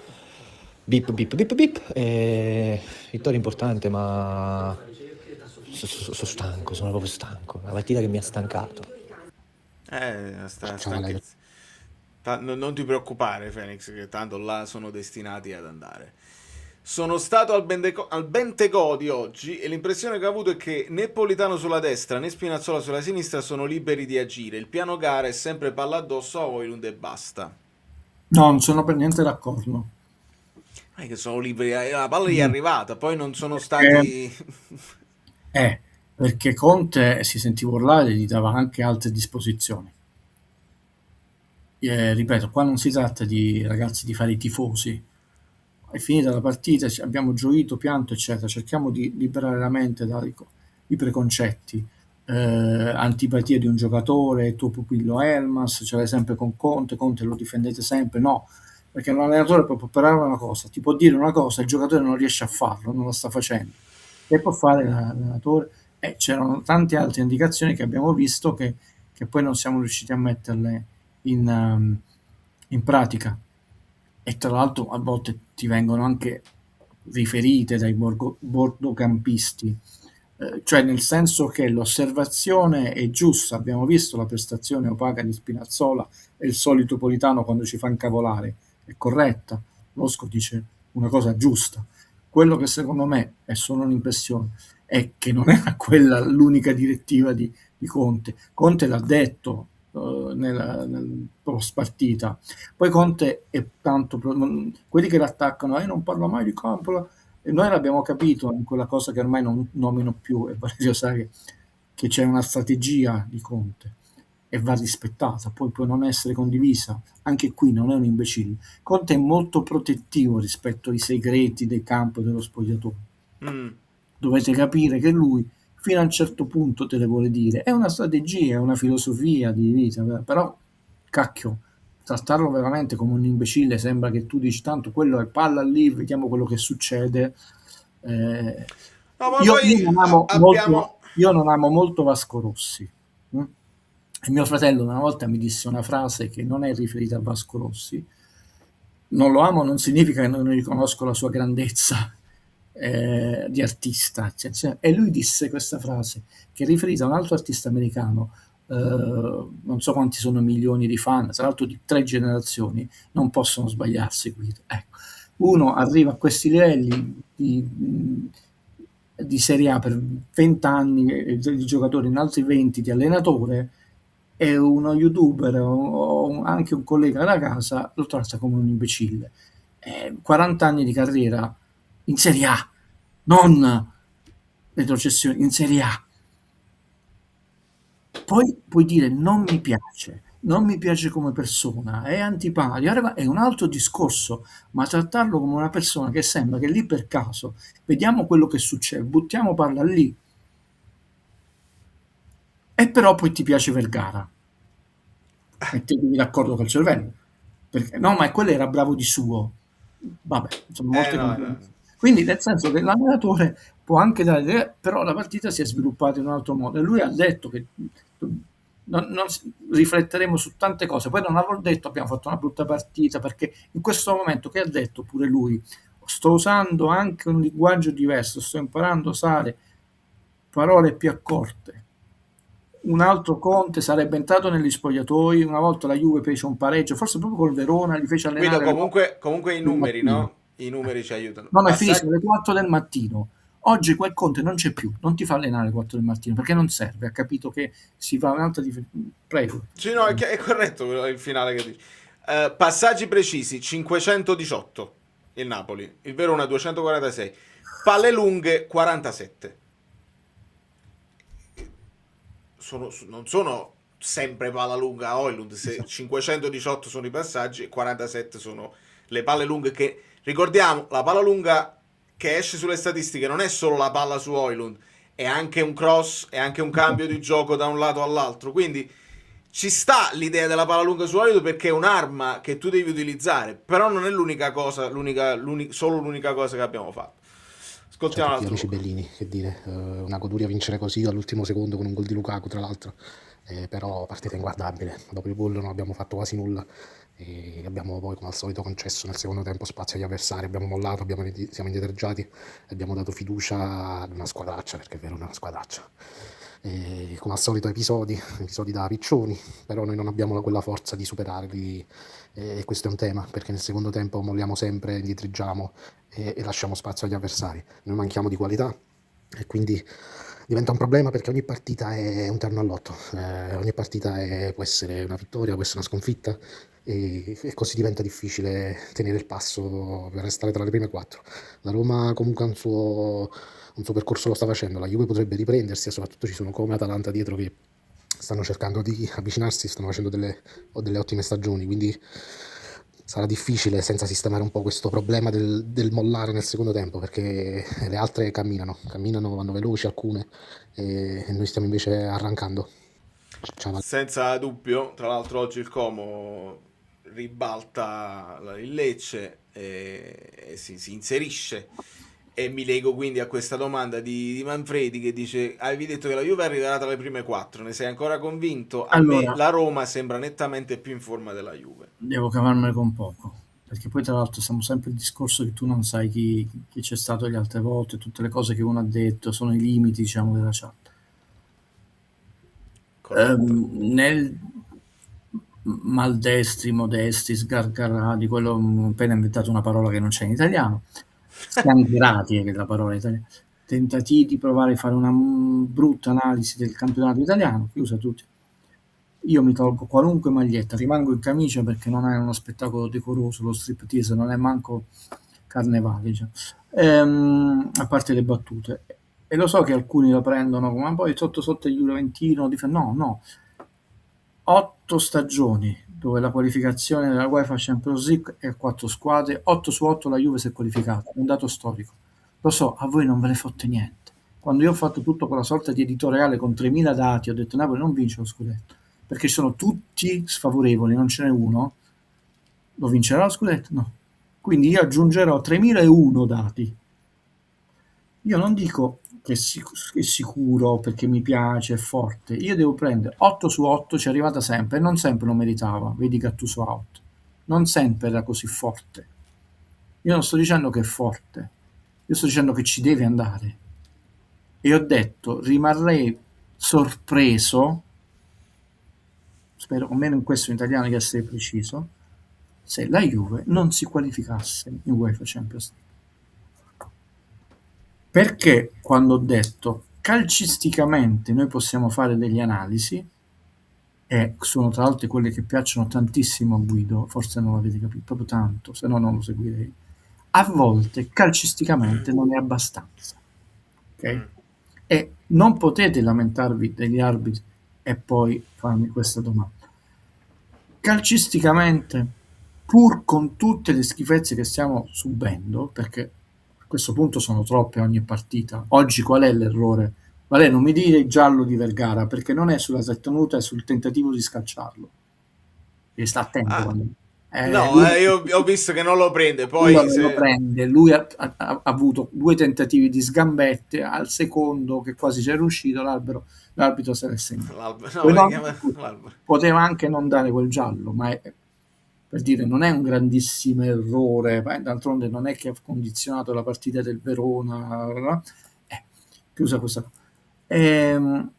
bip bip bip bip, vittoria importante ma sono stanco, sono proprio stanco, una partita che mi ha stancato. Stanchezza. Non ti preoccupare Phoenix, che tanto là sono destinati ad andare. Sono stato al Bentegodi oggi e l'impressione che ho avuto è che né Politano sulla destra né Spinazzola sulla sinistra sono liberi di agire. Il piano gara è sempre palla addosso a Højlund e basta. No, non sono per niente d'accordo. Non è che sono liberi, la palla gli è arrivata, poi non sono stati... perché Conte si sentiva urlare e gli dava anche altre disposizioni. Ripeto, qua non si tratta di ragazzi di fare i tifosi. È finita la partita, abbiamo gioito, pianto, eccetera. Cerchiamo di liberare la mente dai preconcetti, antipatia di un giocatore, tuo pupillo Elmas, ce l'hai sempre con Conte lo difendete sempre, no, perché un allenatore può operare una cosa, ti può dire una cosa, il giocatore non riesce a farlo, non lo sta facendo. Che può fare l'allenatore? C'erano tante altre indicazioni che abbiamo visto che poi non siamo riusciti a metterle in pratica, e tra l'altro a volte ti vengono anche riferite dai bordocampisti, cioè nel senso che l'osservazione è giusta, abbiamo visto la prestazione opaca di Spinazzola e il solito Politano quando ci fa incavolare, è corretta, Losco dice una cosa giusta. Quello che secondo me è solo un'impressione è che non era quella l'unica direttiva di Conte. Conte l'ha detto nel post partita. Poi Conte è tanto, quelli che l'attaccano, non parla mai di campo, e noi l'abbiamo capito in quella cosa che ormai non nomino più, e Valerio sa che c'è una strategia di Conte e va rispettata, poi può non essere condivisa, anche qui non è un imbecille. Conte è molto protettivo rispetto ai segreti del campo e dello spogliatoio. Dovete capire che lui fino a un certo punto te le vuole dire, è una strategia, è una filosofia di vita, però cacchio, trattarlo veramente come un imbecille, sembra che tu dici tanto quello è palla lì, vediamo quello che succede. Io non amo molto Vasco Rossi. E mio fratello una volta mi disse una frase che non è riferita a Vasco Rossi. Non lo amo non significa che non riconosco la sua grandezza di artista, e lui disse questa frase che è riferita a un altro artista americano, non so quanti sono milioni di fan, tra l'altro di 3 generazioni, non possono sbagliarsi qui. Ecco, uno arriva a questi livelli di Serie A per 20 anni di giocatore, in altri 20 di allenatore, e uno youtuber o anche un collega da casa lo tratta come un imbecille. 40 anni di carriera in Serie A, non retrocessione, in Serie A. Poi puoi dire non mi piace come persona, è antipatico, è un altro discorso, ma trattarlo come una persona che sembra che lì per caso, vediamo quello che succede, buttiamo palla lì, e però poi ti piace Vergara, mettetevi d'accordo col cervello, perché no, ma quello era bravo di suo, vabbè, sono molte quindi nel senso che l'allenatore può anche dare, però la partita si è sviluppata in un altro modo, e lui ha detto che non rifletteremo su tante cose, poi non avrò detto abbiamo fatto una brutta partita, perché in questo momento che ha detto pure lui, sto usando anche un linguaggio diverso, sto imparando a usare parole più accorte. Un altro Conte sarebbe entrato negli spogliatoi, una volta la Juve fece un pareggio, forse proprio col Verona, li fece allenare Guido, alle comunque i numeri, no? I numeri ci aiutano. No, è finito alle 4 del mattino. Oggi quel Conte non c'è più, non ti fa allenare alle 4 del mattino perché non serve, ha capito che si fa un'altra Prego. Sì, no, è corretto il finale che dici. Passaggi precisi, 518 il Napoli, il Verona 246, palle lunghe 47. Non sono sempre palla lunga a Højlund, se 518 sono i passaggi e 47 sono le palle lunghe, che ricordiamo, la palla lunga che esce sulle statistiche non è solo la palla su Højlund, è anche un cross, è anche un cambio di gioco da un lato all'altro, quindi ci sta l'idea della palla lunga su Højlund perché è un'arma che tu devi utilizzare, però non è l'unica cosa, solo l'unica cosa che abbiamo fatto. Ascoltiamo Ciao a tutti, amici bellini, che dire, una goduria vincere così all'ultimo secondo con un gol di Lukaku tra l'altro, però partita inguardabile, dopo il gol non abbiamo fatto quasi nulla e abbiamo poi come al solito concesso nel secondo tempo spazio agli avversari, abbiamo mollato, siamo indietreggiati e abbiamo dato fiducia ad una squadraccia, perché è vero, è una squadraccia. E come al solito episodi da piccioni, però noi non abbiamo quella forza di superarli e questo è un tema, perché nel secondo tempo molliamo sempre, indietreggiamo e lasciamo spazio agli avversari, noi manchiamo di qualità e quindi diventa un problema perché ogni partita è un terno al lotto, ogni partita può essere una vittoria, può essere una sconfitta e così diventa difficile tenere il passo per restare tra le prime 4. La Roma comunque ha un suo percorso, lo sta facendo, la Juve potrebbe riprendersi e soprattutto ci sono come Atalanta dietro che stanno cercando di avvicinarsi, stanno facendo delle ottime stagioni, quindi sarà difficile senza sistemare un po' questo problema del mollare nel secondo tempo, perché le altre camminano, vanno veloci alcune e noi stiamo invece arrancando. Ciao. Senza dubbio, tra l'altro oggi il Como ribalta il Lecce e si inserisce. E mi lego quindi a questa domanda di Manfredi che dice: avevi detto che la Juve arriverà tra le prime 4, ne sei ancora convinto? A Allora, me la Roma sembra nettamente più in forma della Juve. devo cavarmene con poco, perché poi tra l'altro siamo sempre il discorso che tu non sai chi c'è stato le altre volte, tutte le cose che uno ha detto, sono i limiti, diciamo, della chat. Nel maldestri, modesti, sgargarati, quello appena inventato una parola che non c'è in italiano, scancherati che è la parola italiana, tentativi di provare a fare una brutta analisi del campionato italiano, chiusa tutti. Io mi tolgo qualunque maglietta, rimango in camicia perché non è uno spettacolo decoroso, lo striptease non è manco carnevale, cioè. A parte le battute. E lo so che alcuni lo prendono come poi sotto il Juventino, no. 8 stagioni dove la qualificazione della UEFA Champions League è a 4 squadre, 8 su 8 la Juve si è qualificata, un dato storico. Lo so, a voi non ve ne fotte niente. Quando io ho fatto tutto quella sorta di editoriale con 3.000 dati, ho detto Napoli non vince lo scudetto, perché sono tutti sfavorevoli, non ce n'è uno. Lo vincerà lo scudetto? No. Quindi io aggiungerò 3.001 dati. Io non dico che è sicuro perché mi piace, è forte. Io devo prendere 8 su 8, ci è arrivata sempre, e non sempre lo meritava. Vedi Gattuso out. Non sempre era così forte. Io non sto dicendo che è forte, io sto dicendo che ci deve andare. E ho detto, rimarrei sorpreso, spero almeno in questo in italiano di essere preciso, se la Juve non si qualificasse in UEFA Champions League. Perché quando ho detto calcisticamente noi possiamo fare delle analisi, e sono tra l'altro quelle che piacciono tantissimo a Guido, forse non l'avete capito, proprio tanto, se no non lo seguirei, a volte calcisticamente non è abbastanza, ok? E non potete lamentarvi degli arbitri e poi farmi questa domanda. Calcisticamente, pur con tutte le schifezze che stiamo subendo, perché a questo punto sono troppe ogni partita, oggi qual è l'errore? Vale, non mi dire il giallo di Vergara, perché non è sulla trattenuta, è sul tentativo di scalciarlo. E sta attento quando... io ho visto che non lo prende, poi lo prende. Lui ha avuto 2 tentativi di sgambette, al secondo che quasi c'è riuscito l'arbitro se l'è segnato. Poteva anche non dare quel giallo, ma per dire, non è un grandissimo errore, d'altronde non è che ha condizionato la partita del Verona, chiusa questa cosa.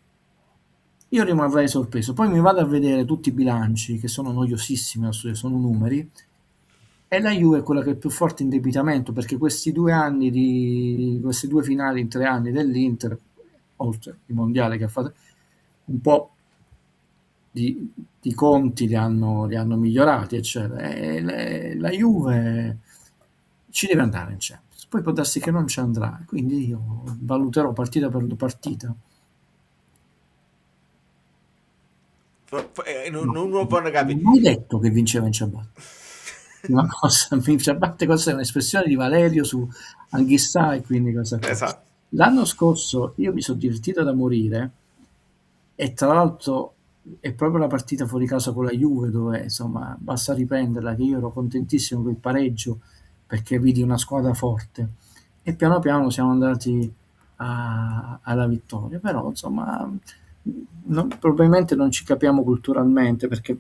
Io rimarrei sorpreso, poi mi vado a vedere tutti i bilanci che sono noiosissimi da studiare, sono numeri, e la Juve è quella che è più forte in debitamento, perché questi 2 anni queste 2 finali in 3 anni dell'Inter, oltre il mondiale che ha fatto, un po' di conti li hanno migliorati, eccetera. E la Juve ci deve andare in Champions. Poi può darsi che non ci andrà, quindi io valuterò partita per partita. Non può capire. Non hai detto che vinceva in ciabatte. Una cosa, in ciabatte, questa è un'espressione di Valerio su Anghissà, e quindi cosa fa. Esatto. L'anno scorso io mi sono divertito da morire, e tra l'altro è proprio la partita fuori casa con la Juve dove insomma basta riprenderla, che io ero contentissimo per il pareggio perché vidi una squadra forte, e piano piano siamo andati alla vittoria, però insomma probabilmente non ci capiamo culturalmente, perché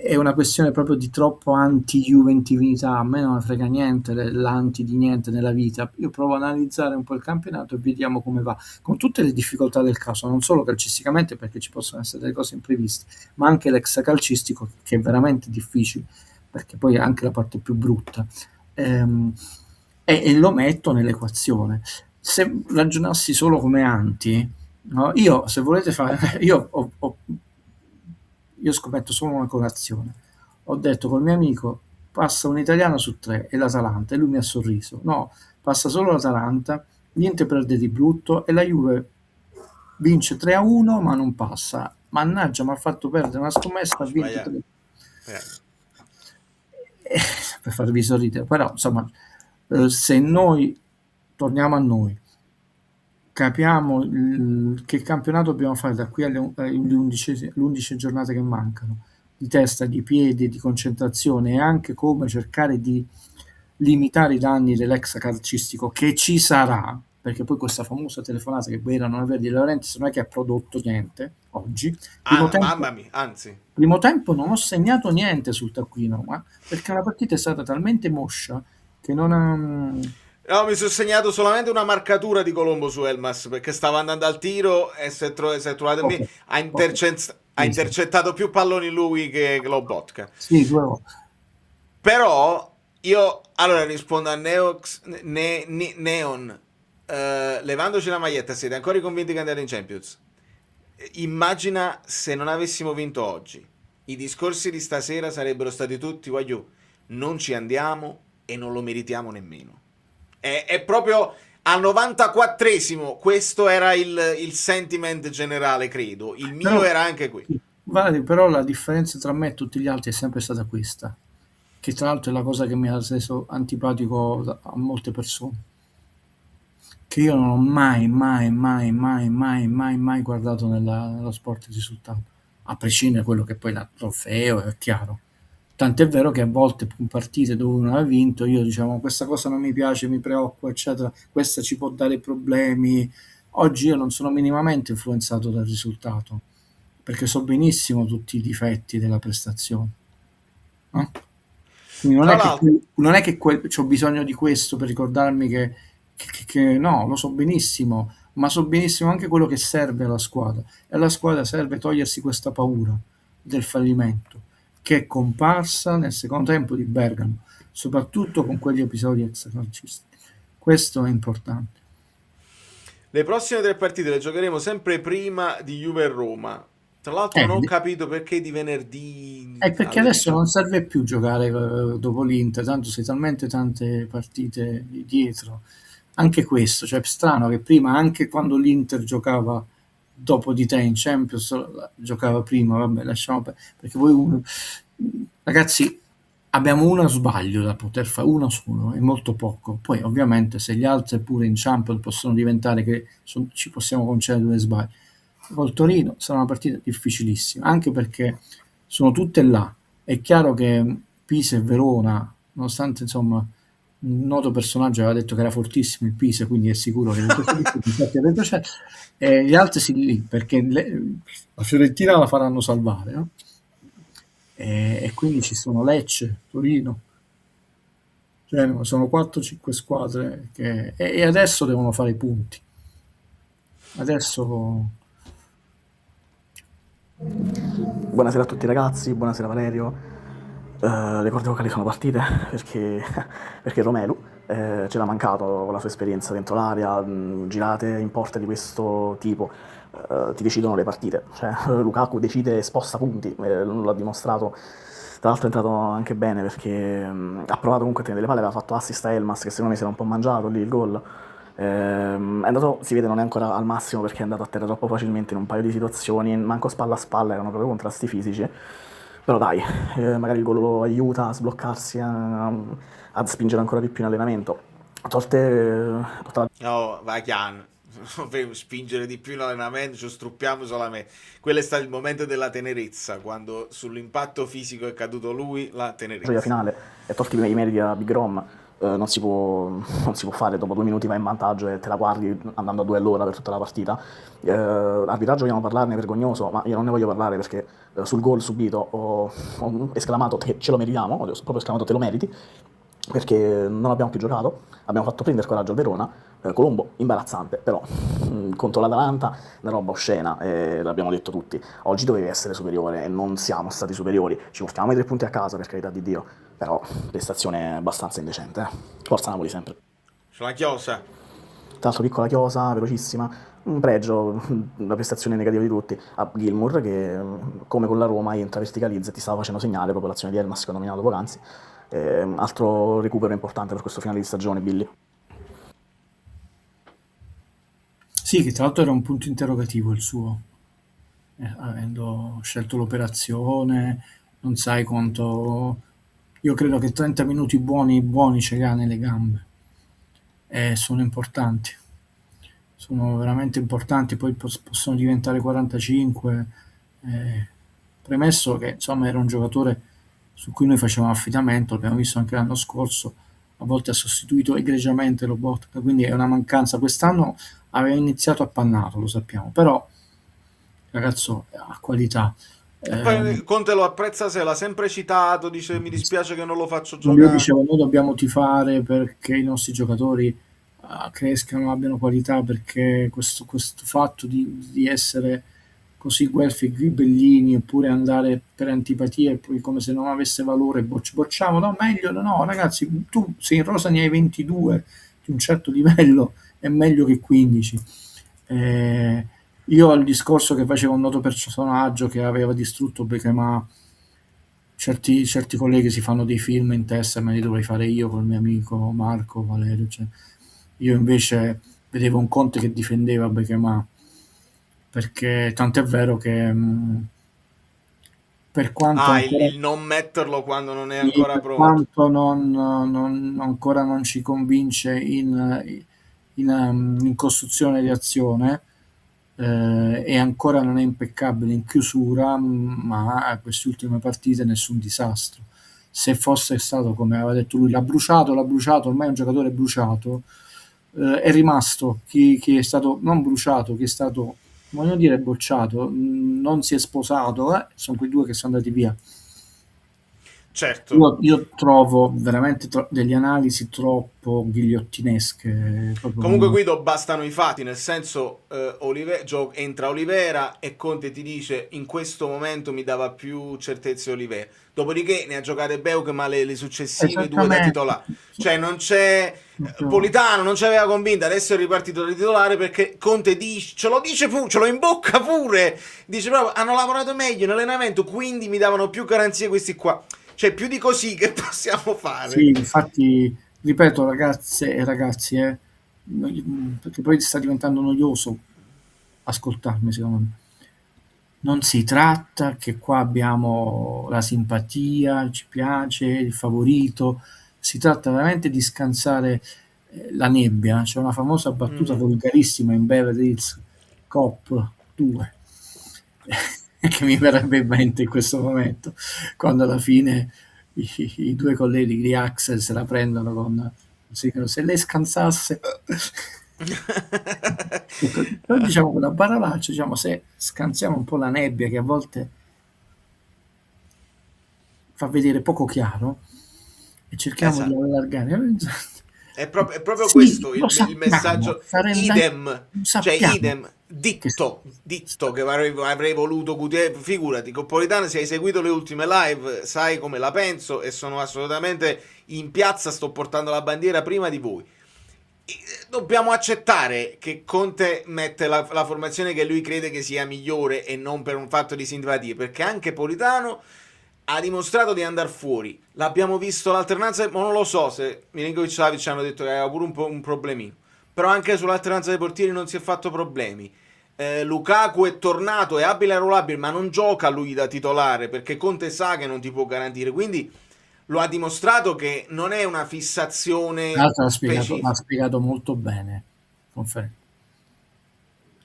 è una questione proprio di troppo anti-juventività. A me non me frega niente l'anti di niente nella vita, io provo ad analizzare un po' il campionato e vediamo come va, con tutte le difficoltà del caso, non solo calcisticamente, perché ci possono essere delle cose impreviste, ma anche l'extracalcistico, che è veramente difficile, perché poi è anche la parte più brutta, e lo metto nell'equazione. Se ragionassi solo come anti, no? Io, se volete fare, io scommetto solo una colazione. Ho detto col mio amico passa un italiano su 3 e l'Atalanta, e lui mi ha sorriso. No, passa solo l'Atalanta, niente perde di brutto, e la Juve vince 3-1 ma non passa. Mannaggia, mi ha fatto perdere una scommessa, ha vinto 3. Per farvi sorridere, però insomma, se noi torniamo a noi, capiamo che campionato dobbiamo fare da qui alle 11 giornate che mancano, di testa, di piedi, di concentrazione, e anche come cercare di limitare i danni dell'ex calcistico che ci sarà, perché poi questa famosa telefonata che Guerra non aveva di Laurentiis non è che ha prodotto niente oggi. Mamma mia, anzi. Primo tempo non ho segnato niente sul taccuino, ma perché la partita è stata talmente moscia che non ha... No, mi sono segnato solamente una marcatura di Colombo su Elmas, perché stava andando al tiro e si è trovato in me. Ha intercettato più palloni lui che Lobotka. Sì, 2 volte. Però io allora rispondo a Neon, levandoci la maglietta, siete ancora convinti che andate in Champions? Immagina se non avessimo vinto oggi, i discorsi di stasera sarebbero stati tutti: voglio, non ci andiamo e non lo meritiamo nemmeno. È proprio al 94esimo, questo era il sentiment generale, credo. Il mio però, era anche qui. Guarda, però la differenza tra me e tutti gli altri è sempre stata questa, che tra l'altro è la cosa che mi ha reso antipatico a molte persone, che io non ho mai guardato nello sport il risultato, a prescindere da quello che poi il trofeo, è chiaro. Tant'è vero che a volte in partite dove uno ha vinto, io diciamo questa cosa non mi piace, mi preoccupa, eccetera, questa ci può dare problemi. Oggi io non sono minimamente influenzato dal risultato, perché so benissimo tutti i difetti della prestazione. No? Quindi non è che ho bisogno di questo per ricordarmi che no, lo so benissimo, ma so benissimo anche quello che serve alla squadra. E alla squadra serve togliersi questa paura del fallimento, che è comparsa nel secondo tempo di Bergamo, soprattutto con quegli episodi extracalcistici. Questo è importante. Le prossime 3 partite le giocheremo sempre prima di Juve e Roma. Tra l'altro non ho capito perché di venerdì. Perché adesso non serve più giocare dopo l'Inter, tanto sei talmente tante partite dietro. Anche questo, cioè è strano che prima, anche quando l'Inter giocava dopo di te in Champions, giocava prima, vabbè, lasciamo perché poi ragazzi, abbiamo uno sbaglio da poter fare, uno su uno, è molto poco. Poi ovviamente se gli altri pure in Champions possono diventare che ci possiamo concedere 2 sbagli. Col Torino sarà una partita difficilissima, anche perché sono tutte là. È chiaro che Pisa e Verona, nonostante insomma un noto personaggio aveva detto che era fortissimo il Pisa, quindi è sicuro che gli altri sì lì, perché la Fiorentina la faranno salvare, no? e quindi ci sono Lecce, Torino, Genova, sono 4-5 squadre e adesso devono fare i punti. Adesso Buonasera a tutti ragazzi, buonasera Valerio. Le corde vocali sono partite perché, perché Romelu c'era mancato con la sua esperienza dentro l'area, girate in porte di questo tipo, ti decidono le partite. Cioè, Lukaku decide e sposta punti, l'ha dimostrato. Tra l'altro è entrato anche bene perché ha provato comunque a tenere le palle, aveva fatto assist a Elmas che secondo me si era un po' mangiato lì il gol. È andato, si vede, non è ancora al massimo perché è andato a terra troppo facilmente in un paio di situazioni, manco spalla a spalla, erano proprio contrasti fisici. Però dai, magari il gol lo aiuta a sbloccarsi, a spingere ancora di più in allenamento. Tutta la No, va chiaro. Spingere di più in allenamento, ci struppiamo solamente. Quello è stato il momento della tenerezza, quando sull'impatto fisico è caduto lui, la tenerezza. gioia finale e tolti i meriti a Big Rom, non si può fare, dopo 2 minuti vai in vantaggio e te la guardi andando a 2 all'ora per tutta la partita. Arbitraggio vogliamo parlarne, vergognoso, ma io non ne voglio parlare perché sul gol subito ho esclamato che ce lo meritiamo, ho proprio esclamato te lo meriti, perché non abbiamo più giocato, abbiamo fatto prendere coraggio al Verona. Colombo imbarazzante, però contro l'Atalanta una roba oscena, l'abbiamo detto tutti. Oggi dovevi essere superiore e non siamo stati superiori. Ci portiamo i 3 punti a casa, per carità di Dio, però prestazione abbastanza indecente. Forza Napoli sempre. C'è la chiosa. Tra l'altro piccola chiosa, velocissima, un pregio, la prestazione negativa di tutti, a Gilmour che come con la Roma entra, verticalizza e ti stava facendo segnare proprio l'azione di Elmas che ho nominato poc'anzi. Altro recupero importante per questo finale di stagione, Billy. sì, che tra l'altro era un punto interrogativo il suo, avendo scelto l'operazione, non sai quanto. Io credo che 30 minuti buoni ce li ha nelle gambe e sono importanti, sono veramente importanti, poi possono diventare 45. Premesso che insomma era un giocatore su cui noi facevamo affidamento, l'abbiamo visto anche l'anno scorso, a volte ha sostituito egregiamente Lobotka, quindi è una mancanza. Quest'anno aveva iniziato appannato, lo sappiamo, però il ragazzo ha qualità. E poi Conte lo apprezza se l'ha sempre citato, dice mi dispiace che non lo faccio Io giocare. dicevo, noi dobbiamo tifare perché i nostri giocatori crescano, abbiano qualità, perché questo fatto di essere così guelfi e ghibellini oppure andare per antipatia e poi come se non avesse valore bocciamo, no, meglio, no ragazzi, tu se in rosa ne hai 22 di un certo livello è meglio che 15. Io al discorso che facevo un noto personaggio che aveva distrutto Beckham, certi colleghi si fanno dei film in testa, me li dovrei fare io col mio amico Marco Valerio, cioè, io invece vedevo un Conte che difendeva Beckham, perché tant'è vero che per quanto ancora, il non metterlo quando non è ancora per pronto. quanto ancora non ci convince in costruzione di azione, e ancora non è impeccabile in chiusura, ma a queste ultime partite nessun disastro. Se fosse stato come aveva detto lui, l'ha bruciato, ormai è un giocatore bruciato, è rimasto chi è stato non bruciato, chi è stato, voglio dire, bocciato, non si è sposato, sono quei due che sono andati via. Certo. Io trovo veramente delle analisi troppo ghigliottinesche. Comunque Guido, bastano i fatti, nel senso entra Olivera e Conte ti dice in questo momento mi dava più certezze Olivera, dopodiché ne ha giocate Beukema le successive 2 da titolare, cioè non c'è Politano, non ci aveva convinto, adesso è ripartito da titolare perché Conte dice, ce lo dice pure, ce lo imbocca pure, dice proprio hanno lavorato meglio in allenamento, quindi mi davano più garanzie questi qua. Cioè, più di così che possiamo fare? Sì, infatti, ripeto, ragazze e ragazzi, perché poi sta diventando noioso ascoltarmi, secondo me. Non si tratta che qua abbiamo la simpatia, ci piace, il favorito, si tratta veramente di scansare la nebbia. C'è una famosa battuta volgarissima in Beverly Hills Cop 2 che mi verrebbe in mente in questo momento, quando alla fine i 2 colleghi di Axel se la prendono con se lei scansasse noi diciamo quella parolaccia, diciamo, se scansiamo un po' la nebbia che a volte fa vedere poco chiaro e cerchiamo di Esatto. allargare. È proprio Sì, questo lo il sappiamo, messaggio. Idem, cioè sappiamo idem, ditto che avrei voluto figurati, Coppolitano, se hai seguito le ultime live sai come la penso e sono assolutamente in piazza, sto portando la bandiera prima di voi. Dobbiamo accettare che Conte mette la formazione che lui crede che sia migliore e non per un fatto di simpatia, perché anche Politano ha dimostrato di andare fuori. L'abbiamo visto l'alternanza, ma non lo so se Milinkovic e Savic hanno detto che aveva pure un problemino, però anche sull'alternanza dei portieri non si è fatto problemi. Lukaku è tornato, è abile e arruolabile, ma non gioca lui da titolare perché Conte sa che non ti può garantire, quindi lo ha dimostrato che non è una fissazione Tra l'altro l'ha specifica. spiegato molto bene.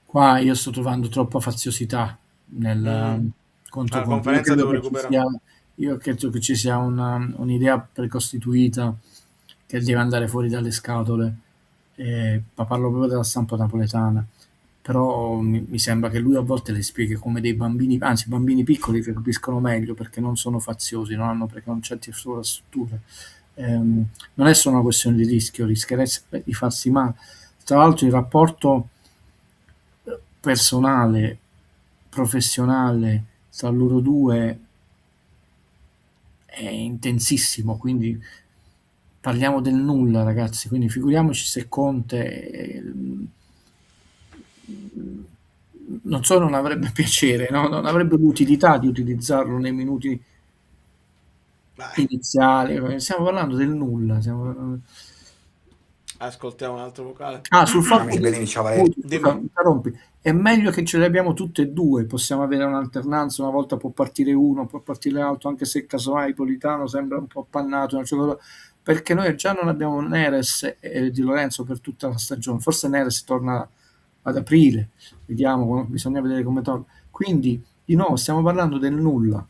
Qua io sto trovando troppa faziosità nel contro Alla Conte. Io conferenza credo devo che ci recuperare. sia, io credo che ci sia un'idea precostituita che deve andare fuori dalle scatole, ma parlo proprio della stampa napoletana. Però mi sembra che lui a volte le spieghi come dei bambini, anzi bambini piccoli che capiscono meglio perché non sono faziosi, non hanno preconcetti sulla struttura. Non è solo una questione di rischio, rischierei di farsi male. Tra l'altro il rapporto personale, professionale tra loro due è intensissimo, quindi parliamo del nulla, ragazzi, quindi figuriamoci se Conte non solo non avrebbe piacere, no? Non avrebbe l'utilità di utilizzarlo nei minuti iniziali. Stiamo parlando del nulla. Ascoltiamo un altro vocale. Sul fatto Dimmi. interrompi. È meglio che ce le abbiamo tutte e due, possiamo avere un'alternanza, una volta può partire uno, può partire l'altro, anche se casomai Politano sembra un po' appannato, perché noi già non abbiamo Neres e Di Lorenzo per tutta la stagione, forse Neres torna ad aprile, vediamo, bisogna vedere come torna. Quindi di nuovo stiamo parlando del nulla.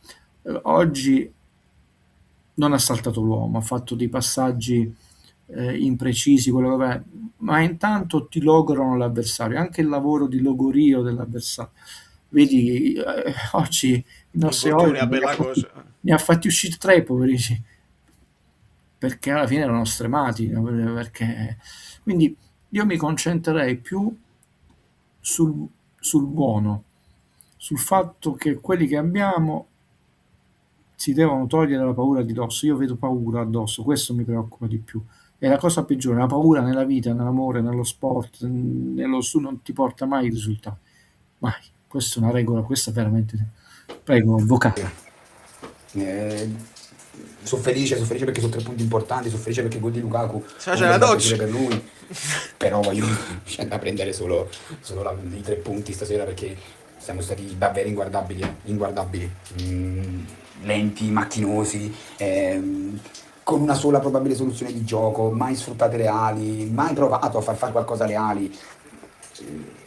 Oggi non ha saltato l'uomo, ha fatto dei passaggi imprecisi, quello che è, ma intanto ti logorano l'avversario, anche il lavoro di logorio dell'avversario. Vedi, oggi i nostri ne ha fatti uscire 3, poverissimi, perché alla fine erano stremati, quindi io mi concentrerei più sul buono, sul fatto che quelli che abbiamo si devono togliere la paura di dosso. Io vedo paura addosso, questo mi preoccupa di più. È la cosa peggiore, la paura nella vita, nell'amore, nello sport, non ti porta mai i risultati. Mai. Questa è una regola, questa è veramente... Prego, vocale. Sono felice perché sono 3 punti importanti, sono felice perché il gol di Lukaku c'è la doccia per lui, però voglio c'è da prendere solo i 3 punti stasera perché siamo stati davvero inguardabili, lenti, macchinosi, con una sola probabile soluzione di gioco, mai sfruttate le ali, mai provato a far fare qualcosa alle ali.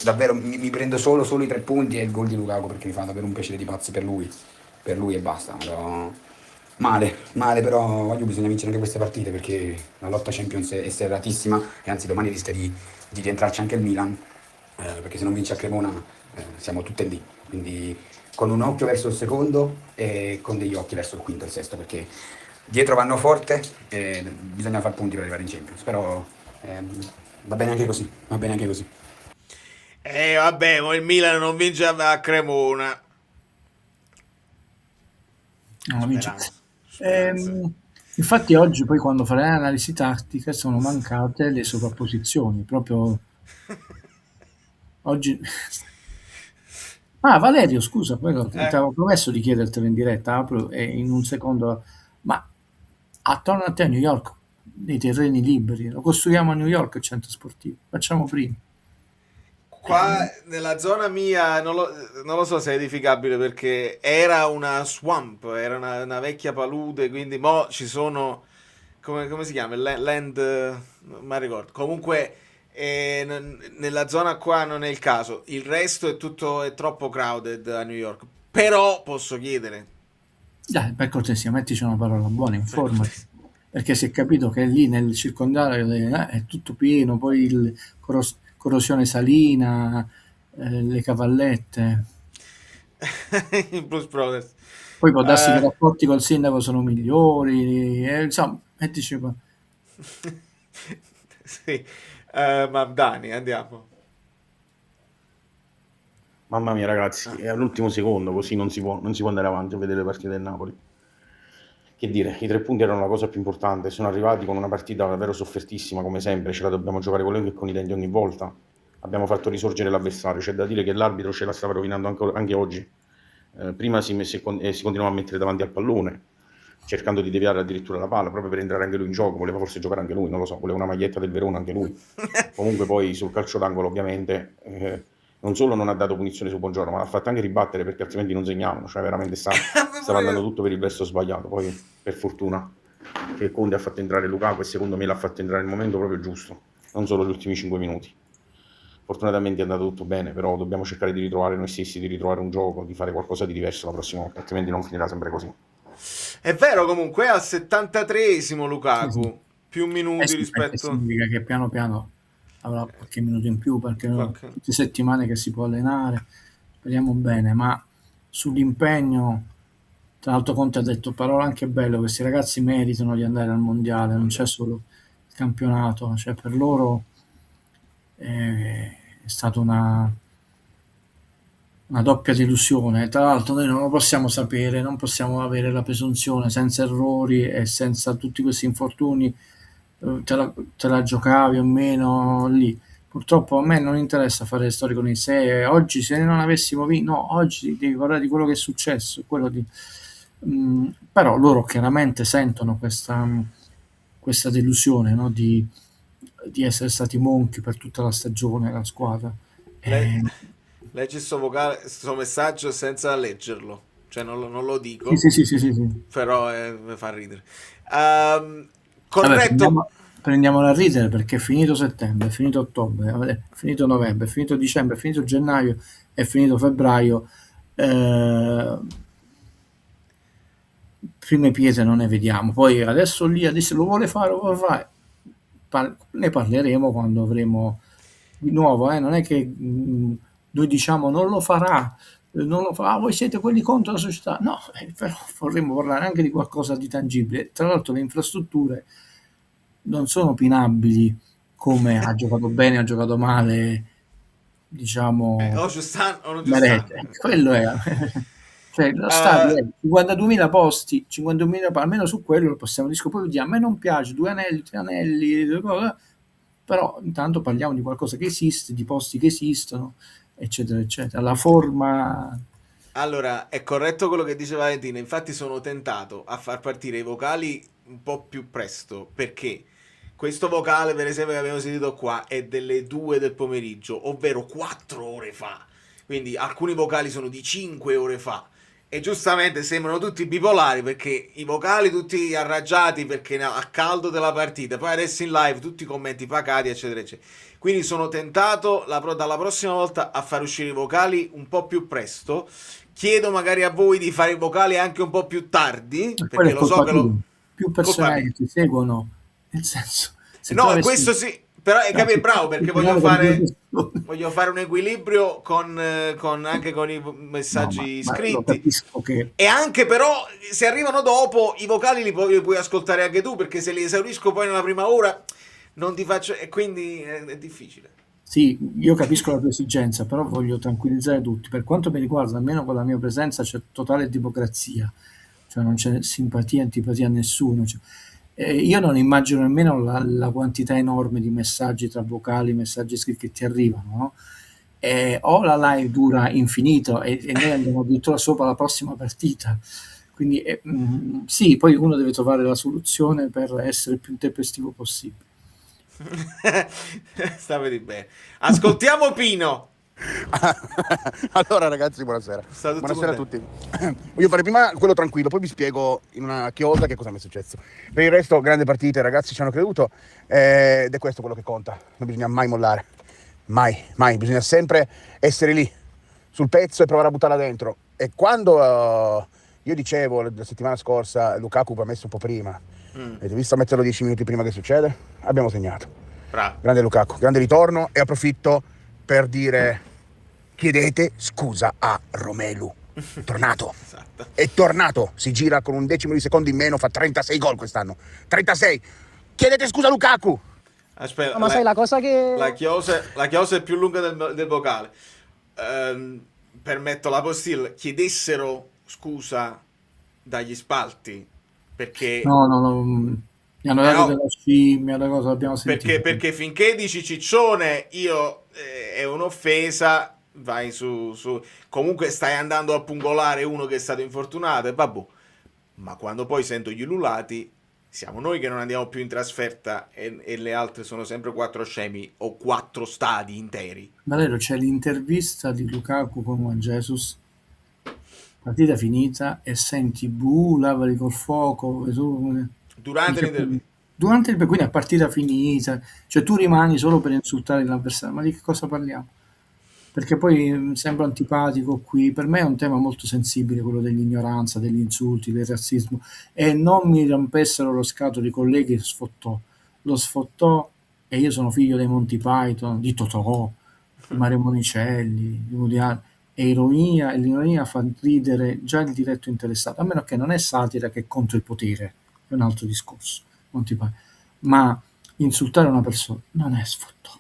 Davvero mi prendo solo i 3 punti e il gol di Lukaku perché mi fa davvero un piacere di pazzi per lui e basta. Però male, però bisogna vincere anche queste partite perché la lotta Champions è serratissima e anzi domani rischia di rientrarci anche il Milan, perché se non vince a Cremona siamo tutte lì, quindi con un occhio verso il secondo e con degli occhi verso il quinto e il sesto, perché dietro vanno forte e bisogna far punti per arrivare in Champions, però va bene anche così. Vabbè, ma il Milan non vince a Cremona. No, vince. Infatti oggi poi quando farai l'analisi tattica sono mancate le sovrapposizioni, proprio oggi... Valerio, scusa, poi ti avevo promesso di chiedertelo in diretta, apro e in un secondo, ma attorno a te a New York dei terreni liberi, lo costruiamo a New York il centro sportivo, facciamo prima. Qua nella zona mia non lo so se è edificabile perché era una swamp, era una vecchia palude, quindi mo ci sono, come si chiama? Land, non mi ricordo. Comunque nella zona qua non è il caso, il resto è troppo crowded a New York, però posso chiedere. Dai, per cortesia, mettici una parola buona, informati. Perché si è capito che lì nel circondario è tutto pieno, poi corrosione salina, le cavallette. I Blues Brothers. Poi può darsi che i rapporti col sindaco sono migliori, insomma, mettici qua. Sì. Ma Dani, andiamo. Mamma mia ragazzi, è all'ultimo secondo, così non si può andare avanti a vedere le partite del Napoli. Che dire, i 3 punti erano la cosa più importante, sono arrivati con una partita davvero soffertissima come sempre, ce la dobbiamo giocare con le unghie e con i denti ogni volta. Abbiamo fatto risorgere l'avversario, c'è da dire che l'arbitro ce la stava rovinando anche oggi. Prima si continuava a mettere davanti al pallone, cercando di deviare addirittura la palla, proprio per entrare anche lui in gioco, voleva forse giocare anche lui, non lo so, voleva una maglietta del Verona anche lui. Comunque poi sul calcio d'angolo ovviamente non solo non ha dato punizione su Buongiorno, ma l'ha fatto anche ribattere perché altrimenti non segnavano, cioè veramente stava andando tutto per il verso sbagliato. Poi per fortuna che Conte ha fatto entrare Lukaku e secondo me l'ha fatto entrare nel momento proprio giusto, non solo gli ultimi 5 minuti. Fortunatamente è andato tutto bene, però dobbiamo cercare di ritrovare noi stessi, di ritrovare un gioco, di fare qualcosa di diverso la prossima volta, altrimenti non finirà sempre così. È vero, comunque al 73esimo Lukaku, più minuti rispetto... Significa che piano piano avrà qualche minuto in più, perché tutte le settimane che si può allenare, speriamo bene, ma sull'impegno, tra l'altro Conte ha detto parole anche belle, questi ragazzi meritano di andare al mondiale, non c'è solo il campionato, cioè per loro è stata una doppia delusione. Tra l'altro noi non lo possiamo sapere, non possiamo avere la presunzione senza errori e senza tutti questi infortuni, te la giocavi o meno lì. Purtroppo a me non interessa fare le storie con il sé. Oggi se non avessimo vinto, no, oggi devi parlare di quello che è successo, quello di... però loro chiaramente sentono questa delusione, no? Di essere stati monchi per tutta la stagione, la squadra. Leggi sto messaggio senza leggerlo, cioè non lo dico, Sì. però mi fa ridere. Corretto. Vabbè, prendiamolo a ridere perché è finito settembre, è finito ottobre, è finito novembre, è finito dicembre, è finito gennaio, è finito febbraio. Prime pietre non ne vediamo. Poi adesso lo vuole fare, ne parleremo quando avremo di nuovo, non è che noi diciamo non lo farà, voi siete quelli contro la società, no, però vorremmo parlare anche di qualcosa di tangibile. Tra l'altro le infrastrutture non sono opinabili come ha giocato bene, ha giocato male, diciamo quello è cioè lo stadio è 52.000 posti, 52.000, almeno su quello lo possiamo discutere. Poi a me non piace 2 anelli, 3 anelli, però intanto parliamo di qualcosa che esiste, di posti che esistono, eccetera eccetera. La forma... Allora, è corretto quello che dice Valentina, infatti sono tentato a far partire i vocali un po' più presto, perché questo vocale per esempio che abbiamo sentito qua è delle 2 del pomeriggio, ovvero 4 ore fa, quindi alcuni vocali sono di 5 ore fa e giustamente sembrano tutti bipolari perché i vocali tutti arrangiati perché a caldo della partita, poi adesso in live tutti i commenti pacati eccetera eccetera. Quindi sono tentato dalla prossima volta a far uscire i vocali un po' più presto. Chiedo magari a voi di fare i vocali anche un po' più tardi, perché lo so che più persone che ti seguono, nel senso... No, questo sì, però è capire bravo, perché voglio fare un equilibrio con anche con i messaggi scritti. E anche però se arrivano dopo i vocali li puoi ascoltare anche tu, perché se li esaurisco poi nella prima ora non ti faccio, e quindi è difficile. Sì, io capisco la tua esigenza, però voglio tranquillizzare tutti. Per quanto mi riguarda, almeno con la mia presenza c'è totale democrazia, cioè non c'è simpatia, antipatia a nessuno. Io non immagino nemmeno la quantità enorme di messaggi tra vocali, messaggi scritti che ti arrivano, no? O la live dura infinito e noi andiamo addirittura sopra la prossima partita. Quindi sì, poi uno deve trovare la soluzione per essere il più tempestivo possibile. Stavi bene. Ascoltiamo Pino. Allora ragazzi, buonasera. Buonasera a tutti. Voglio fare prima quello tranquillo, poi vi spiego in una chiosa che cosa mi è successo. Per il resto, grande partita, i ragazzi ci hanno creduto ed è questo quello che conta. Non bisogna mai mollare, mai, bisogna sempre essere lì sul pezzo e provare a buttarla dentro. E quando io dicevo la settimana scorsa Lukaku va messo un po' prima, avete visto metterlo 10 minuti prima che succede? Abbiamo segnato. Bravo. Grande Lukaku, grande ritorno, e approfitto per dire: chiedete scusa a Romelu. Tornato. Esatto. È tornato. Si gira con un decimo di secondo in meno, fa 36 gol quest'anno. 36. Chiedete scusa a Lukaku. Aspetta, No, ma sai la cosa che... la chiosa è più lunga del vocale. Permetto la postilla, chiedessero scusa dagli spalti, perché... No, mi hanno dato della scimmia, da cosa abbiamo sentito. Perché finché dici ciccione, è un'offesa, vai su... Comunque stai andando a pungolare uno che è stato infortunato e vabbè. Ma quando poi sento gli ululati, siamo noi che non andiamo più in trasferta e le altre sono sempre 4 scemi o 4 stadi interi. Valerio, c'è l'intervista di Lukaku con Juan Jesus, partita finita, e senti buh, lavali col fuoco, e tu... Durante l'intervista. Quindi a partita finita, cioè tu rimani solo per insultare l'avversario, ma di che cosa parliamo? Perché poi sembro antipatico qui, per me è un tema molto sensibile quello dell'ignoranza, degli insulti, del razzismo, e non mi rompessero lo scatolo i colleghi, lo sfottò, e io sono figlio dei Monty Python, di Totò, di Mario Monicelli, di Woody Allen, e l'ironia fa ridere già il diretto interessato, a meno che non è satira che è contro il potere, è un altro discorso, Monty Python. Ma insultare una persona non è sfottò.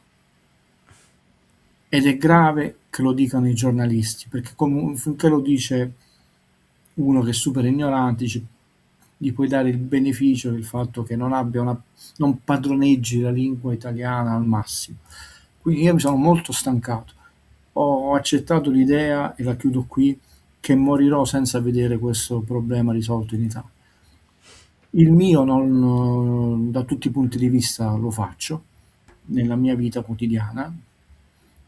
Ed è grave che lo dicano i giornalisti, perché finché lo dice uno che è super ignorante, gli puoi dare il beneficio del fatto che non padroneggi la lingua italiana al massimo. Quindi io mi sono molto stancato. Ho accettato l'idea, e la chiudo qui, che morirò senza vedere questo problema risolto in Italia. Il mio, da tutti i punti di vista, lo faccio nella mia vita quotidiana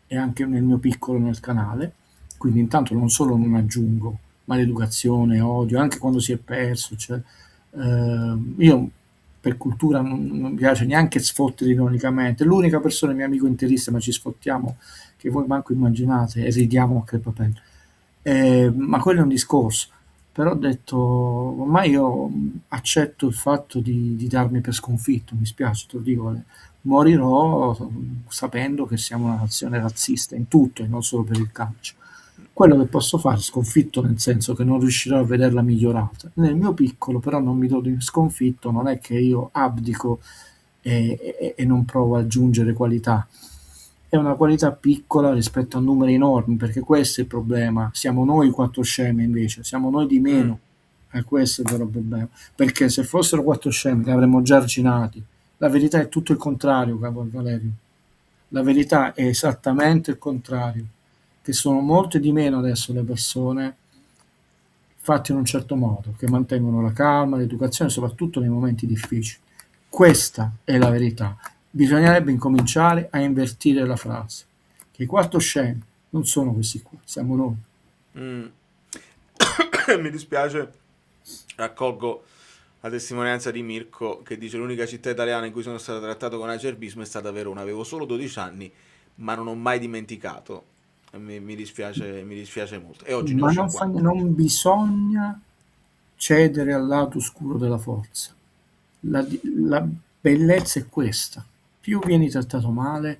e anche nel mio piccolo nel canale, quindi intanto non solo non aggiungo maleducazione, odio, anche quando si è perso, cioè, io per cultura non mi piace neanche sfottere ironicamente, l'unica persona, mio amico interista, ma ci sfottiamo che voi manco immaginate e ridiamo a crepapelle, ma quello è un discorso. Però ho detto, ormai io accetto il fatto di darmi per sconfitto, mi spiace, te lo dico, morirò sapendo che siamo una nazione razzista in tutto e non solo per il calcio. Quello che posso fare, sconfitto nel senso che non riuscirò a vederla migliorata. Nel mio piccolo però non mi do di sconfitto, non è che io abdico e non provo ad aggiungere qualità. È una qualità piccola rispetto a numeri enormi, perché questo è il problema. Siamo noi 4 scemi invece, siamo noi di meno. E questo è il vero problema. Perché se fossero 4 scemi li avremmo già arginati. La verità è tutto il contrario, caro Valerio. La verità è esattamente il contrario. Che sono molte di meno adesso le persone fatte in un certo modo, che mantengono la calma, l'educazione, soprattutto nei momenti difficili. Questa è la verità. Bisognerebbe incominciare a invertire la frase, che i 4 scemi non sono questi qua, siamo noi. Mi dispiace, raccolgo la testimonianza di Mirko che dice: l'unica città italiana in cui sono stato trattato con acerbismo è stata Verona, avevo solo 12 anni ma non ho mai dimenticato. Mi dispiace molto, e oggi ne ho Ma 50. non bisogna cedere al lato oscuro della forza. La bellezza è questa: più vieni trattato male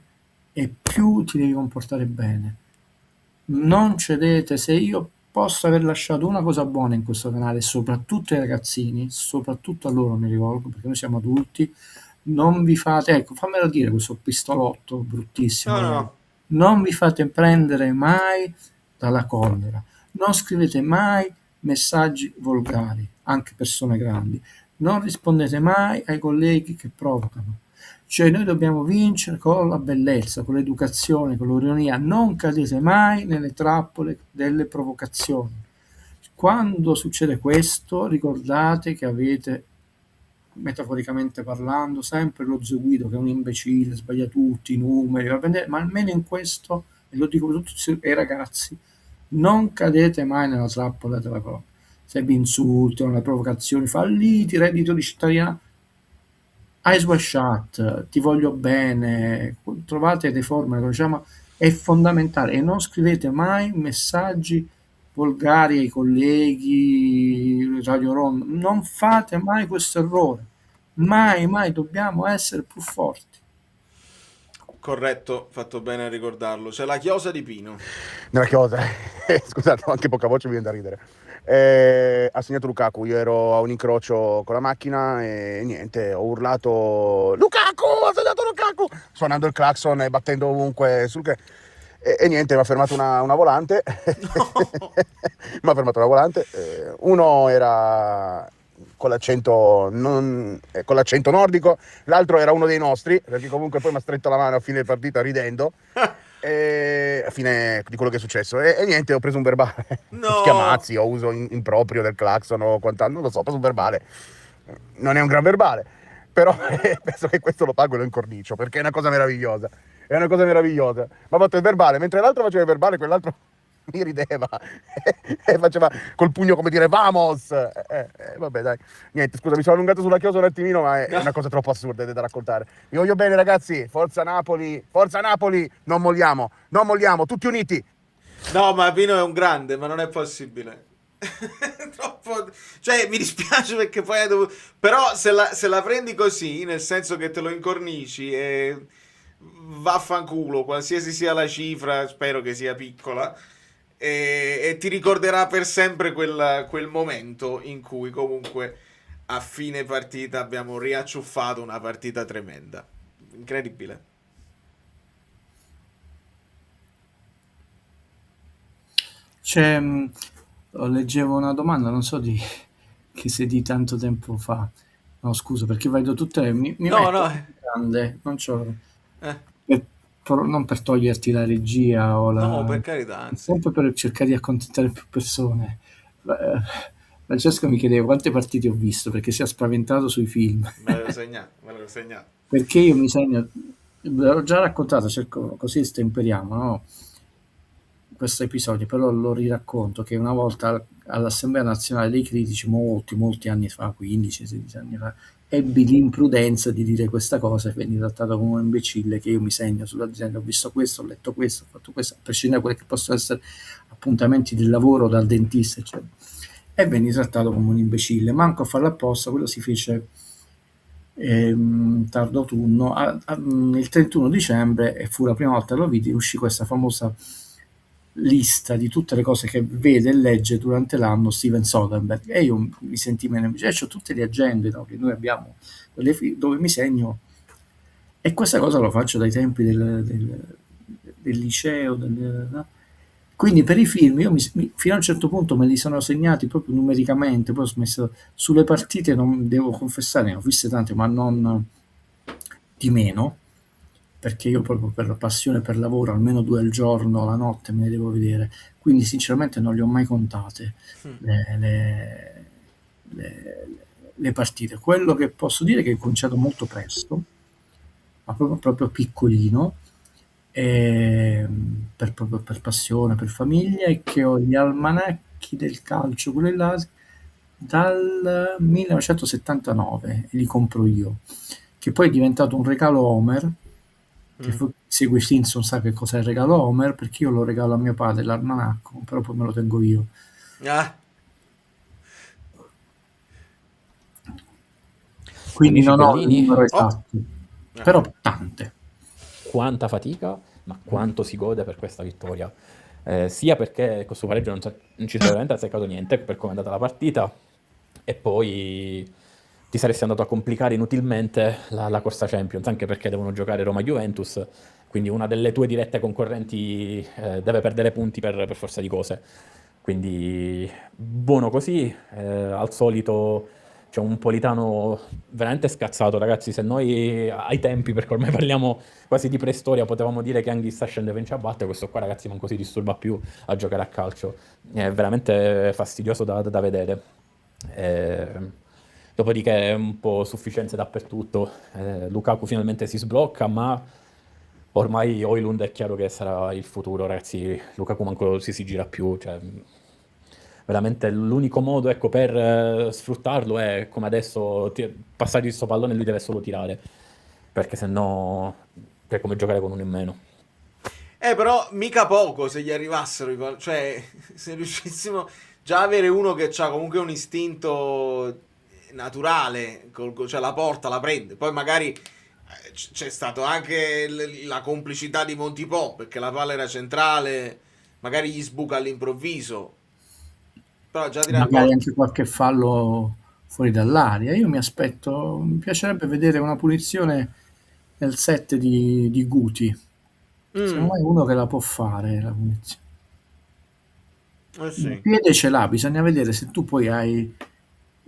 e più ti devi comportare bene. Non cedete. Se io posso aver lasciato una cosa buona in questo canale, soprattutto ai ragazzini, soprattutto a loro mi rivolgo, perché noi siamo adulti, non vi fate, ecco, fammelo dire questo pistolotto bruttissimo, No. non vi fate prendere mai dalla collera, non scrivete mai messaggi volgari, anche persone grandi, non rispondete mai ai colleghi che provocano. Cioè noi dobbiamo vincere con la bellezza, con l'educazione, con l'ironia, non cadete mai nelle trappole delle provocazioni. Quando succede questo, ricordate che avete, metaforicamente parlando, sempre lo zio Guido che è un imbecille, sbaglia tutti i numeri, va bene, ma almeno in questo, e lo dico per tutti ai ragazzi, non cadete mai nella trappola della cosa. Se vi insultano, le provocazioni, falliti, reddito di cittadinanza, Eyes Wide Shut, ti voglio bene, trovate dei forme, lo diciamo, è fondamentale, e non scrivete mai messaggi volgari ai colleghi, Radio Ron, non fate mai questo errore, mai, dobbiamo essere più forti. Corretto, fatto bene a ricordarlo. C'è la chiosa di Pino. Nella chiosa, scusate, ho anche poca voce, mi viene da ridere. Ha segnato Lukaku, io ero a un incrocio con la macchina e niente, ho urlato Lukaku, ha segnato Lukaku, suonando il clacson e battendo ovunque e niente, mi ha fermato una volante. Mi ha fermato una volante. Uno era con l'accento nordico, l'altro era uno dei nostri, perché comunque poi mi ha stretto la mano a fine partita ridendo. A fine di quello che è successo e niente, ho preso un verbale. Schiamazzi o uso improprio del clacson o quant'altro, non lo so, ho preso un verbale, non è un gran verbale, però penso che questo lo pago e lo incornicio, perché è una cosa meravigliosa, mi ha fatto il verbale, mentre l'altro faceva il verbale, quell'altro mi rideva e faceva col pugno come dire vamos, vabbè dai, niente, scusa, mi sono allungato sulla chiosa un attimino, ma è una cosa troppo assurda da raccontare. Vi voglio bene ragazzi, forza Napoli, non molliamo, tutti uniti. No, ma Pino è un grande, ma non è possibile. Troppo... Cioè, mi dispiace perché poi hai dovuto... Però se la prendi così, nel senso che te lo incornici e vaffanculo, qualsiasi sia la cifra, spero che sia piccola, e ti ricorderà per sempre quel momento in cui comunque a fine partita abbiamo riacciuffato una partita tremenda. Incredibile. Leggevo una domanda, non so che se di tanto tempo fa. No, scusa, perché vedo tutte mi No, metto no. grande, non c'ho non per toglierti la regia o No, per carità, anzi. sempre per cercare di accontentare più persone. Francesco mi chiedeva quante partite ho visto perché si è spaventato sui film. Me l'ho segnato. Perché io mi segno, l'ho già raccontato, cerco, così stemperiamo, no? Questo episodio, però lo riracconto che una volta all'Assemblea Nazionale dei Critici, molti anni fa, 15-16 anni fa, ebbi l'imprudenza di dire questa cosa e venni trattato come un imbecille, che io mi segno sull'azienda, ho visto questo, ho letto questo, ho fatto questo, a prescindere da quelli che possono essere appuntamenti del lavoro, dal dentista, eccetera. E venni trattato come un imbecille, manco a farlo apposta, quello si fece tardo autunno, il 31 dicembre, e fu la prima volta che lo vidi, uscì questa famosa lista di tutte le cose che vede e legge durante l'anno Steven Soderbergh, e io mi sentii meno invece, ho tutte le agende, no, che noi abbiamo dove mi segno, e questa cosa lo faccio dai tempi del liceo, no? Quindi per i film io fino a un certo punto me li sono segnati proprio numericamente, poi ho smesso. Sulle partite, non devo confessare, ne ho viste tante, ma non di meno, perché io proprio per passione, per lavoro, almeno 2 al giorno, la notte me le devo vedere, quindi sinceramente non le ho mai contate le partite. Quello che posso dire è che ho cominciato molto presto, ma proprio piccolino, proprio per passione, per famiglia, e che ho gli almanacchi del calcio, quelli là, dal 1979, e li compro io, che poi è diventato un regalo Homer, che segue Simpson sa che cos'è il regalo Homer, perché io lo regalo a mio padre l'almanacco, però poi me lo tengo io. Quindi Amici non ho il bellini. numero esatto, però tante. Quanta fatica, ma quanto si gode per questa vittoria. Sia perché questo pareggio non ci sarebbe veramente azzeccato niente per come è andata la partita, e poi ti saresti andato a complicare inutilmente la corsa Champions, anche perché devono giocare Roma-Juventus, quindi una delle tue dirette concorrenti deve perdere punti per forza di cose. Quindi buono così, al solito c'è un Politano veramente scazzato, ragazzi. Se noi ai tempi, perché ormai parliamo quasi di preistoria, potevamo dire che Anghissa scendeva in ciabatte, questo qua, ragazzi, non si disturba più a giocare a calcio. È veramente fastidioso da vedere. Dopodiché un po' sufficienze dappertutto. Lukaku finalmente si sblocca, ma ormai Højlund è chiaro che sarà il futuro, ragazzi. Lukaku manco si gira più, cioè... Veramente l'unico modo, ecco, per sfruttarlo è come adesso passargli questo pallone e lui deve solo tirare, perché sennò è come giocare con uno in meno. Però mica poco se gli arrivassero cioè se riuscissimo già a avere uno che ha comunque un istinto naturale, cioè la porta, la prende, poi magari C'è stato anche la complicità di Montipò, perché la palla era centrale, magari gli sbuca all'improvviso, però già ti rendi magari conto. anche qualche fallo fuori dall'aria. Io mi piacerebbe vedere una punizione nel set di Guti. Secondo me è uno che la può fare la punizione. Il Sì. piede ce l'ha, bisogna vedere se tu poi hai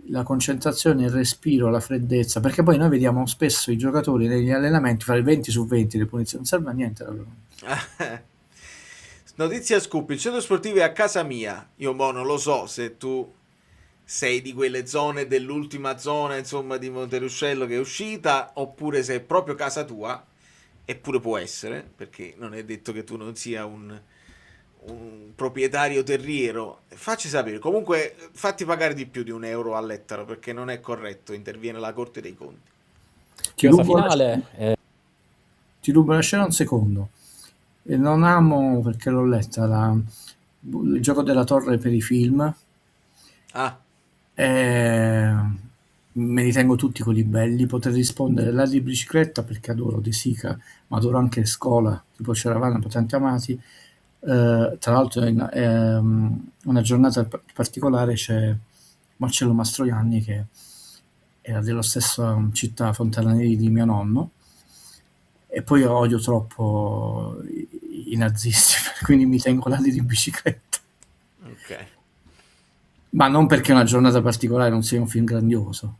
la concentrazione, il respiro, la freddezza, perché poi noi vediamo spesso i giocatori negli allenamenti fare 20 su 20 le punizioni, non serve a niente. Notizia scoop, il centro sportivo è a casa mia. Io non lo so se tu sei di quelle zone dell'ultima zona, insomma, di Monteruscello che è uscita, oppure se è proprio casa tua, eppure può essere, perché non è detto che tu non sia un proprietario terriero. Facci sapere. Comunque fatti pagare di più di €1 all'ettaro, perché non è corretto, interviene la Corte dei Conti. Cosa finale? Ti rubo la scena un secondo. E non amo, perché l'ho letta, il gioco della torre per i film. Me li tengo tutti quelli belli. Potrei rispondere la di bicicletta perché adoro De Sica, ma adoro anche Scola, tipo Ceravana, Potenti Amati. Tra l'altro una giornata particolare c'è Marcello Mastroianni, che era della stessa città, Fontanaroli, di mio nonno, e poi odio troppo i nazisti, quindi mi tengo la di bicicletta. Ok. Ma non perché è una giornata particolare, non sia un film grandioso.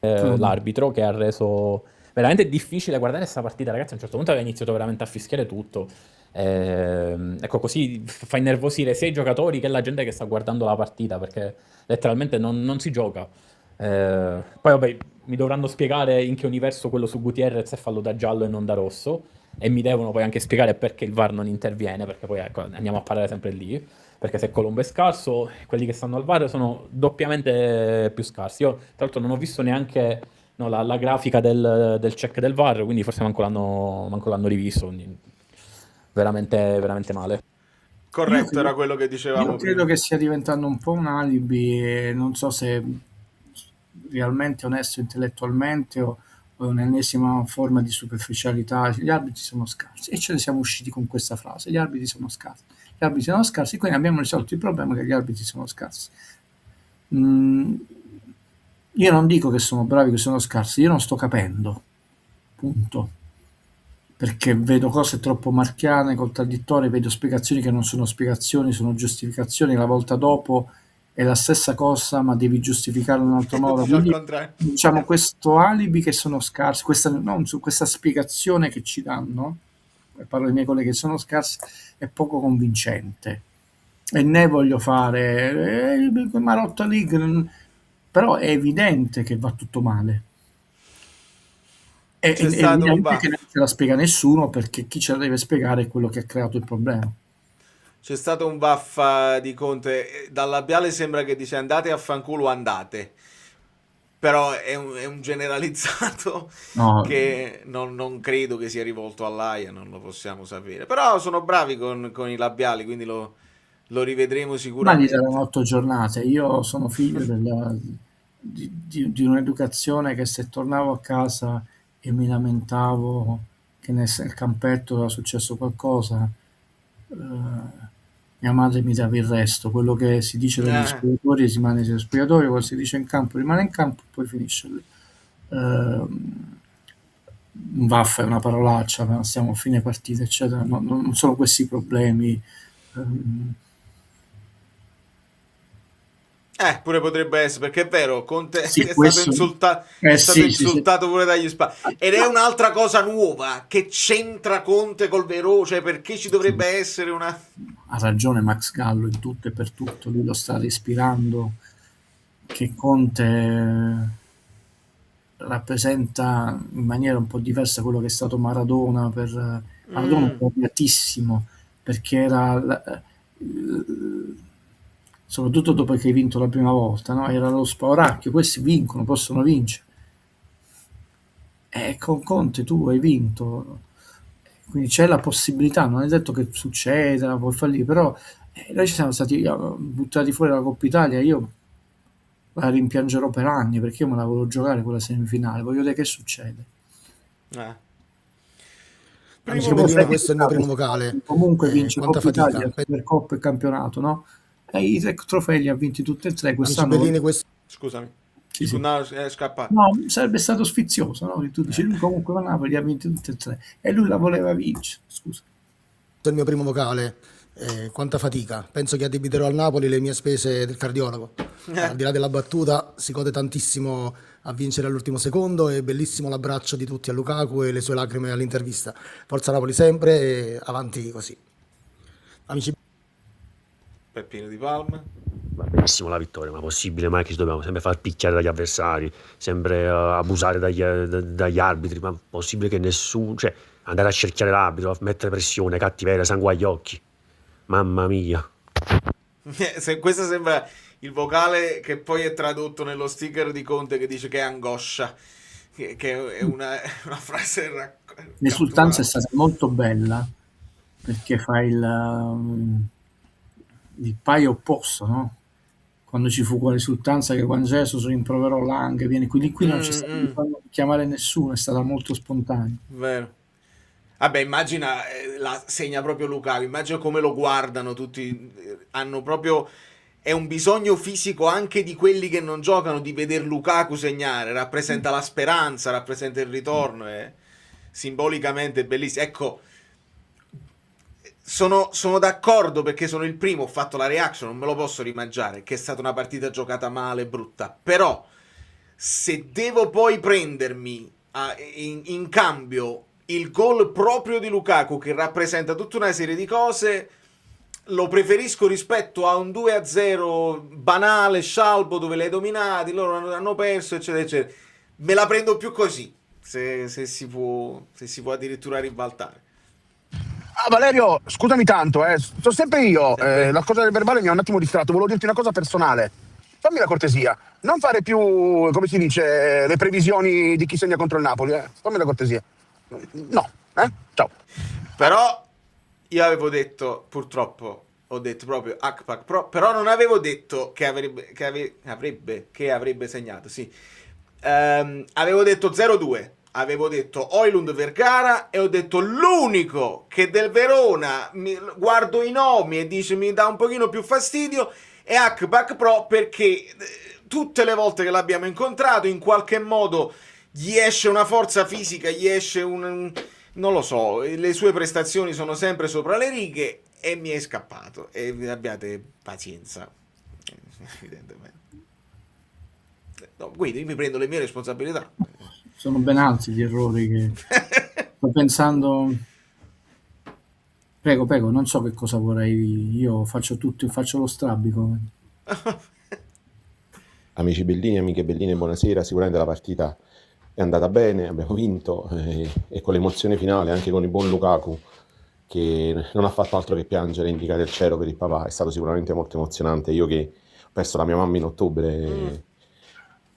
L'arbitro che ha reso veramente difficile guardare questa partita, ragazzi. A un certo punto aveva iniziato veramente a fischiare tutto. Ecco, così fa innervosire sia i giocatori che la gente che sta guardando la partita, perché letteralmente non si gioca. Poi vabbè, mi dovranno spiegare in che universo quello su Gutierrez è fallo da giallo e non da rosso, e mi devono poi anche spiegare perché il VAR non interviene, perché poi ecco, andiamo a parlare sempre lì, perché se Colombo è scarso, quelli che stanno al VAR sono doppiamente più scarsi. Io tra l'altro non ho visto neanche la grafica del check del VAR, quindi forse manco l'hanno rivisto, quindi veramente male. Corretto, era quello che dicevamo Io credo prima. che stia diventando un po' un alibi, e non so se realmente onesto intellettualmente o è un'ennesima forma di superficialità. Gli arbitri sono scarsi, e ce ne siamo usciti con questa frase: gli arbitri sono scarsi, gli arbitri sono scarsi, quindi abbiamo risolto il problema che gli arbitri sono scarsi. Io non dico che sono bravi, che sono scarsi, io non sto capendo, punto, perché vedo cose troppo marchiane, contraddittorie, vedo spiegazioni che non sono spiegazioni, sono giustificazioni, la volta dopo è la stessa cosa, ma devi giustificarlo in un altro modo. Dice al Quindi, contrario. diciamo, questo alibi che sono scarsi, questa spiegazione che ci danno, e parlo dei miei colleghi che sono scarsi, è poco convincente. E ne voglio fare Marotta League, però è evidente che va tutto male. È C'è stato un evidente che non ce la spiega nessuno, perché chi ce la deve spiegare è quello che ha creato il problema. C'è stato un baffa di Conte. Dal labiale sembra che dice andate a fanculo, andate. Però è un generalizzato No, che non credo che sia rivolto all'AIA, non lo possiamo sapere. Però sono bravi con i labiali, quindi lo rivedremo ma gli sicuramente. saranno 8 giornate. Io sono figlio di un'educazione che, se tornavo a casa e mi lamentavo che nel campetto era successo qualcosa, mia madre mi dava il resto. Quello che si dice dagli spogliatori rimane nello spogliatoio, quello che si dice in campo rimane in campo, poi finisce lì. Vaffa è una parolaccia, ma stiamo a fine partita, eccetera. Non sono questi i problemi. Pure potrebbe essere, perché è vero, Conte Sì, è stato questo... insultato, pure dagli spazi. Ed è un'altra cosa nuova, che c'entra Conte col Verona, cioè perché ci dovrebbe essere una... Ha ragione Max Gallo in tutto e per tutto, lui lo sta respirando, che Conte rappresenta in maniera un po' diversa quello che è stato Maradona. Maradona è odiatissimo, perché era... soprattutto dopo che hai vinto la prima volta, no? Era lo spauracchio, questi vincono, possono vincere. E con Conte tu hai vinto, quindi c'è la possibilità, non è detto che succeda, puoi fallire, però noi ci siamo stati buttati fuori dalla Coppa Italia. Io la rimpiangerò per anni, perché io me la volevo giocare quella semifinale, voglio vedere che succede. Amici Bellini, questo è il mio primo vocale. Comunque vince Quanta Coppa fatica. Italia, Supercoppa e campionato, no? E i 3 trofei li ha vinti tutti e tre Amici quest'anno. Bellini, questo Scusami. Sì, sì. No, è scappato. No, sarebbe stato sfizioso, no? Che tu dici, lui comunque con Napoli li ha vinti tutti e tre e lui la voleva vincere, scusa. è il mio primo vocale. Quanta fatica. Penso che addebiterò al Napoli le mie spese del cardiologo. Al di là della battuta, si gode tantissimo a vincere all'ultimo secondo. È bellissimo l'abbraccio di tutti a Lukaku e le sue lacrime all'intervista. Forza Napoli sempre e avanti così. Amici. Peppino di Palma. Va benissimo la vittoria, ma possibile mai che ci dobbiamo sempre far picchiare dagli avversari, sempre abusare dagli arbitri, ma possibile che nessuno, cioè andare a cerchiare l'arbitro, mettere pressione, cattiveria, sangue agli occhi, mamma mia. Questo sembra il vocale che poi è tradotto nello sticker di Conte che dice che è angoscia, che è una frase L'esultanza è stata molto bella perché fa il paio opposto, no? Quando ci fu quell'esultanza che quando Gesù rimproverò Lang, viene qui non c'è stato di farlo chiamare nessuno, è stata molto spontanea. Vero. Vabbè, immagina, la segna proprio Lukaku, immagina come lo guardano tutti, hanno proprio, è un bisogno fisico anche di quelli che non giocano di vedere Lukaku segnare, rappresenta la speranza, rappresenta il ritorno, è simbolicamente bellissimo. Ecco, sono d'accordo perché sono il primo, ho fatto la reaction, non me lo posso rimangiare, che è stata una partita giocata male, brutta, però se devo poi prendermi in cambio il gol proprio di Lukaku che rappresenta tutta una serie di cose, lo preferisco rispetto a un 2-0 banale, scialbo, dove le hai dominati, loro hanno perso, eccetera, eccetera. Me la prendo più così, se si può addirittura ribaltare. Ah, Valerio, scusami tanto, sono sempre io. La cosa del verbale mi ha un attimo distratto. Volevo dirti una cosa personale. Fammi la cortesia, non fare più, come si dice, le previsioni di chi segna contro il Napoli. Fammi la cortesia. No, ciao. Però io avevo detto, purtroppo, ho detto proprio Akpak Pro, però non avevo detto che avrebbe segnato, sì. Avevo detto 0-2. Avevo detto Højlund Vergara e ho detto l'unico che del Verona guardo i nomi e dice mi dà un pochino più fastidio è Akpak Pro, perché tutte le volte che l'abbiamo incontrato in qualche modo gli esce una forza fisica, gli esce non lo so, le sue prestazioni sono sempre sopra le righe e mi è scappato, e abbiate pazienza, evidentemente. No, quindi mi prendo le mie responsabilità. Sono ben altri gli errori che sto pensando. Prego, non so che cosa vorrei. Io faccio tutto, faccio lo strabico. Amici Bellini, amiche Bellini, buonasera. Sicuramente la partita è andata bene, abbiamo vinto e con l'emozione finale, anche con il buon Lukaku che non ha fatto altro che piangere e indicare il cielo per il papà, è stato sicuramente molto emozionante. Io che ho perso la mia mamma in ottobre,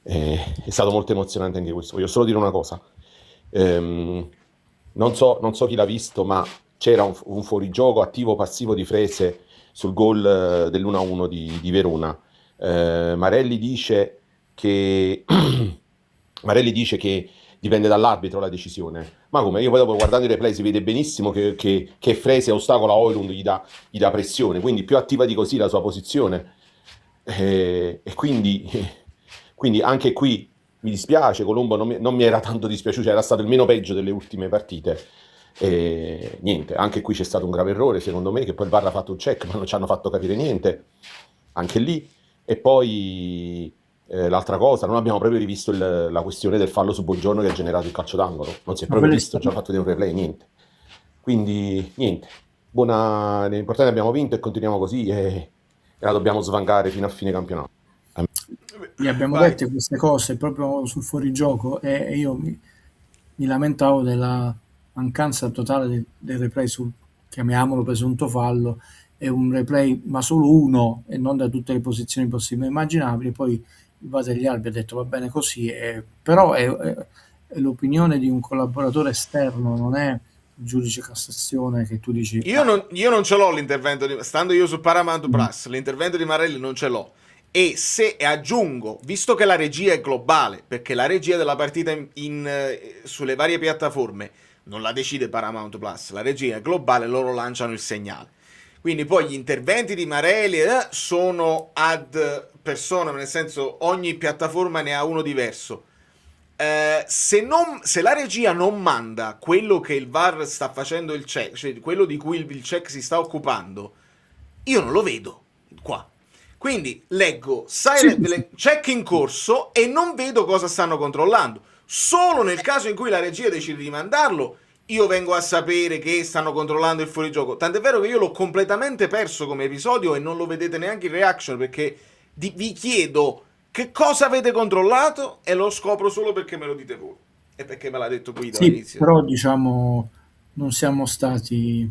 è stato molto emozionante anche questo. Voglio solo dire una cosa, non so chi l'ha visto, ma c'era un fuorigioco attivo-passivo di Frese sul gol dell'1-1 di Verona. Marelli dice che dipende dall'arbitro la decisione, ma come? Io poi dopo guardando i replay si vede benissimo che Frese ostacola Højlund, gli dà pressione, quindi più attiva di così la sua posizione, e quindi anche qui mi dispiace, Colombo non mi era tanto dispiaciuto, cioè era stato il meno peggio delle ultime partite. E niente, anche qui c'è stato un grave errore secondo me, che poi il VAR ha fatto un check ma non ci hanno fatto capire niente anche lì. E poi l'altra cosa, non abbiamo proprio rivisto la questione del fallo su Buongiorno che ha generato il calcio d'angolo, non si è proprio visto, ci ha fatto vedere un replay, niente. Quindi niente, l'importante è che abbiamo vinto e continuiamo così e la dobbiamo svangare fino a fine campionato. Gli abbiamo detto queste cose proprio sul fuorigioco e io mi lamentavo della mancanza totale del replay sul, chiamiamolo, presunto fallo, è un replay ma solo uno e non da tutte le posizioni possibili e immaginabili. Poi il VAR degli arbitri ha detto va bene così, però è l'opinione di un collaboratore esterno, non è il giudice Cassazione che tu dici io non ce l'ho l'intervento stando io su Paramount Plus, l'intervento di Marelli non ce l'ho. E se aggiungo, visto che la regia è globale, perché la regia della partita sulle varie piattaforme non la decide Paramount Plus, la regia è globale, loro lanciano il segnale. Quindi poi gli interventi di Marelli sono ad persona, nel senso ogni piattaforma ne ha uno diverso. Se la regia non manda quello che il VAR sta facendo il check, cioè quello di cui il check si sta occupando, io non lo vedo qua. Quindi leggo check in corso e non vedo cosa stanno controllando. Solo nel caso in cui la regia decide di mandarlo, io vengo a sapere che stanno controllando il fuorigioco. Tant'è vero che io l'ho completamente perso come episodio e non lo vedete neanche in reaction, perché vi chiedo che cosa avete controllato e lo scopro solo perché me lo dite voi e perché me l'ha detto Guido all'inizio. Però diciamo non siamo stati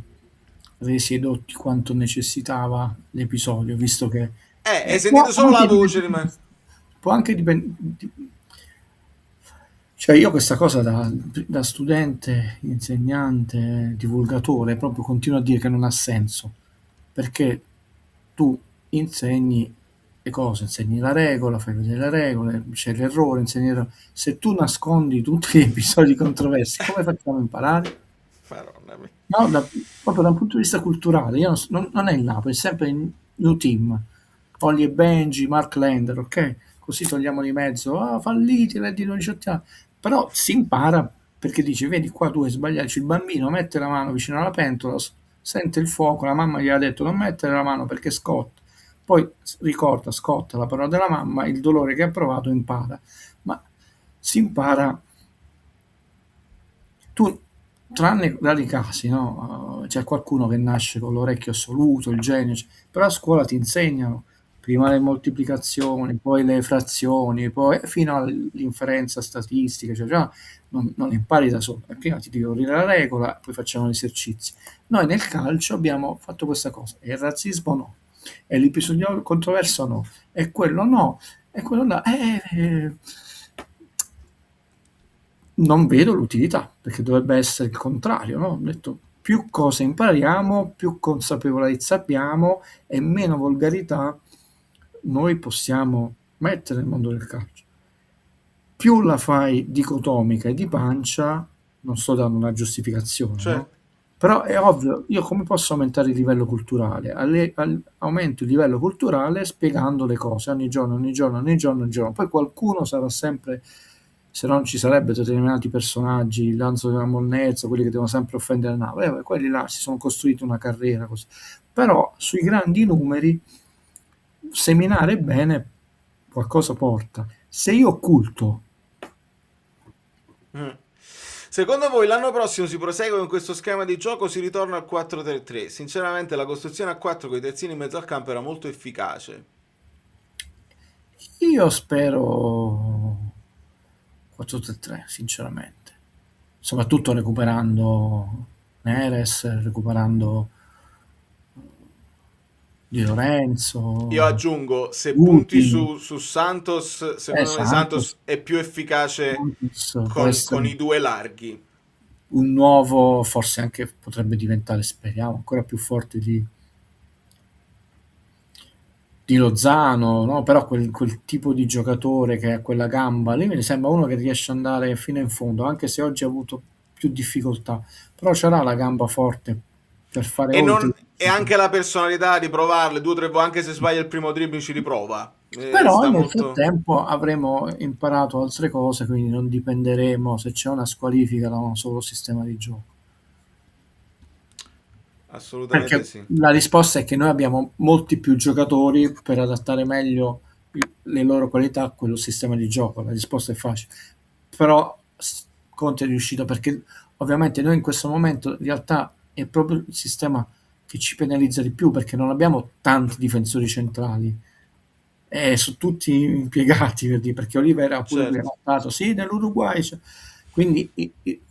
resi edotti quanto necessitava l'episodio, visto che hai sentito solo la voce, può anche dipendere. Cioè io questa cosa da studente, insegnante, divulgatore proprio continuo a dire che non ha senso, perché tu insegni le cose, insegni la regola, fai vedere le regole, c'è l'errore, se tu nascondi tutti gli episodi controversi, come facciamo a imparare? No, proprio da un punto di vista culturale, non è il Napoli, è sempre il New Team, Ollie e Benji, Mark Lander, ok? Così togliamo di mezzo, falliti, di 18 anni. Però si impara perché dice, vedi qua tu hai sbagliato, il bambino mette la mano vicino alla pentola, sente il fuoco, la mamma gli ha detto non mettere la mano perché scotta, poi ricorda, scotta la parola della mamma, il dolore che ha provato impara, ma si impara, tu tranne rari casi, no? C'è qualcuno che nasce con l'orecchio assoluto, il genio, però a scuola ti insegnano prima le moltiplicazioni, poi le frazioni, poi fino all'inferenza statistica, cioè non impari da solo, prima ti devi aprire la regola, poi facciamo gli esercizi. Noi nel calcio abbiamo fatto questa cosa, e il razzismo no, e l'episodio controverso no, e quello no, e quello no, non vedo l'utilità, perché dovrebbe essere il contrario, no? Ho detto, più cose impariamo, più consapevolezza abbiamo e meno volgarità noi possiamo mettere nel mondo del calcio. Più la fai dicotomica e di pancia, non sto dando una giustificazione, no? Però è ovvio, io come posso aumentare il livello culturale? Aumento il livello culturale spiegando le cose ogni giorno, poi qualcuno sarà sempre, se non ci sarebbero determinati personaggi, Lanzo della Monnezza, quelli che devono sempre offendere la nave, quelli là si sono costruiti una carriera così. Però sui grandi numeri seminare bene qualcosa porta. Se io occulto. Secondo voi l'anno prossimo si prosegue con questo schema di gioco o si ritorna al 4-3-3? Sinceramente la costruzione a 4 con i terzini in mezzo al campo era molto efficace. Io spero 4-3-3, sinceramente. Soprattutto recuperando Neres, recuperando Di Lorenzo. Io aggiungo, se punti su Santos, secondo me Santos è più efficace con i due larghi. Un nuovo, forse anche potrebbe diventare, speriamo, ancora più forte di Lozano, no? Però quel tipo di giocatore che ha quella gamba lì mi sembra uno che riesce ad andare fino in fondo, anche se oggi ha avuto più difficoltà, però c'era la gamba forte per fare e anche la personalità di provarle 2 o 3 volte, anche se sbaglia il primo dribbling ci riprova. Però nel frattempo avremo imparato altre cose, quindi non dipenderemo, se c'è una squalifica, da un solo sistema di gioco. Assolutamente perché sì. La risposta è che noi abbiamo molti più giocatori per adattare meglio le loro qualità a quello sistema di gioco. La risposta è facile, però Conte è riuscito, perché ovviamente noi in questo momento in realtà è proprio il sistema che ci penalizza di più, perché non abbiamo tanti difensori centrali e sono tutti impiegati, perché Oliveira ha pure piantato nell'Uruguay, quindi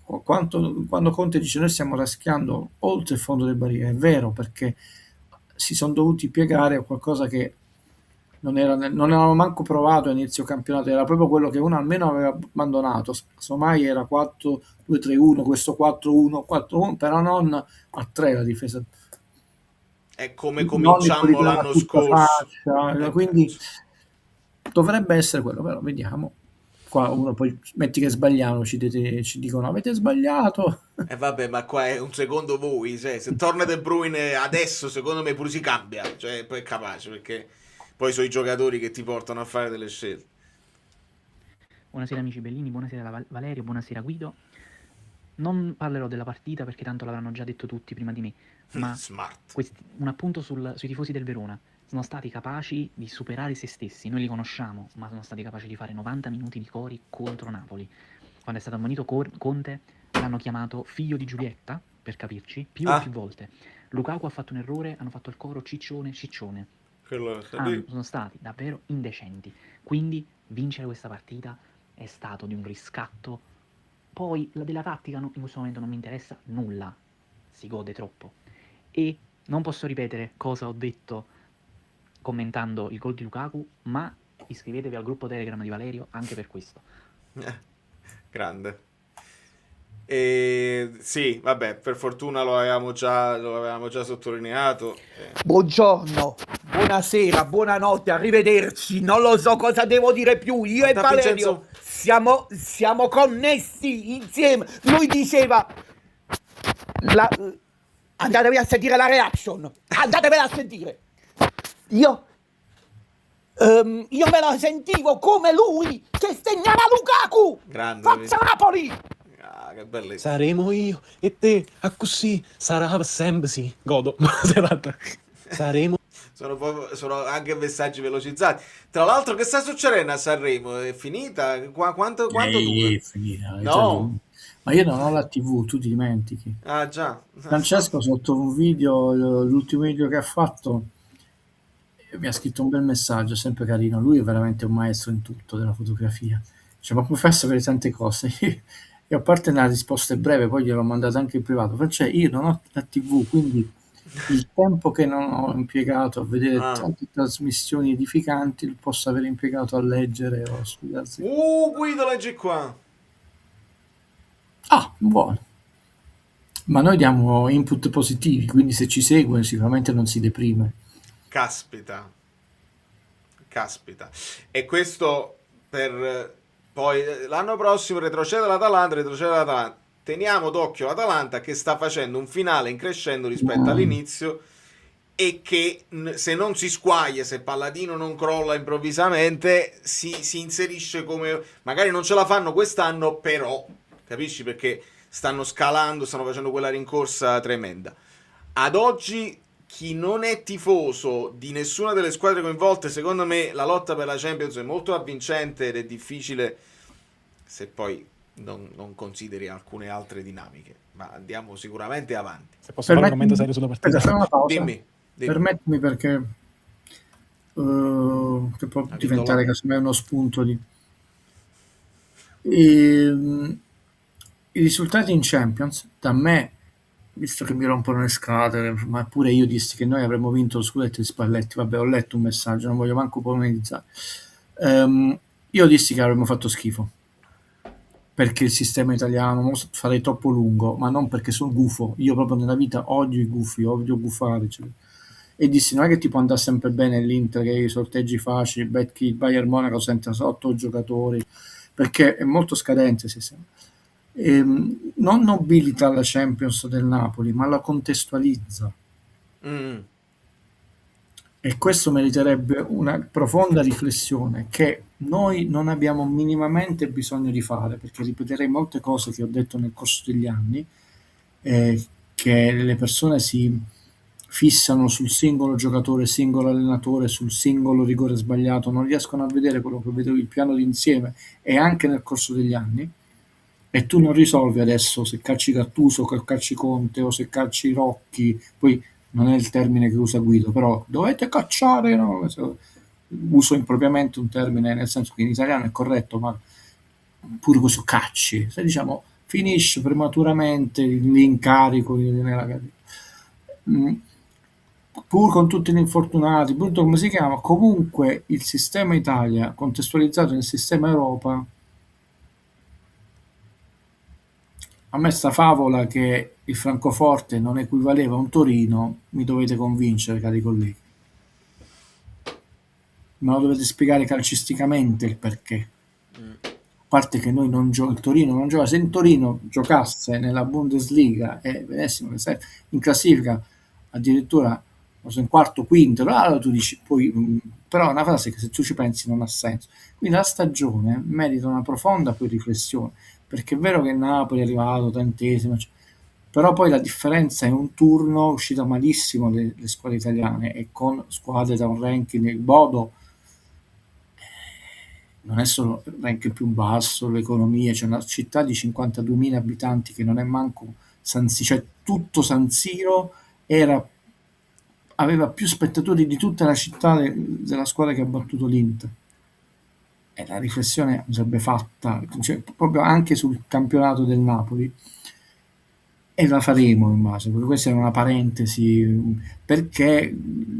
quando Conte dice noi stiamo raschiando oltre il fondo del barile, è vero, perché si sono dovuti piegare a qualcosa che non avevamo manco provato a inizio campionato, era proprio quello che uno almeno aveva abbandonato, Somai era 4-2-3-1, questo 4-1-4-1, però non a 3 la difesa. È come cominciamo l'anno scorso. Quindi Dovrebbe essere quello, però vediamo. Qua uno poi metti che sbagliamo, ci dicono avete sbagliato. E vabbè, ma qua è un secondo voi, se torna De Bruyne adesso, secondo me pure si cambia, cioè poi è capace, perché poi sono i giocatori che ti portano a fare delle scelte. Buonasera amici bellini, buonasera Valerio, buonasera Guido. Non parlerò della partita perché tanto l'avranno già detto tutti prima di me, ma Smart. un appunto sui tifosi del Verona. Sono stati capaci di superare se stessi, noi li conosciamo, ma sono stati capaci di fare 90 minuti di cori contro Napoli. Quando è stato ammonito Conte, l'hanno chiamato figlio di Giulietta, per capirci, più e più volte. Lukaku ha fatto un errore, hanno fatto il coro ciccione, ciccione. Sono stati davvero indecenti. Quindi vincere questa partita è stato di un riscatto. Poi la della tattica in questo momento non mi interessa nulla, si gode troppo. E non posso ripetere cosa ho detto commentando il gol di Lukaku, ma iscrivetevi al gruppo Telegram di Valerio anche per questo. Grande. Sì, vabbè, per fortuna lo avevamo già sottolineato. Buongiorno, buonasera, buonanotte, arrivederci. Non lo so cosa devo dire più. Io e Valerio siamo connessi insieme. Lui diceva andatevi a sentire la reaction. Andatevela a sentire. Io me la sentivo come lui che segnava Lukaku. Grande. Forza Napoli! Che bellezza. Saremo io e te, a così sarà sempre sì. Godo. Saremo. Sono anche messaggi velocizzati. Tra l'altro, che sta succedendo a Sanremo? È finita? Quanto dura? È finita. No. Ma io non ho la TV, tu ti dimentichi. Ah, già. Francesco sotto un video, l'ultimo video che ha fatto, mi ha scritto un bel messaggio, sempre carino. Lui è veramente un maestro in tutto della fotografia. Cioè, ma come fai a sapere tante cose? E a parte una risposta breve, poi gliel'ho mandata anche in privato. Cioè, io non ho la TV, quindi il tempo che non ho impiegato a vedere tante trasmissioni edificanti lo posso aver impiegato a leggere o a studiarsi. Guido, leggi qua. Ah, buono. Ma noi diamo input positivi, quindi se ci segue sicuramente non si deprime. Caspita. E questo per poi l'anno prossimo retrocede l'Atalanta. Teniamo d'occhio l'Atalanta che sta facendo un finale in crescendo rispetto all'inizio e che se non si squaglia, se Palladino non crolla improvvisamente, si inserisce come... Magari non ce la fanno quest'anno, però, capisci? Perché stanno scalando, stanno facendo quella rincorsa tremenda. Ad oggi chi non è tifoso di nessuna delle squadre coinvolte, secondo me la lotta per la Champions è molto avvincente ed è difficile se poi non consideri alcune altre dinamiche, ma andiamo sicuramente avanti. Se posso fare un commento serio sulla partita. Fai una pausa. Dimmi. Permettimi perché che può diventare casomai uno spunto di... I risultati in Champions, da me, visto che mi rompono le scatole, ma pure io dissi che noi avremmo vinto lo scudetto di Spalletti, vabbè, ho letto un messaggio, non voglio manco polemizzare. Io dissi che avremmo fatto schifo, perché il sistema italiano, farei troppo lungo, ma non perché sono gufo, io proprio nella vita odio i gufi, odio gufare, cioè. E dissi, non è che ti può andare sempre bene l'Inter, che i sorteggi facili, il Bayern Monaco sente 8 giocatori, perché è molto scadente il sistema. Non nobilita la Champions del Napoli, ma la contestualizza. E questo meriterebbe una profonda riflessione che noi non abbiamo minimamente bisogno di fare, perché ripeterei molte cose che ho detto nel corso degli anni, che le persone si fissano sul singolo giocatore, singolo allenatore, sul singolo rigore sbagliato, non riescono a vedere quello che vedo, il piano d'insieme, e anche nel corso degli anni. E tu non risolvi adesso se calci Gattuso, se calci Conte o se calci Rocchi, poi non è il termine che usa Guido, però dovete cacciare, no? Uso impropriamente un termine nel senso che in italiano è corretto, ma pure questo cacci, se diciamo finisce prematuramente l'incarico nella carriera, pur con tutti gli infortunati, pur come si chiama, comunque il sistema Italia contestualizzato nel sistema Europa. A me sta favola che il Francoforte non equivaleva a un Torino, mi dovete convincere, cari colleghi. ma lo dovete spiegare calcisticamente il perché. A parte che noi non il Torino non gioca, se il Torino giocasse nella Bundesliga e vedessimo che in classifica addirittura in quarto, quinto, allora tu dici poi, però è una frase che se tu ci pensi non ha senso. Quindi la stagione merita una profonda poi riflessione, perché è vero che Napoli è arrivato tantesimo, però poi la differenza è un turno uscita malissimo le squadre italiane e con squadre da un ranking il Bodo non è solo il ranking più basso, l'economia, c'è una città di 52.000 abitanti che non è manco San Siro, cioè tutto San Siro aveva più spettatori di tutta la città della squadra che ha battuto l'Inter. E la riflessione andrebbe fatta, cioè, proprio anche sul campionato del Napoli, e la faremo immagino, perché questa è una parentesi, perché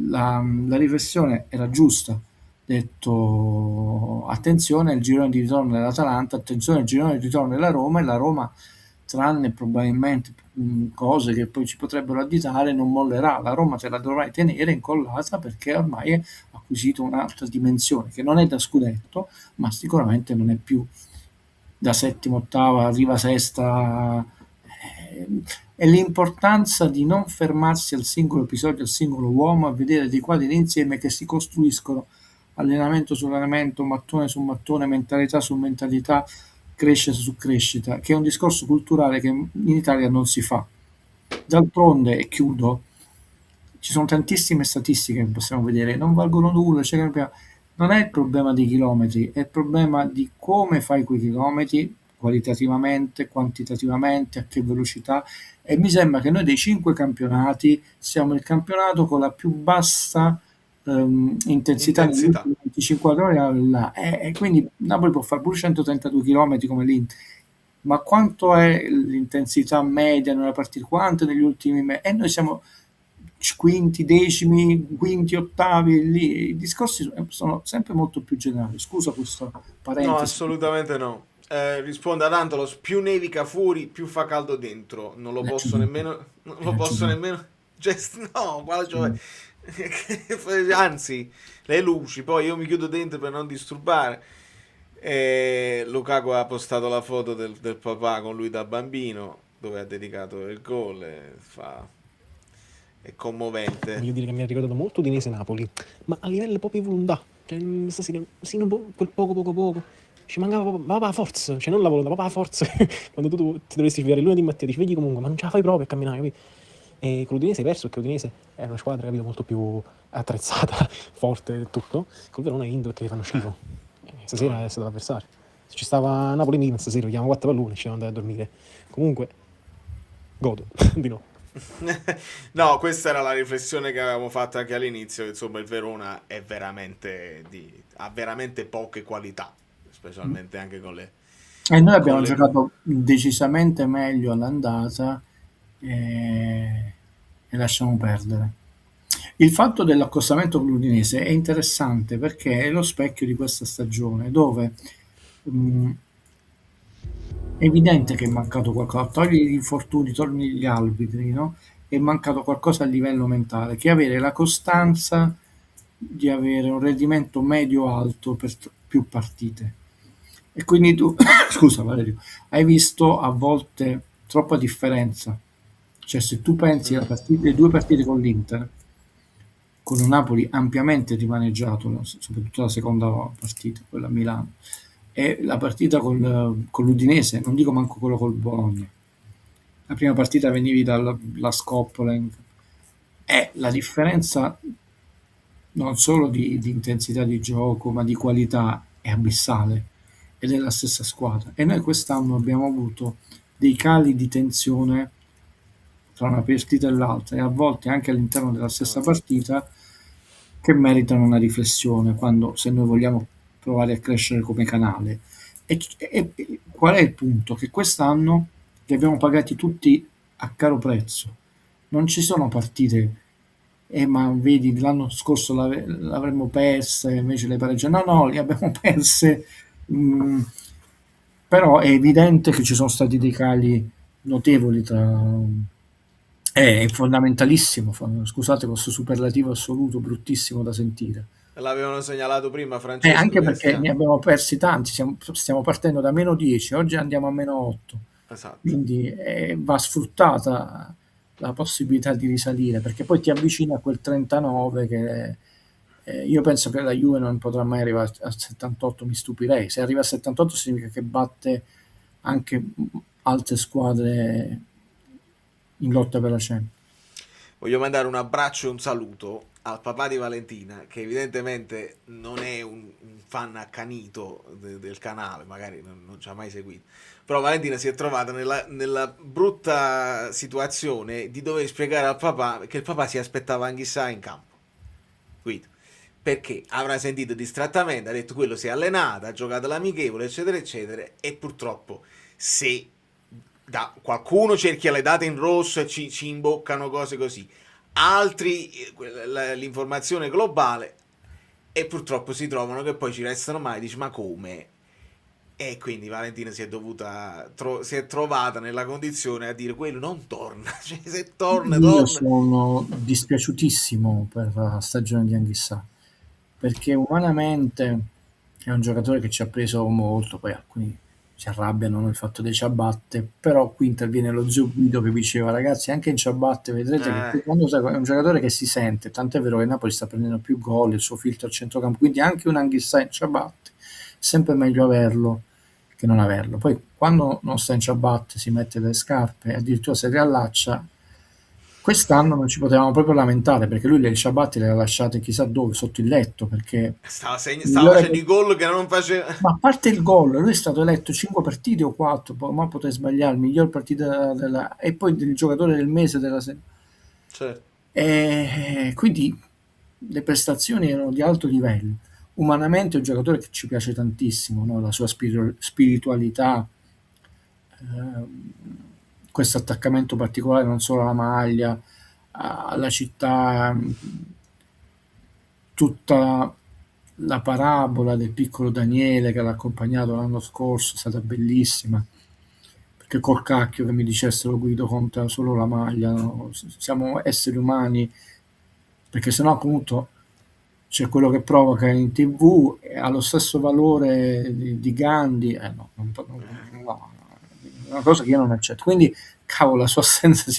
la riflessione era giusta. Detto attenzione al girone di ritorno dell'Atalanta, attenzione al girone di ritorno della Roma, e la Roma, tranne probabilmente cose che poi ci potrebbero additare, non mollerà. La Roma te la dovrai tenere incollata perché ormai ha acquisito un'altra dimensione che non è da scudetto, ma sicuramente non è più da settima, ottava, arriva sesta. E l'importanza di non fermarsi al singolo episodio, al singolo uomo, a vedere dei quadri insieme che si costruiscono allenamento su allenamento, mattone su mattone, mentalità su mentalità, crescita su crescita, che è un discorso culturale che in Italia non si fa. D'altronde, e chiudo, ci sono tantissime statistiche che possiamo vedere, non valgono nulla, non è il problema dei chilometri, è il problema di come fai quei chilometri, qualitativamente, quantitativamente, a che velocità, e mi sembra che noi dei 5 campionati siamo il campionato con la più bassa intensità negli ultimi 24 ore, e quindi Napoli può fare pure 132 km come l'Inter, ma quanto è l'intensità media nella partita, quanto negli ultimi mesi, e noi siamo quinti, decimi, quinti, ottavi, lì i discorsi sono sempre molto più generali. Scusa questa parentesi. No, assolutamente no. Risponde ad Antolos: più nevica fuori, più fa caldo dentro. Non lo posso nemmeno. Non lo posso nemmeno. No, anzi, le luci. Poi io mi chiudo dentro per non disturbare. Lukaku ha postato la foto del papà con lui da bambino, dove ha dedicato il gol. È commovente. Voglio dire che mi ha ricordato molto Udinese-Napoli, ma a livello proprio di volontà. Cioè, stasera, sì, quel poco. Ci mancava proprio la forza, cioè non la volontà, proprio la forza. Quando tu ti dovresti svegliare lunedì mattina, ti svegli comunque, ma non ce la fai proprio a camminare, capito? E con l'Udinese hai perso, perché l'Udinese è una squadra, capito, molto più attrezzata, forte e tutto. Col Verona è Inter che fanno schifo. Stasera è stato l'avversario. Se ci stava Napoli-Milan stasera, vediamo 4 palloni, ci devo andare a dormire. Comunque, godo di no. No, questa era la riflessione che avevamo fatto anche all'inizio. Insomma, il Verona è ha veramente poche qualità, specialmente anche con le. E noi abbiamo giocato decisamente meglio all'andata e lasciamo perdere. Il fatto dell'accostamento con l'Udinese è interessante perché è lo specchio di questa stagione, dove è evidente che è mancato qualcosa, togli gli infortuni, togli gli arbitri, no? È mancato qualcosa a livello mentale, che avere la costanza di avere un rendimento medio-alto per più partite. E quindi tu, scusa Valerio, hai visto a volte troppa differenza. Cioè se tu pensi alle 2 partite con l'Inter, con un Napoli ampiamente rimaneggiato, soprattutto la seconda partita, quella a Milano, e la partita con l'Udinese, non dico manco quello col Bologna. La prima partita venivi dalla scoppola, e la differenza non solo di intensità di gioco, ma di qualità è abissale, ed è la stessa squadra. E noi quest'anno abbiamo avuto dei cali di tensione tra una partita e l'altra, e a volte anche all'interno della stessa partita, che meritano una riflessione se noi vogliamo provare a crescere come canale. E qual è il punto? Che quest'anno li abbiamo pagati tutti a caro prezzo. Non ci sono partite, ma vedi, l'anno scorso l'avremmo persa e invece le pareggiamo. No, li abbiamo perse. Però è evidente che ci sono stati dei cali notevoli è fondamentalissimo, scusate questo superlativo assoluto bruttissimo da sentire, l'avevano segnalato prima Francesco. Anche che perché stiamo- ne abbiamo persi tanti, stiamo partendo da meno 10, oggi andiamo a meno 8. Esatto. Quindi va sfruttata la possibilità di risalire, perché poi ti avvicini a quel 39 che io penso che la Juve non potrà mai arrivare a 78, mi stupirei. Se arriva a 78 significa che batte anche altre squadre in lotta per la Champions. Voglio mandare un abbraccio e un saluto al papà di Valentina, che evidentemente non è un fan accanito del canale, magari non ci ha mai seguito. Però Valentina si è trovata nella brutta situazione di dover spiegare al papà che il papà si aspettava Anghissà in campo. Guido. Perché avrà sentito distrattamente, ha detto quello si è allenato, ha giocato l'amichevole, eccetera, eccetera, e purtroppo se qualcuno cerchia le date in rosso e ci imboccano cose così, altri l'informazione globale, e purtroppo si trovano che poi ci restano male, dici ma come? E quindi Valentina si è trovata nella condizione a dire quello non torna, cioè se torna. Io sono dispiaciutissimo per la stagione di Anghissà, perché umanamente è un giocatore che ci ha preso molto, poi alcuni si arrabbiano nel fatto dei ciabatte, però qui interviene lo zio Guido che diceva ragazzi anche in ciabatte vedrete che quando è un giocatore che si sente, tant'è vero che Napoli sta prendendo più gol, il suo filtro al centrocampo, quindi anche un Anghissà in ciabatte è sempre meglio averlo che non averlo. Poi quando non sta in ciabatte si mette le scarpe e addirittura si riallaccia. Quest'anno non ci potevamo proprio lamentare perché lui le ciabatte le ha lasciate chissà dove, sotto il letto, perché Stava facendo i gol che non faceva. ma a parte il gol, lui è stato eletto 5 partite o 4, ma potrei sbagliare, il miglior partita e poi il giocatore del mese della Certo. E quindi le prestazioni erano di alto livello. Umanamente è un giocatore che ci piace tantissimo, no? La sua spiritualità, questo attaccamento particolare non solo alla maglia, alla città, tutta la parabola del piccolo Daniele che l'ha accompagnato l'anno scorso è stata bellissima, perché col cacchio che mi dicessero Guido conta solo la maglia, no? Siamo esseri umani, perché sennò appunto c'è quello che provoca in TV e ha lo stesso valore di Gandhi, no, è una cosa che io non accetto. Quindi, cavolo, la sua assenza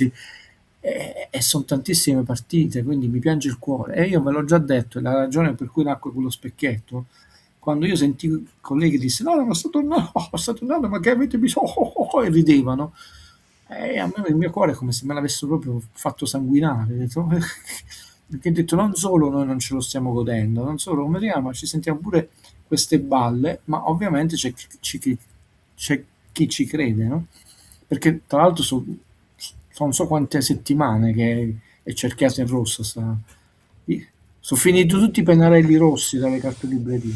e sono tantissime partite, quindi mi piange il cuore. E io ve l'ho già detto, è la ragione per cui nacque quello specchietto. Quando io sentivo colleghi che dissero no, sta tornando, ma che avete bisogno? E ridevano. E a me il mio cuore è come se me l'avessero proprio fatto sanguinare. Perché ho detto non solo noi non ce lo stiamo godendo, non solo come ma ci sentiamo pure queste balle, ma ovviamente c'è chi ci crede, no? Perché tra l'altro sono non so quante settimane che è cerchiato in rosso. Sono finiti tutti i pennarelli rossi dalle carte librerie.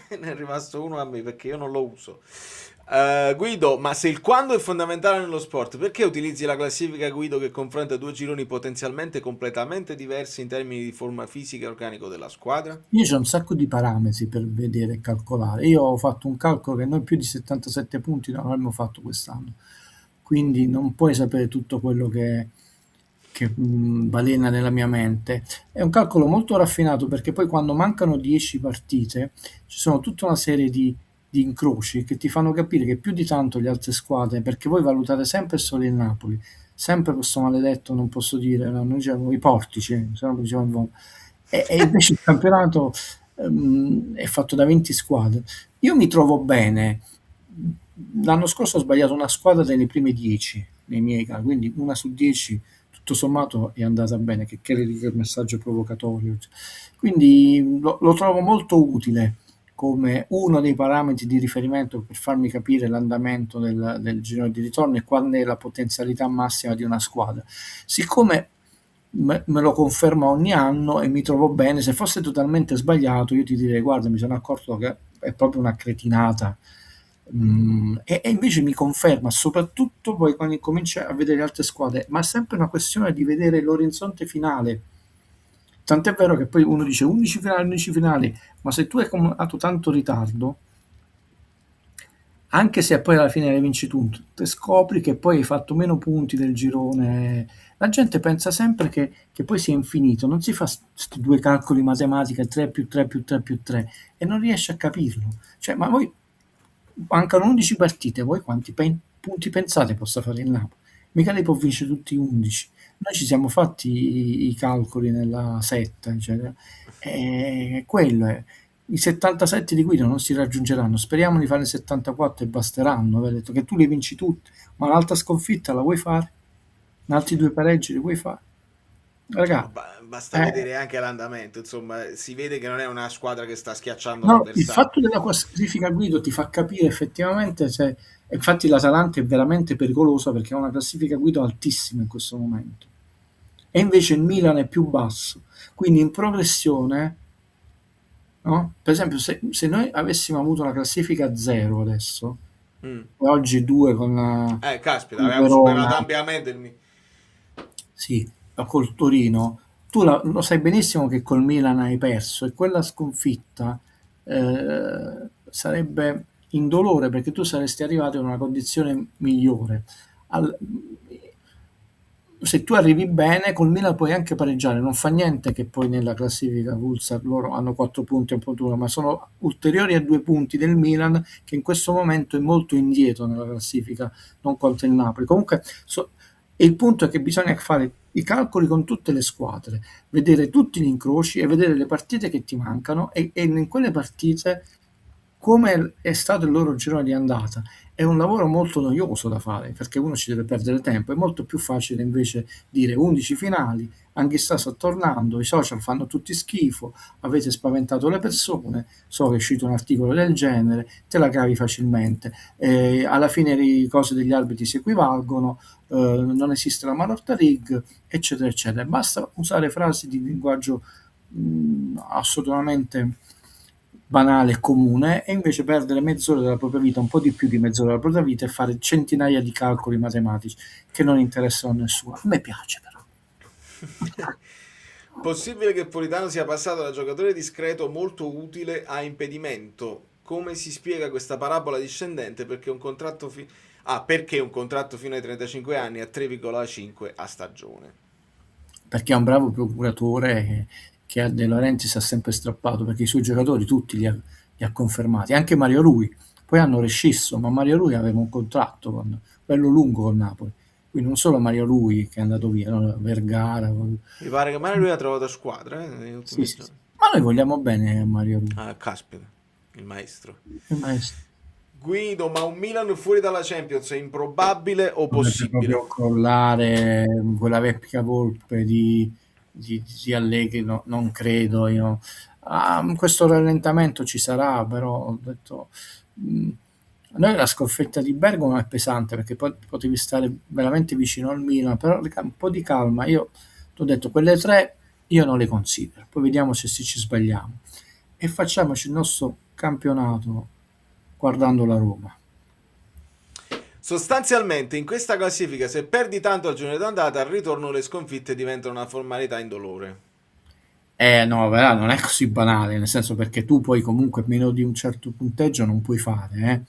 Ne è rimasto uno a me perché io non lo uso. Guido, ma se il quando è fondamentale nello sport, perché utilizzi la classifica Guido che confronta due gironi potenzialmente completamente diversi in termini di forma fisica e organico della squadra? Io c'ho un sacco di parametri per vedere e calcolare. Io ho fatto un calcolo che noi più di 77 punti non abbiamo fatto quest'anno, quindi non puoi sapere tutto quello che balena nella mia mente. È un calcolo molto raffinato perché poi quando mancano 10 partite ci sono tutta una serie di incroci che ti fanno capire che più di tanto le altre squadre, perché voi valutate sempre solo il Napoli, sempre questo maledetto, non posso dire, no, noi diciamo i portici, se no lo diciamo in volo. E invece il campionato è fatto da 20 squadre. Io mi trovo bene. L'anno scorso ho sbagliato una squadra delle prime 10 nei miei casi, quindi una su 10 tutto sommato è andata bene, che messaggio provocatorio. Quindi lo trovo molto utile come uno dei parametri di riferimento per farmi capire l'andamento del girone di ritorno e qual è la potenzialità massima di una squadra. Siccome me lo conferma ogni anno e mi trovo bene, se fosse totalmente sbagliato io ti direi guarda mi sono accorto che è proprio una cretinata. E invece mi conferma, soprattutto poi quando cominci a vedere le altre squadre, ma è sempre una questione di vedere l'orizzonte finale. Tant'è vero che poi uno dice 11 finali, ma se tu hai accumulato tanto ritardo, anche se poi alla fine le vinci tu, te scopri che poi hai fatto meno punti del girone. La gente pensa sempre che poi sia infinito, non si fa questi due calcoli matematici, 3 più 3 più 3 più 3, e non riesce a capirlo. Cioè, ma voi mancano 11 partite, voi quanti punti pensate possa fare il Napoli? Mica lei può vincere tutti 11. Noi ci siamo fatti i calcoli nella setta, eccetera. E quello è. I 77 di Guido non si raggiungeranno, speriamo di fare 74 e basteranno. Aveva detto che tu le vinci tutte, ma un'altra sconfitta la vuoi fare? Altri due pareggi li vuoi fare? Ragazzi, Basta vedere anche l'andamento, insomma, si vede che non è una squadra che sta schiacciando no, il l'avversario. fatto della classifica Guido ti fa capire effettivamente se. Infatti l'Atalanta è veramente pericolosa perché ha una classifica Guido altissima in questo momento. E invece il Milan è più basso. Quindi in progressione, no? Per esempio, se noi avessimo avuto una classifica 0 adesso, Mm. e oggi 2 con Caspita, il avevamo superato Verona, ampiamente sì, col Torino, tu lo sai benissimo che col Milan hai perso e quella sconfitta sarebbe indolore perché tu saresti arrivato in una condizione migliore. Se tu arrivi bene col Milan puoi anche pareggiare, non fa niente che poi nella classifica Pulsar loro hanno 4 punti e un punto, ma sono ulteriori a 2 punti del Milan che in questo momento è molto indietro nella classifica, non contro il Napoli. Comunque e il punto è che bisogna fare i calcoli con tutte le squadre, vedere tutti gli incroci e vedere le partite che ti mancano e in quelle partite come è stato il loro girone di andata. È un lavoro molto noioso da fare perché uno ci deve perdere tempo, è molto più facile invece dire 11 finali, Anghissà sta tornando, i social fanno tutti schifo, avete spaventato le persone, so che è uscito un articolo del genere, te la cavi facilmente, alla fine le cose degli arbitri si equivalgono, non esiste la Marotta League, eccetera, eccetera. Basta usare frasi di linguaggio assolutamente banale e comune e invece perdere mezz'ora della propria vita, un po' di più di mezz'ora della propria vita e fare centinaia di calcoli matematici che non interessano a nessuno. A me piace però. Possibile che Politano sia passato da giocatore discreto molto utile a impedimento? Come si spiega questa parabola discendente? Perché un contratto fino ai 35 anni a 3,5 a stagione? Perché è un bravo procuratore che a De Laurentiis ha sempre strappato, perché i suoi giocatori tutti li ha confermati, anche Mario Rui. Poi hanno rescisso, ma Mario Rui aveva un contratto bello lungo con Napoli. Quindi non solo Mario Rui che è andato via, no? Vergara. Mi pare che Mario Rui ha trovato squadra negli ultimi Sì. giorni. Ma noi vogliamo bene Mario Rui. Ah, caspita, il maestro. Il maestro. Guido, ma un Milan fuori dalla Champions è improbabile o possibile? Proprio crollare quella vecchia volpe di Allegri, no, non credo io. Questo rallentamento ci sarà, però ho detto a noi la sconfitta di Bergamo è pesante perché poi potevi stare veramente vicino al Milan, però un po' di calma. Io ti ho detto quelle 3 io non le considero, poi vediamo se ci sbagliamo e facciamoci il nostro campionato guardando la Roma. Sostanzialmente in questa classifica se perdi tanto al girone d'andata al ritorno le sconfitte diventano una formalità indolore. No, però non è così banale, nel senso perché tu poi comunque meno di un certo punteggio non puoi fare.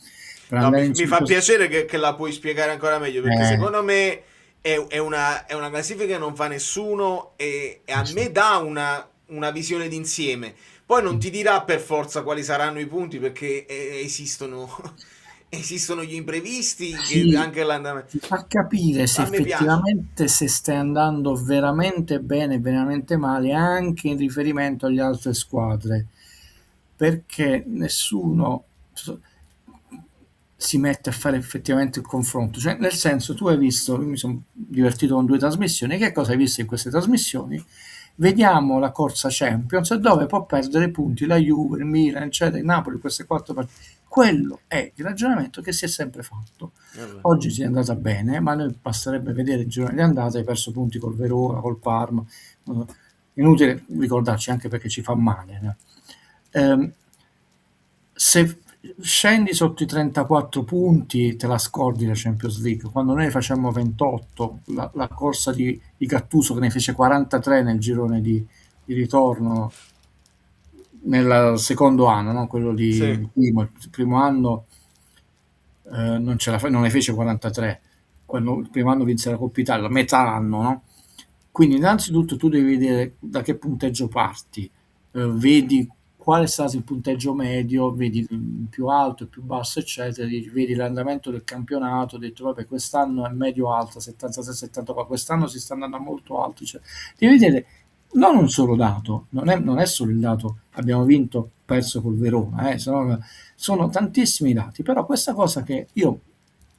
No, mi fa piacere che la puoi spiegare ancora meglio perché secondo me è una classifica che non fa nessuno e a me dà una visione d'insieme. Poi non ti dirà per forza quali saranno i punti perché esistono gli imprevisti, Sì, anche l'andamento. ti fa capire se effettivamente se stai andando veramente bene, veramente male, anche in riferimento alle altre squadre, perché nessuno si mette a fare effettivamente il confronto. Cioè, nel senso, tu hai visto, io mi sono divertito con 2 trasmissioni, che cosa hai visto in queste trasmissioni? Vediamo la corsa Champions dove può perdere punti la Juve, il Milan, eccetera, il Napoli, queste 4 partite. Quello è il ragionamento che si è sempre fatto. Oggi si è andata bene, ma noi basterebbe vedere il girone di andata, hai perso punti col Verona, col Parma. Inutile ricordarci anche perché ci fa male. Se scendi sotto i 34 punti te la scordi la Champions League. Quando noi facciamo 28, la corsa di Gattuso che ne fece 43 nel girone di ritorno nel secondo anno, no? Quello di il primo anno non ne fece 43. Quando il primo anno vinse la Coppa Italia, metà anno, no? Quindi innanzitutto tu devi vedere da che punteggio parti, vedi qual è stato il punteggio medio, vedi il più alto, il più basso, eccetera, vedi l'andamento del campionato, hai detto vabbè quest'anno è medio alta, 76-74, quest'anno si sta andando molto alto, cioè, devi vedere non un solo dato, non è solo il dato abbiamo vinto, perso col Verona, sono tantissimi dati, però questa cosa che io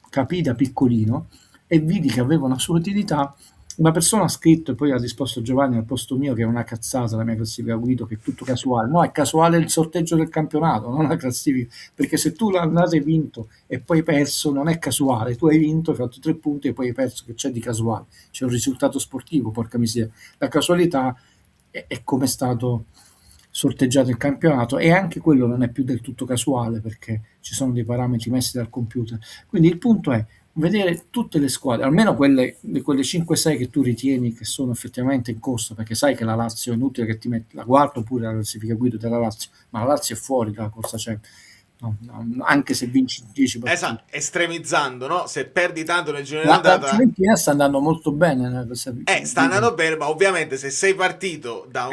capii da piccolino e vidi che aveva una sua utilità. Una persona ha scritto e poi ha risposto Giovanni al posto mio che è una cazzata la mia classifica Guido, che è tutto casuale. No, è casuale il sorteggio del campionato, non la classifica, perché se tu l'andate hai vinto e poi hai perso non è casuale, tu hai vinto, hai fatto 3 punti e poi hai perso, che c'è di casuale? C'è un risultato sportivo, porca miseria. La casualità è come è stato sorteggiato il campionato, e anche quello non è più del tutto casuale perché ci sono dei parametri messi dal computer. Quindi il punto è vedere tutte le squadre, almeno quelle 5-6 che tu ritieni che sono effettivamente in corsa, perché sai che la Lazio è inutile che ti metti la guarda oppure la classifica Guido della Lazio, ma la Lazio è fuori dalla corsa, cioè, no, anche se vinci 10 partite. Esatto, estremizzando, no? Se perdi tanto nel girone La d'andata... Fiorentina sta andando molto bene. sta andando bene, ma ovviamente se sei partito da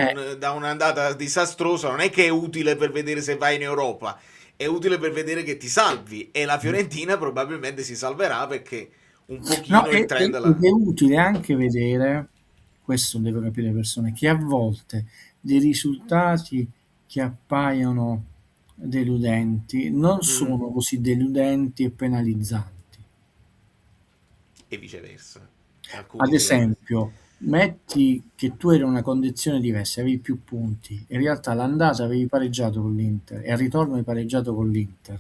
un'andata disastrosa non è che è utile per vedere se vai in Europa, è utile per vedere che ti salvi, e la Fiorentina probabilmente si salverà perché un pochino il trend ed è utile anche vedere, questo devo capire le persone, che a volte dei risultati che appaiono deludenti non sono così deludenti e penalizzanti. e viceversa. Ad esempio, metti che tu eri in una condizione diversa, avevi più punti, in realtà l'andata avevi pareggiato con l'Inter e al ritorno hai pareggiato con l'Inter.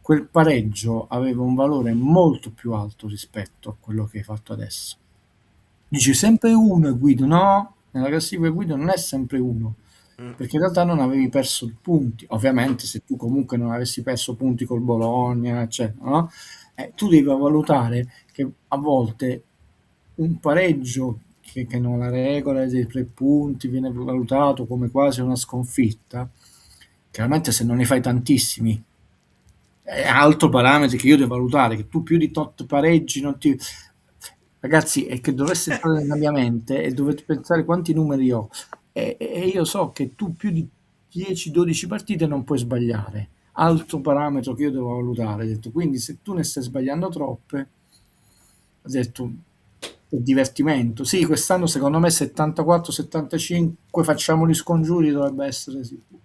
Quel pareggio aveva un valore molto più alto rispetto a quello che hai fatto adesso. Dici sempre uno, Guido? No, nella classifica Guido non è sempre uno, perché in realtà non avevi perso punti. Ovviamente se tu comunque non avessi perso punti col Bologna, eccetera, no? Tu devi valutare che a volte un pareggio che non la regola dei 3 punti viene valutato come quasi una sconfitta. Chiaramente se non ne fai tantissimi è altro parametro che io devo valutare, che tu più di tot pareggi non ti... Ragazzi, è che dovreste entrare nella mia mente e dovete pensare quanti numeri ho, e io so che tu più di 10-12 partite non puoi sbagliare, altro parametro che io devo valutare. Ho detto, quindi se tu ne stai sbagliando troppe, ho detto è divertimento. Sì, quest'anno secondo me 74-75 facciamo gli scongiuri, dovrebbe essere sicuro.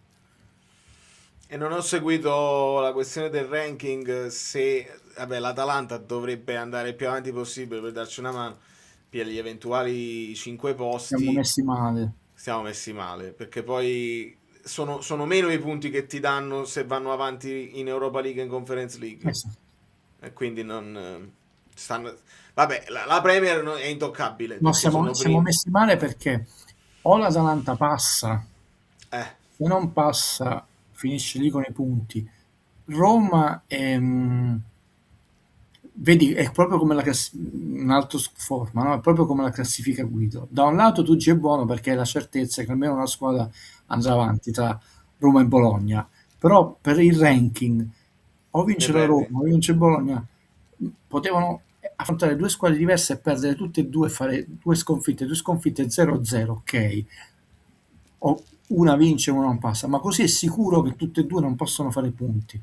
E non ho seguito la questione del ranking, se vabbè, l'Atalanta dovrebbe andare il più avanti possibile per darci una mano per gli eventuali 5 posti. Stiamo messi male, perché poi sono meno i punti che ti danno se vanno avanti in Europa League e in Conference League. E quindi non stanno... Vabbè, la Premier è intoccabile. No, siamo messi male perché o l'Atalanta passa, se non passa finisce lì con i punti. Roma vedi, è proprio come un altro forma, no? È proprio come la classifica Guido. Da un lato tu è buono perché hai la certezza che almeno una squadra andrà avanti tra Roma e Bologna, però per il ranking o vince la Roma o vince Bologna, potevano affrontare 2 squadre diverse e perdere tutte e 2, fare 2 sconfitte 0-0, ok, o una vince e una non passa, ma così è sicuro che tutte e 2 non possono fare punti.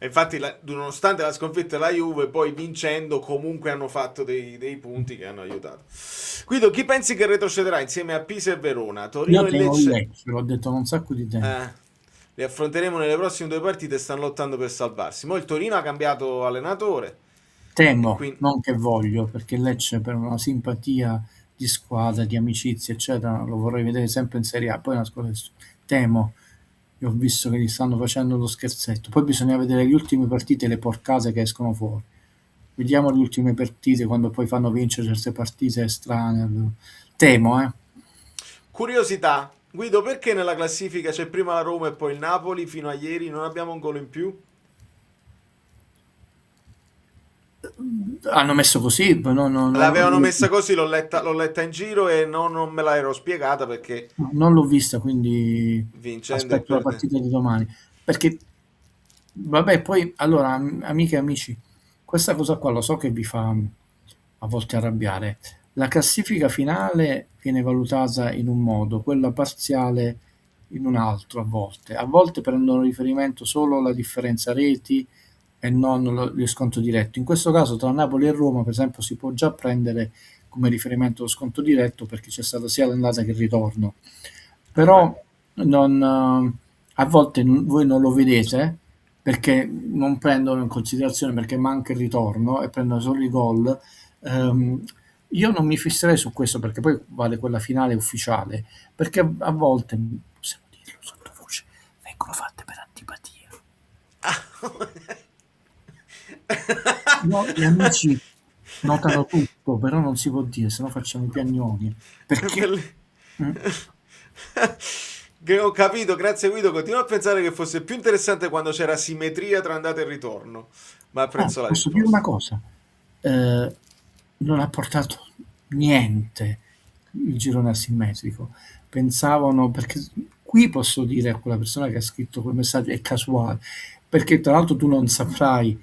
E infatti, nonostante la sconfitta della Juve, poi vincendo comunque hanno fatto dei punti che hanno aiutato. Guido, chi pensi che retrocederà insieme a Pisa e Verona? Torino e Lecce? L'ho detto da un sacco di tempo. Li affronteremo nelle prossime 2 partite e stanno lottando per salvarsi. Mo' il Torino ha cambiato allenatore. Temo, non che voglio, perché Lecce per una simpatia di squadra, di amicizia, eccetera, lo vorrei vedere sempre in Serie A. Poi una squadra temo. Io ho visto che gli stanno facendo lo scherzetto. Poi bisogna vedere le ultime partite e le porcate che escono fuori. Vediamo le ultime partite, quando poi fanno vincere certe partite strane. Temo, Curiosità. Guido, perché nella classifica c'è prima la Roma e poi il Napoli? Fino a ieri non abbiamo un gol in più? Hanno messo così, l'avevano messa così, l'ho letta in giro e non me la ero spiegata perché non l'ho vista, quindi vincendo aspetto la partita di domani, perché Vabbè, poi allora, amiche e amici, questa cosa qua lo so che vi fa a volte arrabbiare. La classifica finale viene valutata in un modo, quella parziale in un altro a volte. A volte prendono riferimento solo alla differenza reti e non lo sconto diretto. In questo caso tra Napoli e Roma, per esempio, si può già prendere come riferimento lo sconto diretto perché c'è stata sia l'andata che il ritorno. Però non, a volte voi non lo vedete perché non prendono in considerazione perché manca il ritorno e prendono solo i gol. Ehm, io non mi fisserei su questo perché poi vale quella finale ufficiale, perché a volte, possiamo dirlo sottovoce, vengono fatte per antipatia. No, gli amici notano tutto, però non si può dire, se no facciamo i piagnoni. Perché? Mm? Che ho capito, grazie Guido. Continuo a pensare che fosse più interessante quando c'era simmetria tra andata e ritorno, ma apprezzo la Posso dire risposta. una cosa? Non ha portato niente il girone asimmetrico. Pensavano, perché qui posso dire a quella persona che ha scritto quel messaggio, è casuale, perché tra l'altro tu non saprai,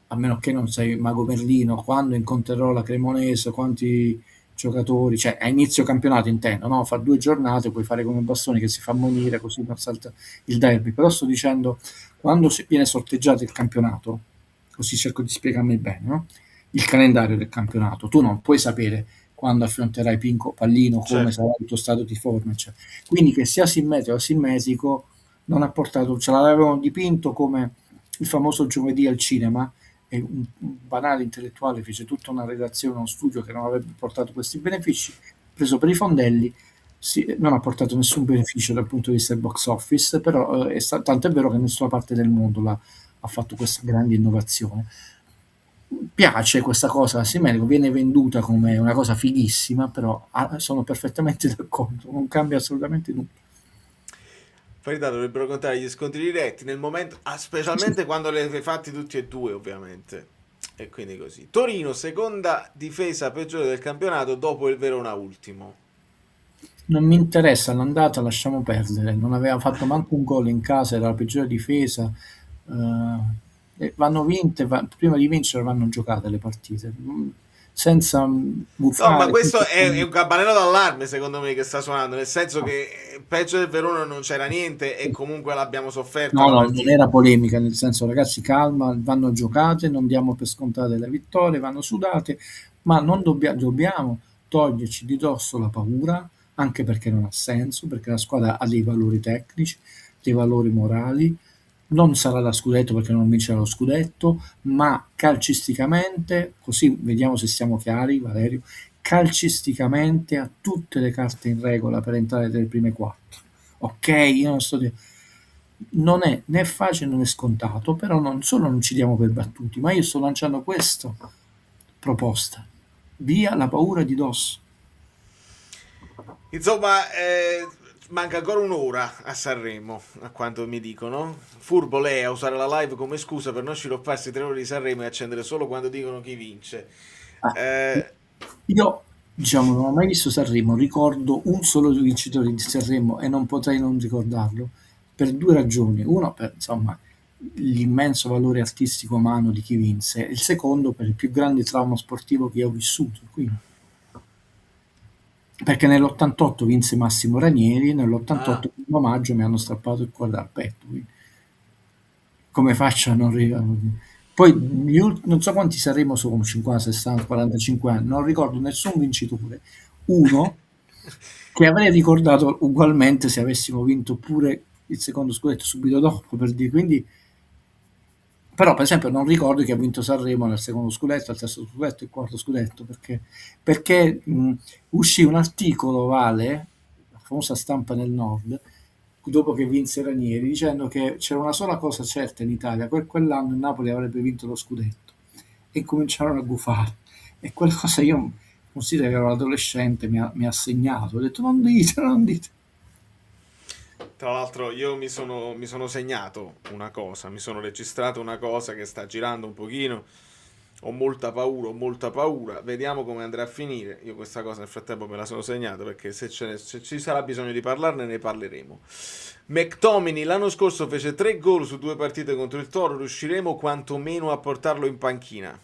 a meno che non sei Mago Merlino, quando incontrerò la Cremonese, quanti giocatori, cioè a inizio campionato intendo, no? Fa 2 giornate, puoi fare come Bastoni che si fa ammonire così non salta il derby, però sto dicendo, quando viene sorteggiato il campionato, così cerco di spiegarmi bene, no? Il calendario del campionato, tu non puoi sapere quando affronterai Pinco Pallino, come Certo. sarà il tuo stato di forma, cioè. Quindi che sia simmetrico o asimmetrico non ha portato, ce l'avevano dipinto come il famoso giovedì al cinema e un banale intellettuale fece tutta una relazione, uno studio che non avrebbe portato questi benefici, preso per i fondelli, non ha portato nessun beneficio dal punto di vista del box office, però tanto è vero che nessuna parte del mondo ha fatto questa grande innovazione. Piace questa cosa asimmetrica, viene venduta come una cosa fighissima, però sono perfettamente d'accordo, non cambia assolutamente nulla. Farida dovrebbero contare gli scontri diretti nel momento, specialmente quando li hai fatti tutti e due, ovviamente. E quindi così. Torino, seconda difesa peggiore del campionato dopo il Verona ultimo. Non mi interessa l'andata, lasciamo perdere. Non aveva fatto manco un gol in casa, era la peggiore difesa. Vanno vinte, prima di vincere vanno giocate le partite. Senza No, ma buffare. questo è un campanello d'allarme secondo me che sta suonando, nel senso che peggio del Verona non c'era niente e comunque l'abbiamo sofferta No, la no, non partita. era polemica, nel senso ragazzi calma, vanno giocate, non diamo per scontate le vittorie, vanno sudate, ma non dobbiamo toglierci di dosso la paura, anche perché non ha senso, perché la squadra ha dei valori tecnici, dei valori morali, non sarà da scudetto perché non vincerà lo scudetto, ma calcisticamente, così vediamo se siamo chiari, Valerio, calcisticamente ha tutte le carte in regola per entrare tra le prime quattro. Ok, io non sto non è né facile né scontato, però non solo non ci diamo per battuti, ma io sto lanciando questa proposta. Via la paura di dosso. Insomma, manca ancora un'ora a Sanremo, a quanto mi dicono. Furbo lei a usare la live come scusa per non sciropparsi 3 ore di Sanremo e accendere solo quando dicono chi vince. Io, diciamo, non ho mai visto Sanremo, ricordo un solo vincitore di Sanremo e non potrei non ricordarlo per due ragioni. Uno, per insomma, l'immenso valore artistico umano di chi vinse, e il secondo, per il più grande trauma sportivo che io ho vissuto. Quindi. Perché nell'88 vinse Massimo Ranieri, nell'88 1 maggio mi hanno strappato il cuore dal petto. Quindi, come faccio a non poi non so quanti saremo, sono 50, 60, 45 anni, non ricordo nessun vincitore. Uno che avrei ricordato ugualmente se avessimo vinto pure il secondo scudetto subito dopo, per dire. Quindi, però per esempio non ricordo che ha vinto Sanremo nel secondo scudetto, al terzo scudetto e il quarto scudetto, perché uscì un articolo, Vale, la famosa Stampa nel Nord, dopo che vinse Ranieri, dicendo che c'era una sola cosa certa in Italia, quell'anno il Napoli avrebbe vinto lo scudetto, e cominciarono a gufare. E quella cosa io considero che ero un adolescente, mi ha segnato, ho detto non dite, non dite. Tra l'altro io mi sono segnato una cosa, mi sono registrato una cosa che sta girando un pochino Ho molta paura. Vediamo come andrà a finire. Io questa cosa nel frattempo me la sono segnata perché se ci sarà bisogno di parlarne ne parleremo. McTominay l'anno scorso fece 3 gol su 2 partite contro il Toro. Riusciremo quantomeno a portarlo in panchina?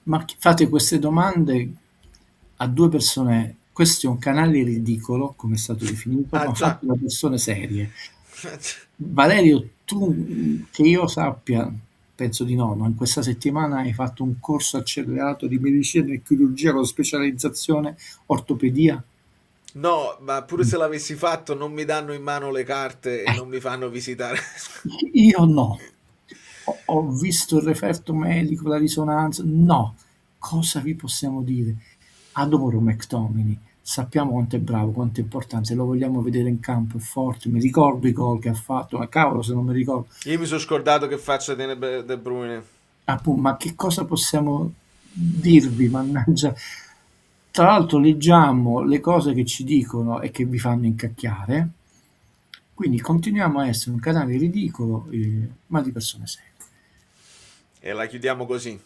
Ma fate queste domande a due persone. Questo è un canale ridicolo, come è stato definito, ma fatto da persone serie. Valerio, tu che io sappia, penso di no, ma in questa settimana hai fatto un corso accelerato di medicina e chirurgia con specializzazione ortopedia? No, ma pure se l'avessi fatto non mi danno in mano le carte e non mi fanno visitare. Io no. Ho visto il referto medico, la risonanza. No. Cosa vi possiamo dire? Adoro McTominay. Sappiamo quanto è bravo, quanto è importante. Lo vogliamo vedere in campo, è forte. Mi ricordo i gol che ha fatto. Ma cavolo, se non mi ricordo. Io mi sono scordato che faccia De Bruyne. Appunto, ma che cosa possiamo dirvi? Mannaggia. Tra l'altro leggiamo le cose che ci dicono e che vi fanno incacchiare. Quindi continuiamo a essere un canale ridicolo, ma di persone serie. E la chiudiamo così.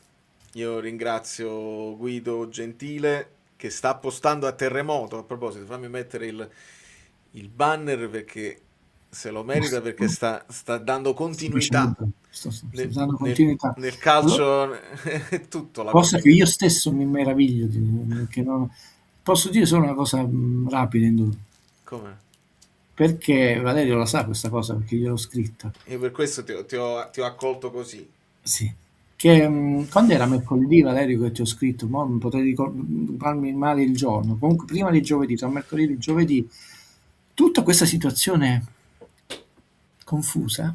Io ringrazio Guido Gentile che sta postando a terremoto. A proposito, fammi mettere il banner perché se lo merita, perché sta dando continuità. Sto dando continuità. Nel calcio è tutto. Cosa che io stesso mi meraviglio perché posso dire solo una cosa rapida. Come? Perché Valerio la sa questa cosa, perché gliel'ho scritta. Io per questo ti ho accolto così. Sì. Che quando era mercoledì, Valerio, che ti ho scritto, ma non potrei ricordarmi male il giorno, comunque prima di giovedì, tra mercoledì e giovedì, tutta questa situazione confusa,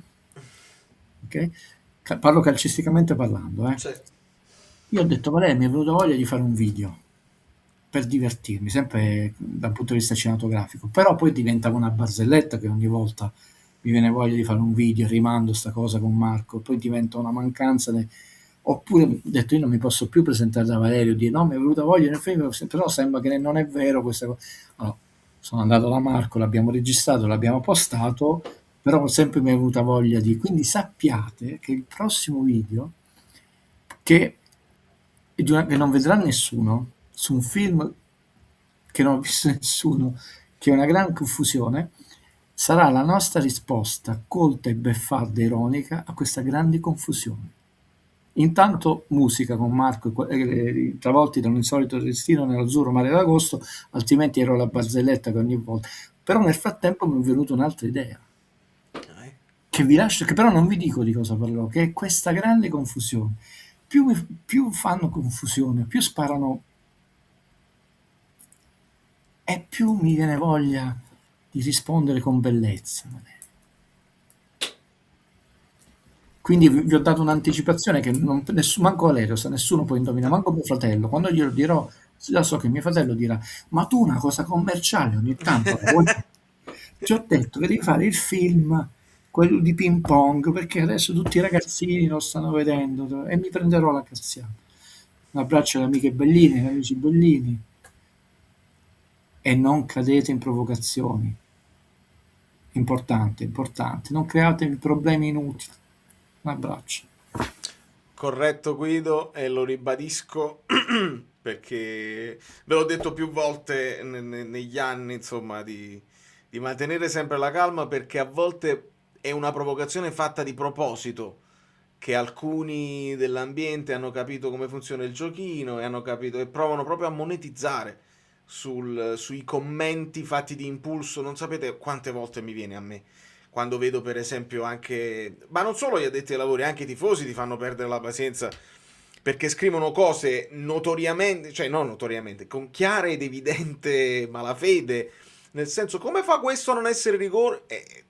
ok? Parlo calcisticamente parlando, Certo. Io ho detto, Valerio, mi è venuta voglia di fare un video per divertirmi, sempre dal punto di vista cinematografico, però poi diventava una barzelletta che ogni volta mi viene voglia di fare un video, rimando sta cosa con Marco, poi diventa una mancanza. Oppure ho detto, io non mi posso più presentare da Valerio, dire no, mi è venuta voglia nel film, però sembra che non è vero questa cosa. Allora, sono andato da Marco, l'abbiamo registrato, l'abbiamo postato, però sempre mi è venuta voglia di... Quindi sappiate che il prossimo video, che non vedrà nessuno, su un film che non ha visto nessuno, che è una gran confusione, sarà la nostra risposta colta e beffarda e ironica a questa grande confusione. Intanto musica con Marco, travolti da un insolito destino nell'azzurro mare d'agosto, altrimenti ero la barzelletta che ogni volta. Però nel frattempo mi è venuta un'altra idea, che vi lascio, che però non vi dico di cosa parlerò, che è questa grande confusione. Più fanno confusione, più sparano, e più mi viene voglia di rispondere con bellezza. Quindi vi ho dato un'anticipazione che manco Valerio sa, nessuno può indovinare, manco mio fratello. Quando glielo dirò, già so che mio fratello dirà, ma tu una cosa commerciale ogni tanto la vuoi? Ti ho detto che devi fare il film, quello di ping pong, perché adesso tutti i ragazzini lo stanno vedendo e mi prenderò la cazziata. Un abbraccio alle amiche Bellini, agli amici Bellini, e non cadete in provocazioni. Importante, non createvi problemi inutili. Un abbraccio. Corretto Guido, e lo ribadisco perché ve l'ho detto più volte negli anni, insomma, di mantenere sempre la calma, perché a volte è una provocazione fatta di proposito, che alcuni dell'ambiente hanno capito come funziona il giochino e hanno capito e provano proprio a monetizzare sui commenti fatti di impulso. Non sapete quante volte mi viene a me quando vedo per esempio anche, ma non solo gli addetti ai lavori, anche i tifosi ti fanno perdere la pazienza perché scrivono cose notoriamente, cioè non notoriamente, con chiara ed evidente malafede, nel senso, come fa questo a non essere rigore?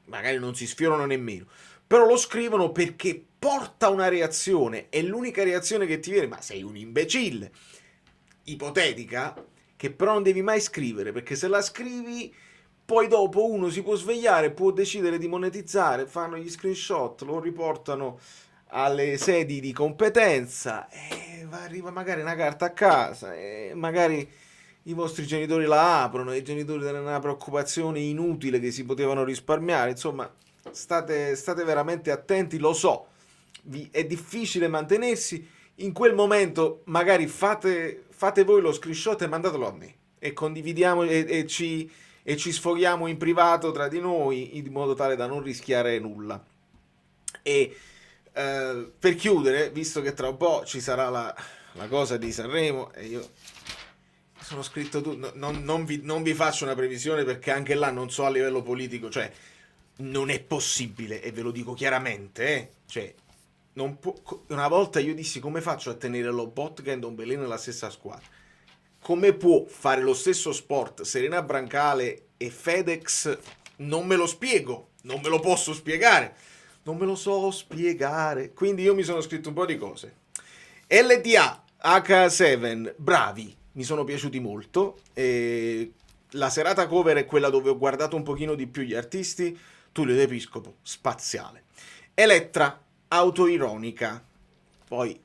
Magari non si sfiorano nemmeno, però lo scrivono perché porta una reazione, e l'unica reazione che ti viene, ma sei un imbecille, ipotetica, che però non devi mai scrivere, perché se la scrivi poi dopo uno si può svegliare, può decidere di monetizzare, fanno gli screenshot, lo riportano alle sedi di competenza e arriva magari una carta a casa e magari i vostri genitori la aprono e i genitori hanno una preoccupazione inutile che si potevano risparmiare. Insomma, state veramente attenti, lo so, è difficile mantenersi. in quel momento magari fate voi lo screenshot e mandatelo a me e condividiamo e ci sfoghiamo in privato tra di noi in modo tale da non rischiare nulla. E per chiudere, visto che tra un po' ci sarà la cosa di Sanremo e io sono scritto non vi faccio una previsione perché anche là non so a livello politico, cioè non è possibile, e ve lo dico chiaramente, cioè non può, una volta io dissi come faccio a tenere Lobotka e Ndombele nella stessa squadra? Come può fare lo stesso sport Serena Brancale e FedEx? Non me lo spiego, non me lo posso spiegare, non me lo so spiegare. Quindi io mi sono scritto un po' di cose. LDA, H7, bravi, mi sono piaciuti molto. La serata cover è quella dove ho guardato un pochino di più gli artisti. Tullio D'Episcopo, spaziale. Elettra, autoironica, poi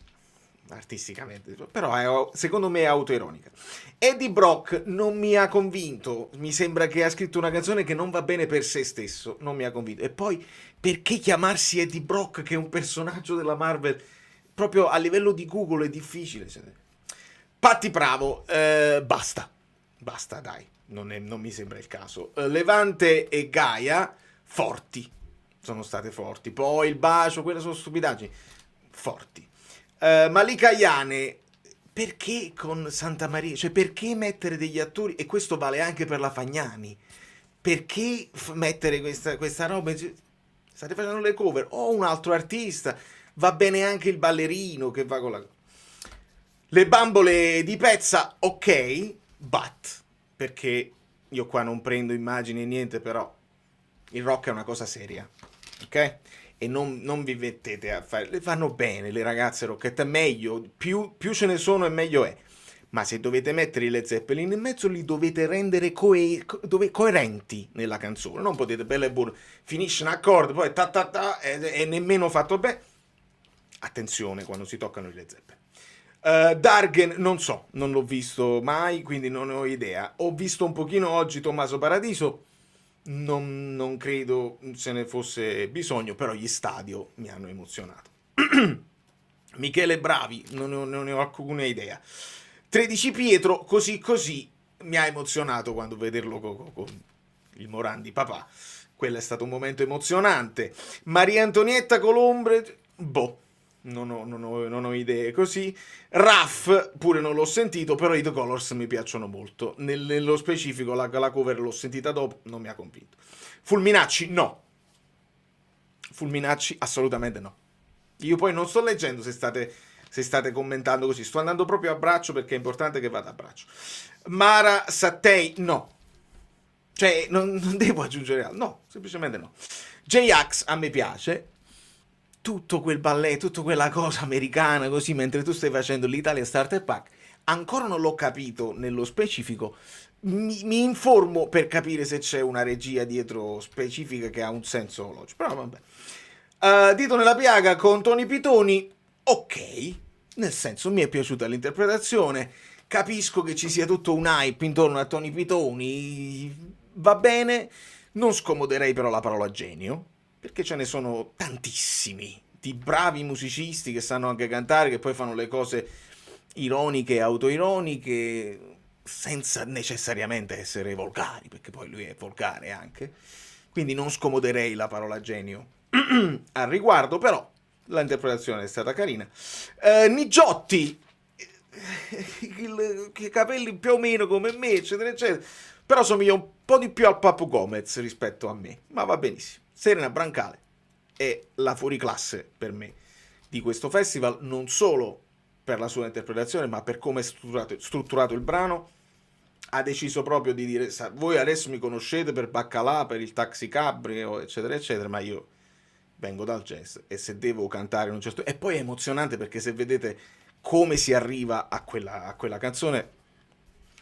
artisticamente, però secondo me è autoironica. Eddie Brock non mi ha convinto, mi sembra che ha scritto una canzone che non va bene per se stesso, non mi ha convinto. E poi perché chiamarsi Eddie Brock, che è un personaggio della Marvel, proprio a livello di Google è difficile. Patti Bravo, basta dai, non mi sembra il caso. Levante e Gaia, forti, sono state forti. Poi il bacio, quelle sono stupidaggini, forti. Malika Yane, perché con Santa Maria? Cioè, perché mettere degli attori? E questo vale anche per la Fagnani. Perché mettere questa roba? State facendo le cover. O un altro artista. Va bene anche il ballerino che va con la... Le bambole di Pezza, ok, but, perché io qua non prendo immagini e niente, però il rock è una cosa seria, ok? E non vi mettete a fare... Le fanno bene le ragazze rockette, meglio, più ce ne sono e meglio è. Ma se dovete mettere i Led Zeppelin in mezzo, li dovete rendere coerenti nella canzone. Non potete, bella e buona, finisce un accordo, poi ta ta ta, e nemmeno fatto bene. Attenzione quando si toccano i Led Zeppelin. Dargen, non so, non l'ho visto mai, quindi non ho idea. Ho visto un pochino oggi Tommaso Paradiso, non credo se ne fosse bisogno, però gli Stadio mi hanno emozionato. Michele Bravi, non ne ho alcuna idea. 13 Pietro, così mi ha emozionato quando vederlo con il Morandi papà. Quello è stato un momento emozionante. Maria Antonietta Colombre, boh, non ho idee così. Raff pure non l'ho sentito, però i The Colors mi piacciono molto. Nello specifico la cover l'ho sentita dopo, non mi ha convinto. Fulminacci no. Fulminacci assolutamente no. Io poi non sto leggendo se state commentando così, sto andando proprio a braccio perché è importante che vada a braccio. Mara Sattei no. Cioè non devo aggiungere altro, no, semplicemente no. J-Ax a me piace. Tutto quel balletto, tutta quella cosa americana così, mentre tu stai facendo l'Italia Starter Pack, ancora non l'ho capito nello specifico. Mi informo per capire se c'è una regia dietro specifica che ha un senso logico, però vabbè. Dito nella piaga con Tony Pitoni, ok, nel senso mi è piaciuta l'interpretazione, capisco che ci sia tutto un hype intorno a Tony Pitoni, va bene, non scomoderei però la parola genio, perché ce ne sono tantissimi di bravi musicisti che sanno anche cantare, che poi fanno le cose ironiche e autoironiche senza necessariamente essere volgari, perché poi lui è volgare anche, quindi non scomoderei la parola genio al riguardo, però l'interpretazione è stata carina. Nigiotti, che capelli più o meno come me, eccetera eccetera, però somiglia un po' di più al Papu Gomez rispetto a me, ma va benissimo. Serena Brancale è la fuoriclasse per me di questo festival, non solo per la sua interpretazione, ma per come è strutturato il brano. Ha deciso proprio di dire: voi adesso mi conoscete per Baccalà, per il Taxi Cabrio, eccetera eccetera, ma io vengo dal jazz e se devo cantare in un certo... E poi è emozionante perché se vedete come si arriva a quella canzone,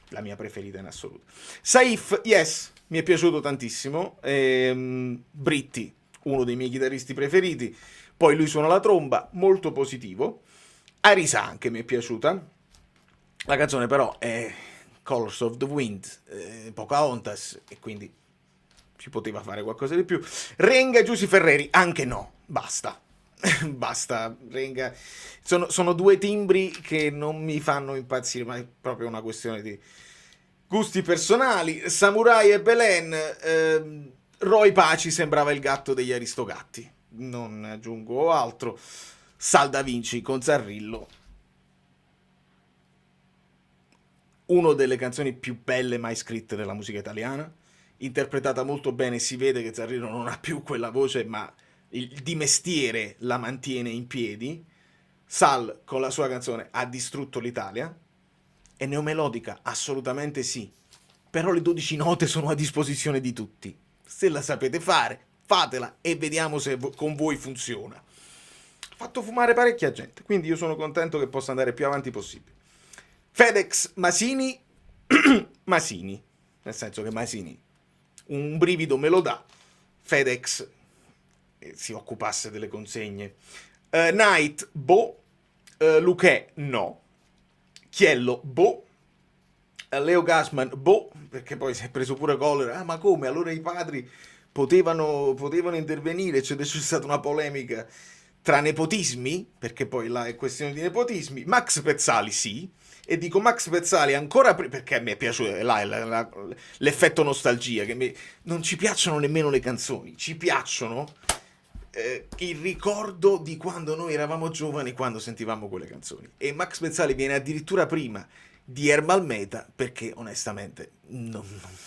la mia preferita in assoluto. Saif, yes, mi è piaciuto tantissimo. Britti, uno dei miei chitarristi preferiti. Poi lui suona la tromba, molto positivo. Arisa anche mi è piaciuta. La canzone però è Colors of the Wind, Pocahontas, e quindi si poteva fare qualcosa di più. Renga e Giussi Ferreri, anche no, basta. Basta, Renga. Sono due timbri che non mi fanno impazzire, ma è proprio una questione di gusti personali. Samurai e Belen, Roy Paci sembrava il gatto degli Aristogatti, non aggiungo altro. Sal da Vinci con Zarrillo, una delle canzoni più belle mai scritte della musica italiana, interpretata molto bene. Si vede che Zarrillo non ha più quella voce, ma di mestiere la mantiene in piedi. Sal con la sua canzone ha distrutto l'Italia. È neomelodica? Assolutamente sì, però le 12 note sono a disposizione di tutti. Se la sapete fare, fatela e vediamo se con voi funziona. Ha fatto fumare parecchia gente, quindi io sono contento che possa andare più avanti possibile. FedEx Masini, Masini, nel senso che Masini un brivido me lo dà. FedEx si occupasse delle consegne. Knight, boh. Luque, no. Chiello, boh. Leo Gassman, boh, perché poi si è preso pure Collera. Ah, ma come? Allora i padri potevano intervenire, c'è stata una polemica tra nepotismi, perché poi là è questione di nepotismi. Max Pezzali, sì. E dico Max Pezzali ancora perché mi è piaciuto l'effetto nostalgia, che non ci piacciono nemmeno le canzoni, ci piacciono il ricordo di quando noi eravamo giovani, quando sentivamo quelle canzoni. E Max Pezzali viene addirittura prima di Ermal Meta, perché onestamente non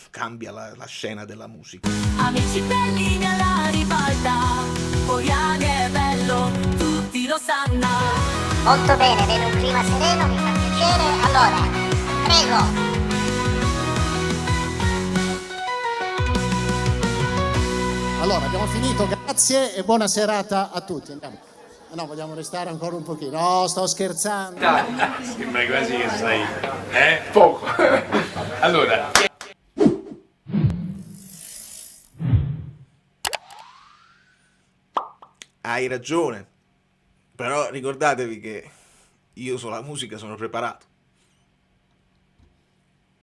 cambia la scena della musica. Amici belli nella ribalta, Poiani è bello, tutti lo sanno. Molto bene, vedo un clima sereno, mi fa piacere. Allora, prego. Allora, abbiamo finito, grazie e buona serata a tutti. Andiamo. No, vogliamo restare ancora un pochino. No, sto scherzando. Sembra quasi che sai, poco. Allora. Hai ragione, però ricordatevi che io sulla musica sono preparato.